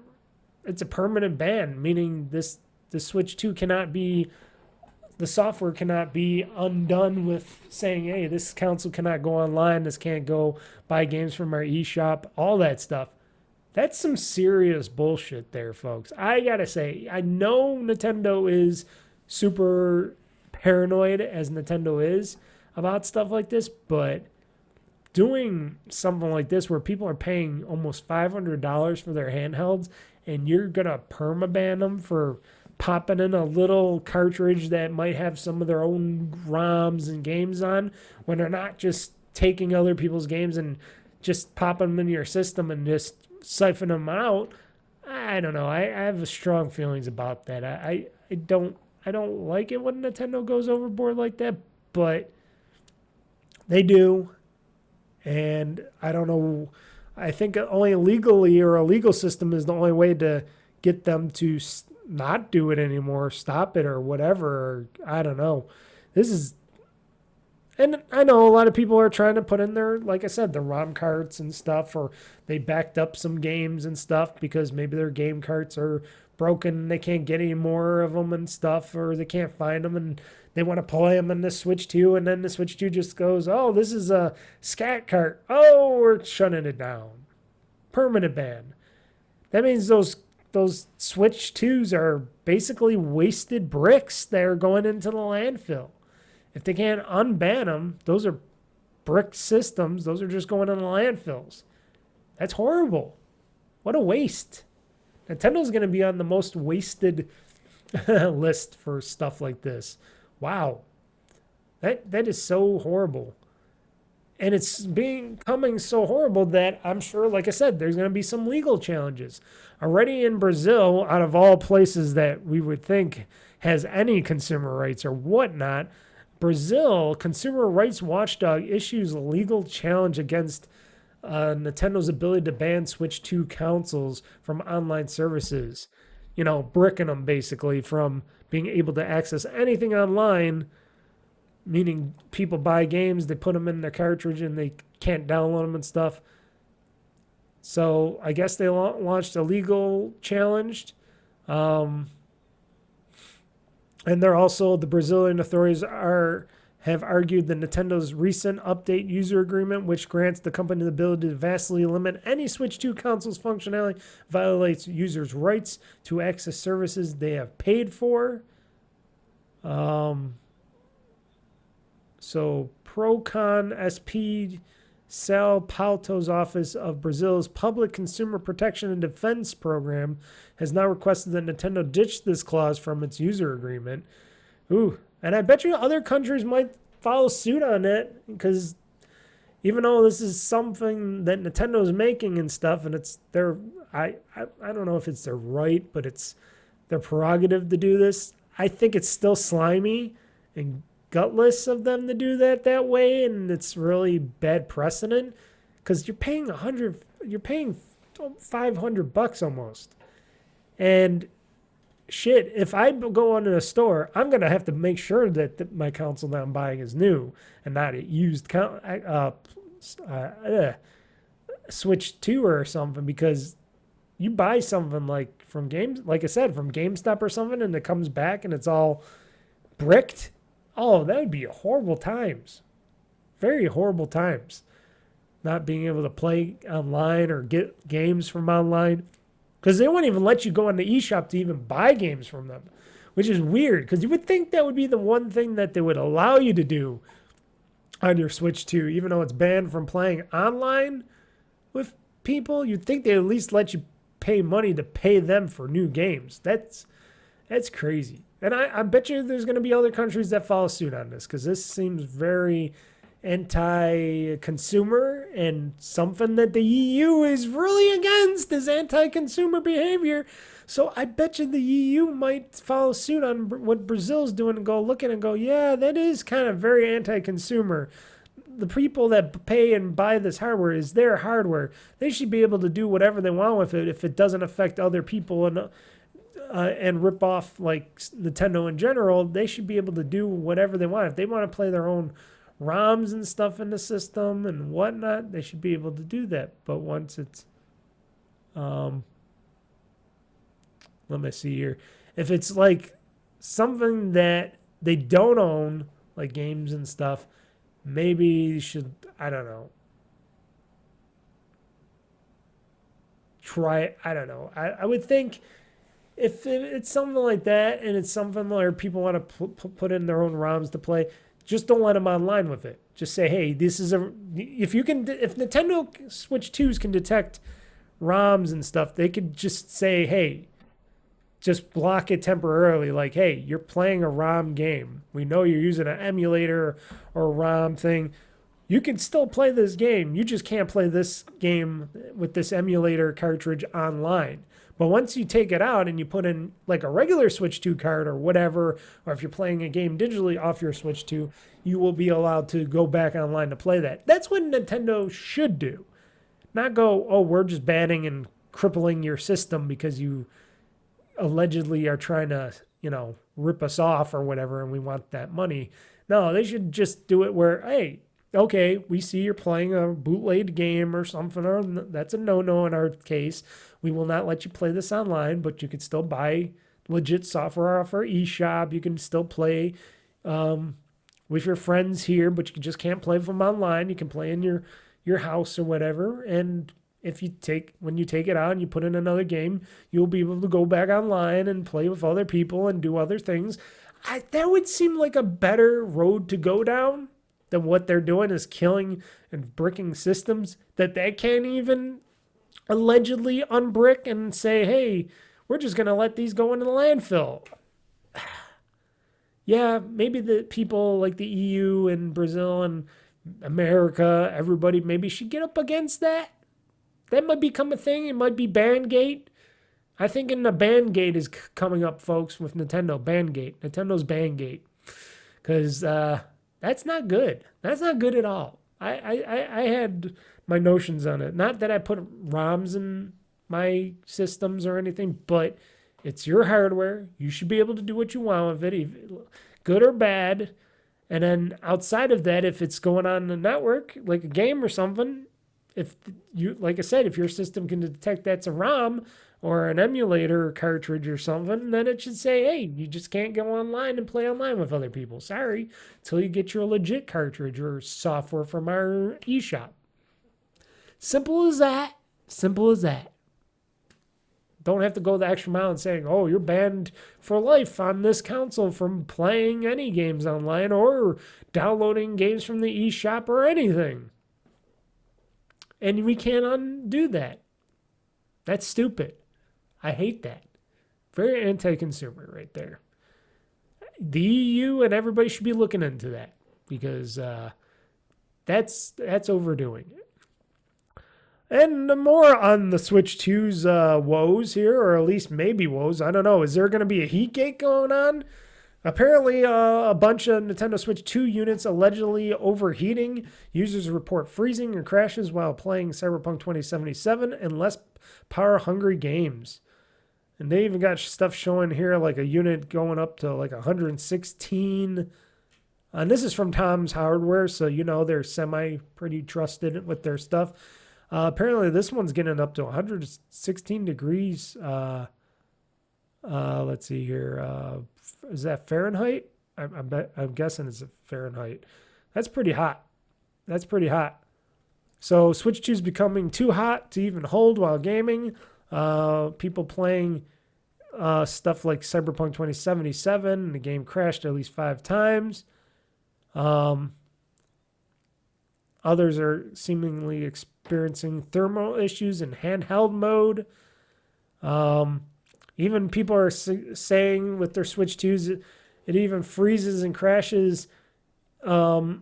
ban, meaning the Switch 2 cannot be, the software cannot be undone with saying, hey, this console cannot go online, this can't go buy games from our eShop, all that stuff. That's some serious bullshit there, folks. I gotta say, I know Nintendo is super paranoid, as Nintendo is, about stuff like this, but doing something like this where people are paying almost $500 for their handhelds, and you're gonna permaban them for popping in a little cartridge that might have some of their own ROMs and games on, when they're not just taking other people's games and just popping them into your system and just siphon them out. I don't know. I have strong feelings about that. I don't like it when Nintendo goes overboard like that, but they do. And I don't know. I think only legally, or a legal system is the only way to get them to not do it anymore, stop it or whatever. Or, I don't know. And I know a lot of people are trying to put in their, like I said, the ROM carts and stuff, or they backed up some games and stuff because maybe their game carts are broken, they can't get any more of them and stuff, or they can't find them and they want to play them in the Switch 2, and then the Switch 2 just goes, oh, this is a scat cart. Oh, we're shutting it down. Permanent ban. That means those Switch 2s are basically wasted bricks that are going into the landfill. If they can't unban them, those are brick systems. Those are just going in the landfills. That's horrible. What a waste. Nintendo's going to be on the most wasted list for stuff like this. Wow. That is so horrible. And it's becoming so horrible that I'm sure, like I said, there's going to be some legal challenges. Already in Brazil, out of all places that we would think has any consumer rights or whatnot, Brazil, Consumer Rights Watchdog issues a legal challenge against Nintendo's ability to ban Switch 2 consoles from online services. You know, bricking them basically from being able to access anything online, meaning people buy games, they put them in their cartridge and they can't download them and stuff. So I guess they launched a legal challenge. And they're also, the Brazilian authorities have argued that Nintendo's recent update user agreement, which grants the company the ability to vastly limit any Switch 2 console's functionality, violates users' rights to access services they have paid for. So Procon SP Sal Pauto's Office of Brazil's Public Consumer Protection and Defense Program has now requested that Nintendo ditch this clause from its user agreement. Ooh, and I bet you other countries might follow suit on it, because even though this is something that Nintendo's making and stuff, and it's their, I don't know if it's their right, but it's their prerogative to do this. I think it's still slimy and gutless of them to do that way, and it's really bad precedent, because you're paying $500 almost, and shit, if I go into a store, I'm gonna have to make sure that my console that I'm buying is new and not a used Switch 2 or something, because you buy something like from games, like I said, from GameStop or something, and it comes back and it's all bricked. Oh, that would be horrible times. Very horrible times. Not being able to play online or get games from online. Because they won't even let you go on the eShop to even buy games from them. Which is weird, because you would think that would be the one thing that they would allow you to do on your Switch 2. Even though it's banned from playing online with people, you'd think they'd at least let you pay money to pay them for new games. That's crazy. And I bet you there's going to be other countries that follow suit on this, because this seems very anti-consumer, and something that the EU is really against is anti-consumer behavior. So I bet you the EU might follow suit on what Brazil's doing and go look at it and go, yeah, that is kind of very anti-consumer. The people that pay and buy this hardware is their hardware. They should be able to do whatever they want with it if it doesn't affect other people and rip off like Nintendo in general. They should be able to do whatever they want. If they want to play their own ROMs and stuff in the system and whatnot, they should be able to do that. But once it's let me see here, if it's like something that they don't own, like games and stuff, maybe you should, I don't know, try it. I don't know. I would think if it's something like that, and it's something where people want to put in their own ROMs to play, just don't let them online with it. Just say, hey, this is if Nintendo Switch 2s can detect ROMs and stuff, they could just say, hey, just block it temporarily. Like, hey, you're playing a ROM game. We know you're using an emulator or a ROM thing. You can still play this game. You just can't play this game with this emulator cartridge online. But once you take it out and you put in like a regular Switch 2 card or whatever, or if you're playing a game digitally off your Switch 2, you will be allowed to go back online to play that. That's what Nintendo should do. Not go, oh, we're just banning and crippling your system because you allegedly are trying to, rip us off or whatever, and we want that money. No, they should just do it where, hey, okay, we see you're playing a bootleg game or something, or that's a no-no in our case. We will not let you play this online, but you can still buy legit software off our eShop. You can still play with your friends here, but you just can't play from online. You can play in your house or whatever. And when you take it out and you put in another game, you'll be able to go back online and play with other people and do other things. That would seem like a better road to go down than what they're doing is killing and bricking systems that they can't even allegedly unbrick and say, hey, we're just going to let these go into the landfill. Yeah, maybe the people like the EU and Brazil and America, everybody maybe should get up against that. That might become a thing. It might be Bangate. I think the Bangate is coming up, folks, with Nintendo. Bangate. Nintendo's Bangate. Because that's not good. That's not good at all. I had my notions on it. Not that I put ROMs in my systems or anything, but it's your hardware. You should be able to do what you want with it, good or bad. And then outside of that, if it's going on the network, like a game or something, if you, like I said, if your system can detect that's a ROM or an emulator cartridge or something, then it should say, hey, you just can't go online and play online with other people. Sorry, until you get your legit cartridge or software from our eShop. Simple as that. Simple as that. Don't have to go the extra mile and saying, oh, you're banned for life on this console from playing any games online or downloading games from the eShop or anything. And we can't undo that. That's stupid. I hate that. Very anti-consumer right there. The EU and everybody should be looking into that because that's overdoing it. And more on the Switch 2's woes here, or at least maybe woes. I don't know. Is there going to be a heat gate going on? Apparently, a bunch of Nintendo Switch 2 units allegedly overheating. Users report freezing or crashes while playing Cyberpunk 2077 and less power-hungry games. And they even got stuff showing here, like a unit going up to like 116. And this is from Tom's Hardware, so you know they're pretty trusted with their stuff. Apparently, this one's getting up to 116 degrees. Let's see here. Is that Fahrenheit? I'm guessing it's Fahrenheit. That's pretty hot. That's pretty hot. So Switch 2 is becoming too hot to even hold while gaming. People playing stuff like Cyberpunk 2077. The game crashed at least 5 times. Others are seemingly experiencing thermal issues in handheld mode. Even people are saying with their Switch 2s, it even freezes and crashes. Even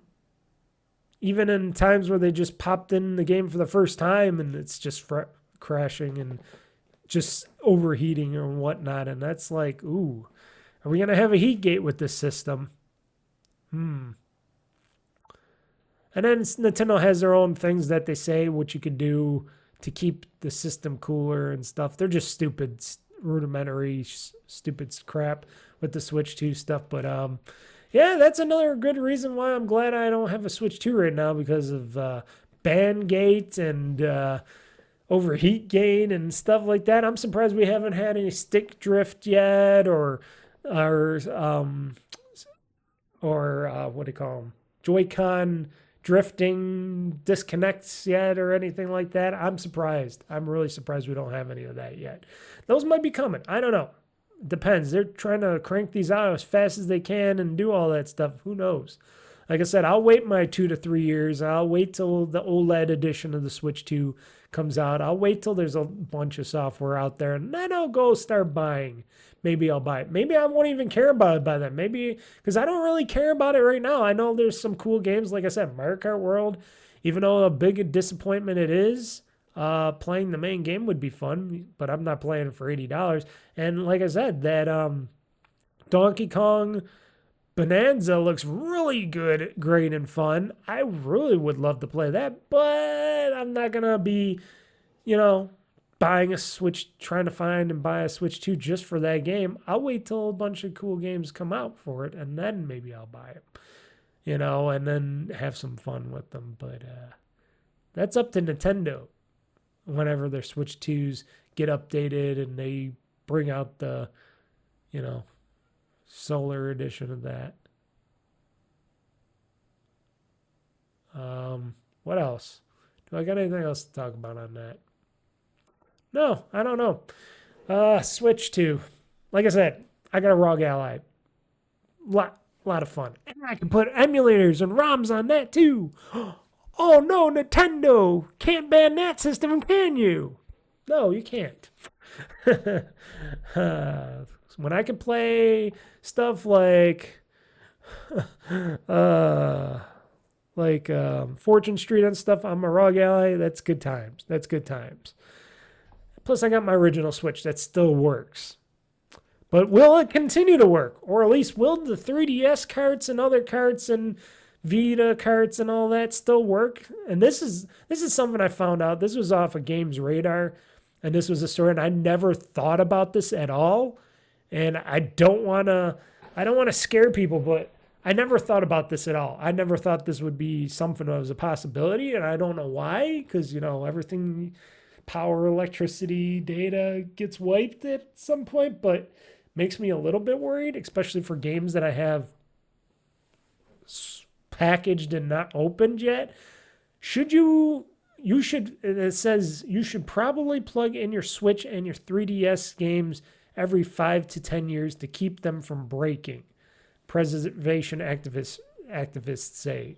in times where they just popped in the game for the first time and it's just crashing and just overheating and whatnot. And that's like, ooh, are we going to have a heat gate with this system? And then Nintendo has their own things that they say what you could do to keep the system cooler and stuff. They're just stupid, rudimentary, stupid crap with the Switch 2 stuff. But yeah, that's another good reason why I'm glad I don't have a Switch 2 right now because of ban gate and overheat gain and stuff like that. I'm surprised we haven't had any stick drift yet or what do you call them? Joy-Con drifting disconnects yet or anything like that. I'm surprised. I'm really surprised we don't have any of that yet. Those might be coming. I don't know. Depends. They're trying to crank these out as fast as they can and do all that stuff. Who knows? Like I said, I'll wait my 2 to 3 years. I'll wait till the OLED edition of the Switch 2 comes out. I'll wait till there's a bunch of software out there, and then I'll go start buying. Maybe I'll buy it. Maybe I won't even care about it by then. Maybe, because I don't really care about it right now. I know there's some cool games. Like I said, Mario Kart World, even though a big disappointment it is, playing the main game would be fun, but I'm not playing it for $80. And like I said, that Donkey Kong Bonanza looks really good, great, and fun. I really would love to play that, but I'm not going to be, buying a Switch, trying to find and buy a Switch 2 just for that game. I'll wait till a bunch of cool games come out for it, and then maybe I'll buy it, and then have some fun with them. But that's up to Nintendo whenever their Switch 2s get updated and they bring out the, solar edition of that. What else? Do I got anything else to talk about on that? No, I don't know. Switch 2. Like I said, I got a ROG Ally. Lot of fun. And I can put emulators and ROMs on that too. Oh no, Nintendo! Can't ban that system, can you? No, you can't. When I can play stuff like Fortune Street and stuff on my ROG Ally, that's good times. That's good times. Plus, I got my original Switch that still works. But will it continue to work? Or at least will the 3DS carts and other carts and Vita carts and all that still work? And this is something I found out. This was off of Games Radar. And this was a story, and I never thought about this at all. And I don't want to scare people, but I never thought about this at all. I never thought this would be something that was a possibility, and I don't know why, because, everything power, electricity, data gets wiped at some point, but makes me a little bit worried, especially for games that I have packaged and not opened yet. It says you should probably plug in your Switch and your 3DS games every 5 to 10 years to keep them from breaking, preservation activists say.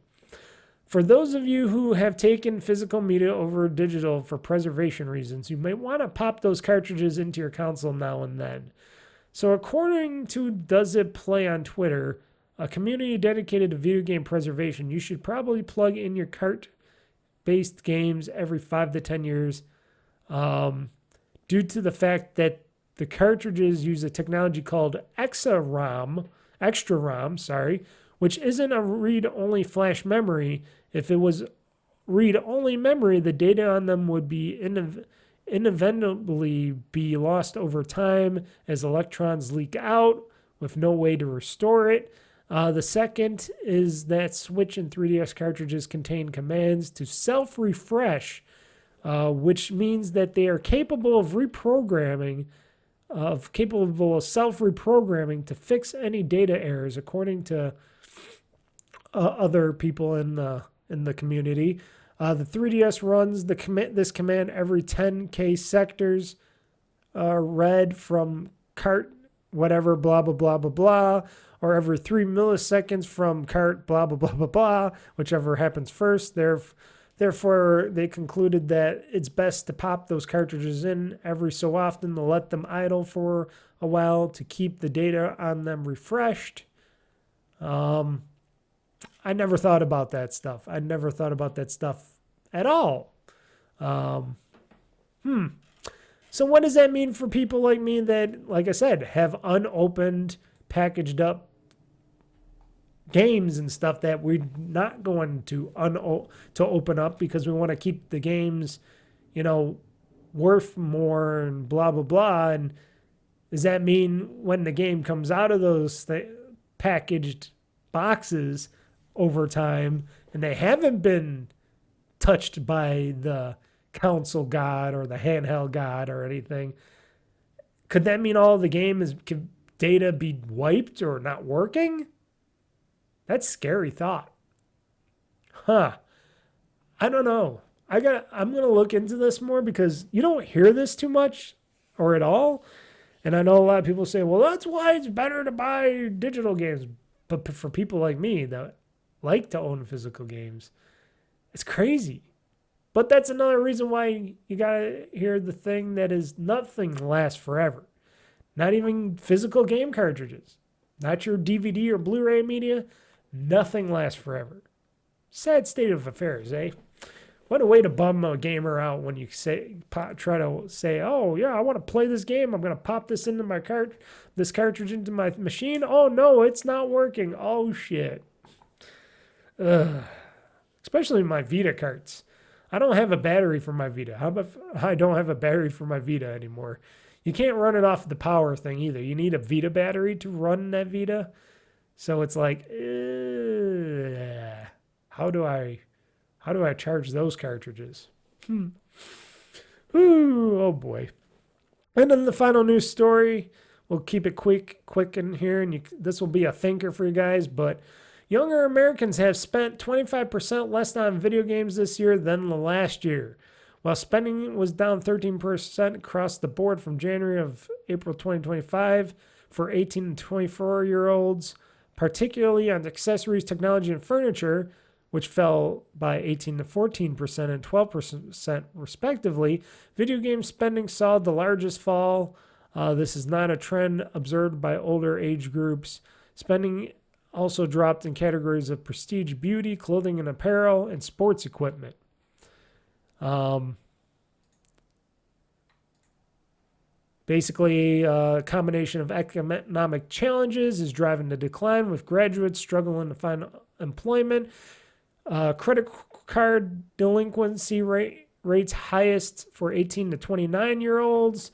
For those of you who have taken physical media over digital for preservation reasons, you may want to pop those cartridges into your console now and then. So according to Does It Play on Twitter, a community dedicated to video game preservation, you should probably plug in your cart-based games every 5 to 10 years due to the fact that the cartridges use a technology called extra RAM, which isn't a read-only flash memory. If it was read-only memory, the data on them would be inevitably be lost over time as electrons leak out with no way to restore it. The second is that Switch and 3DS cartridges contain commands to self-refresh, which means that they are capable of self-reprogramming to fix any data errors, according to other people in the community. The 3DS runs this command every 10K sectors read from cart whatever blah blah blah blah blah, or every 3 milliseconds from cart blah blah blah blah blah, whichever happens first. Therefore, they concluded that it's best to pop those cartridges in every so often to let them idle for a while to keep the data on them refreshed. I never thought about that stuff. I never thought about that stuff at all. So what does that mean for people like me that, like I said, have unopened, packaged up games and stuff that we're not going to open up because we want to keep the games, worth more and blah, blah, blah. And does that mean when the game comes out of those packaged boxes over time and they haven't been touched by the console god or the handheld god or anything, could that mean all the could data be wiped or not working? That's a scary thought. I don't know. I'm gonna look into this more because you don't hear this too much or at all. And I know a lot of people say, well, that's why it's better to buy digital games. But for people like me that like to own physical games, it's crazy. But that's another reason why you gotta hear the thing that is nothing lasts forever. Not even physical game cartridges. Not your DVD or Blu-ray media. Nothing lasts forever. Sad state of affairs, eh? What a way to bum a gamer out when you try to say, oh yeah, I want to play this game. I'm gonna pop this into my this cartridge into my machine. Oh no, it's not working. Oh shit. Especially my Vita carts. I don't have a battery for my Vita. How about I don't have a battery for my Vita anymore? You can't run it off the power thing either. You need a Vita battery to run that Vita. So it's like, how do I charge those cartridges? Ooh, oh boy. And then the final news story, we'll keep it quick in here, and this will be a thinker for you guys, but younger Americans have spent 25% less on video games this year than the last year. While spending was down 13% across the board from January of April 2025 for 18 to 24-year-olds, particularly on accessories, technology, and furniture, which fell by 18 to 14% and 12% respectively, video game spending saw the largest fall. This is not a trend observed by older age groups. Spending also dropped in categories of prestige beauty, clothing and apparel, and sports equipment. Basically, a combination of economic challenges is driving the decline, with graduates struggling to find employment. Credit card delinquency rates highest for 18 to 29-year-olds,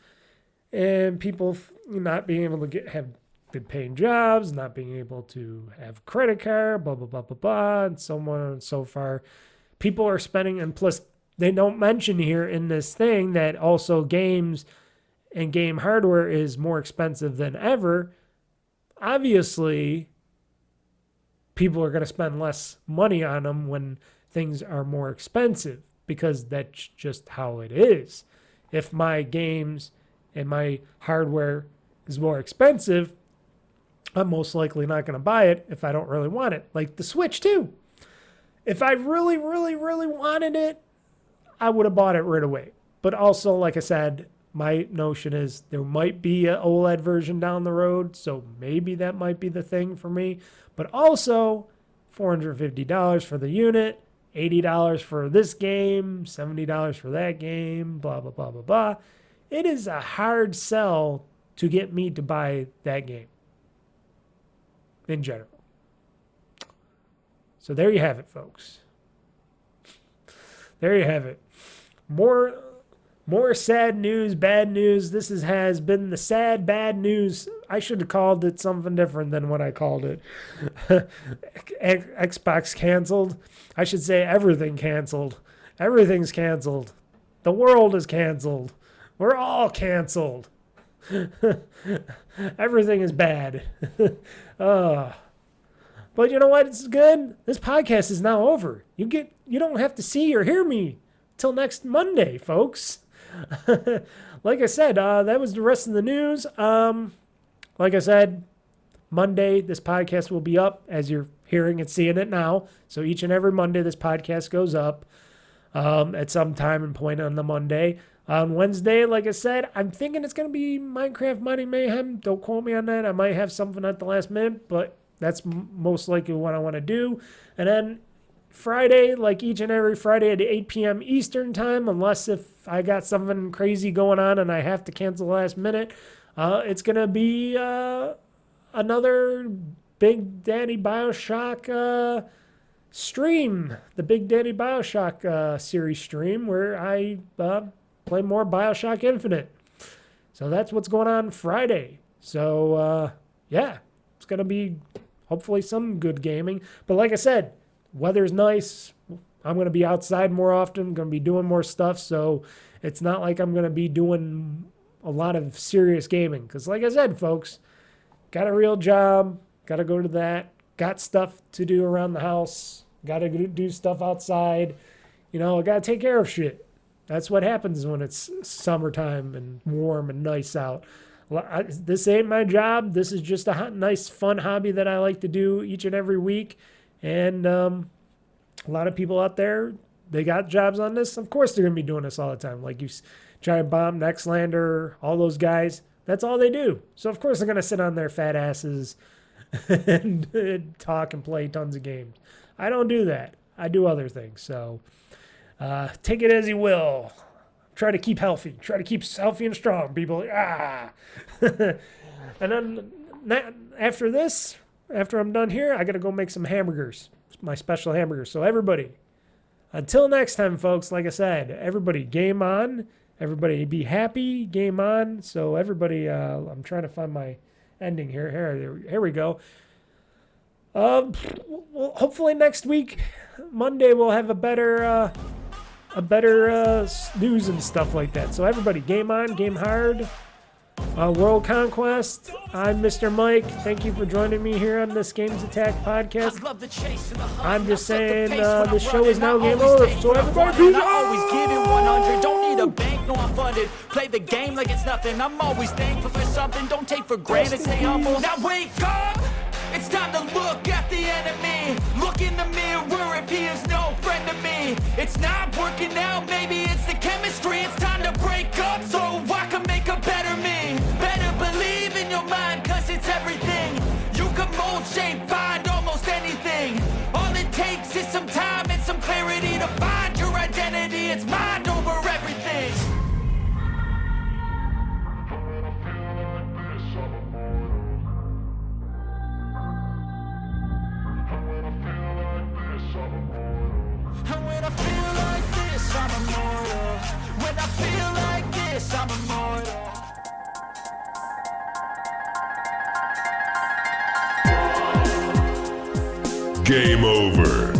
and people not being able to have good paying jobs, not being able to have credit card, blah, blah, blah, blah, blah, and so on and so far. People are spending, and plus they don't mention here in this thing that also games and game hardware is more expensive than ever. Obviously, people are going to spend less money on them when things are more expensive, because that's just how it is. If my games and my hardware is more expensive, I'm most likely not going to buy it if I don't really want it. Like the Switch too. If I really, really, really wanted it, I would have bought it right away. But also, like I said, my notion is there might be an OLED version down the road, so maybe that might be the thing for me. But also, $450 for the unit, $80 for this game, $70 for that game, blah, blah, blah, blah, blah. It is a hard sell to get me to buy that game in general. So there you have it, folks. There you have it. More sad news, bad news. This has been the sad, bad news. I should have called it something different than what I called it. Xbox canceled. I should say everything canceled. Everything's canceled. The world is canceled. We're all canceled. Everything is bad. But you know what? It's good. This podcast is now over. You don't have to see or hear me till next Monday, folks. Like I said, that was the rest of the news. Like I said, Monday, this podcast will be up as you're hearing and seeing it now. So each and every Monday, this podcast goes up at some time and point on the Monday. On Wednesday, like I said, I'm thinking it's going to be Minecraft Mighty Mayhem. Don't quote me on that. I might have something at the last minute, but that's most likely what I want to do. And then Friday, like each and every Friday at 8 p.m. Eastern time, unless if I got something crazy going on and I have to cancel last minute, it's going to be another Big Daddy Bioshock stream, the Big Daddy Bioshock series stream, where I play more Bioshock Infinite. So that's what's going on Friday. So, yeah, it's going to be hopefully some good gaming. But like I said, weather's nice. I'm going to be outside more often. I'm going to be doing more stuff. So it's not like I'm going to be doing a lot of serious gaming. Because like I said, folks, got a real job. Got to go to that. Got stuff to do around the house. Got to do stuff outside. You know, got to take care of shit. That's what happens when it's summertime and warm and nice out. This ain't my job. This is just a nice, fun hobby that I like to do each and every week. And a lot of people out there, they got jobs on this. Of course, they're going to be doing this all the time. Like you, Giant Bomb, Nextlander, all those guys. That's all they do. So, of course, they're going to sit on their fat asses and talk and play tons of games. I don't do that. I do other things. So, take it as you will. Try to keep healthy. Try to keep healthy and strong, people. And then after this, after I'm done here, I got to go make some hamburgers, my special hamburgers. So everybody, until next time, folks, like I said, everybody game on. Everybody be happy, game on. So everybody, I'm trying to find my ending here. Here we go. Well, hopefully next week, Monday, we'll have a better news and stuff like that. So everybody, game on, game hard. World Conquest. I'm Mr. Mike. Thank you for joining me here on this GamezAttack podcast. I'm just saying this show is now game over. So everybody, peace out. Always giving 100. Don't need a bank, no, I'm funded. Play the game like it's nothing. I'm always thankful for something. Don't take for granted. Stay humble. Now wake up. It's time to look at the enemy. Look in the mirror if he is no friend to me. It's not working out, maybe it's the chemistry. It's time to break up so I can make a better me. Better believe in your mind, cause it's everything. You can mold, shape, find almost anything. All it takes is some time and some clarity to find your identity. It's mind over everything. And when I feel like this, I'm immortal. When I feel like this, I'm immortal. Game over.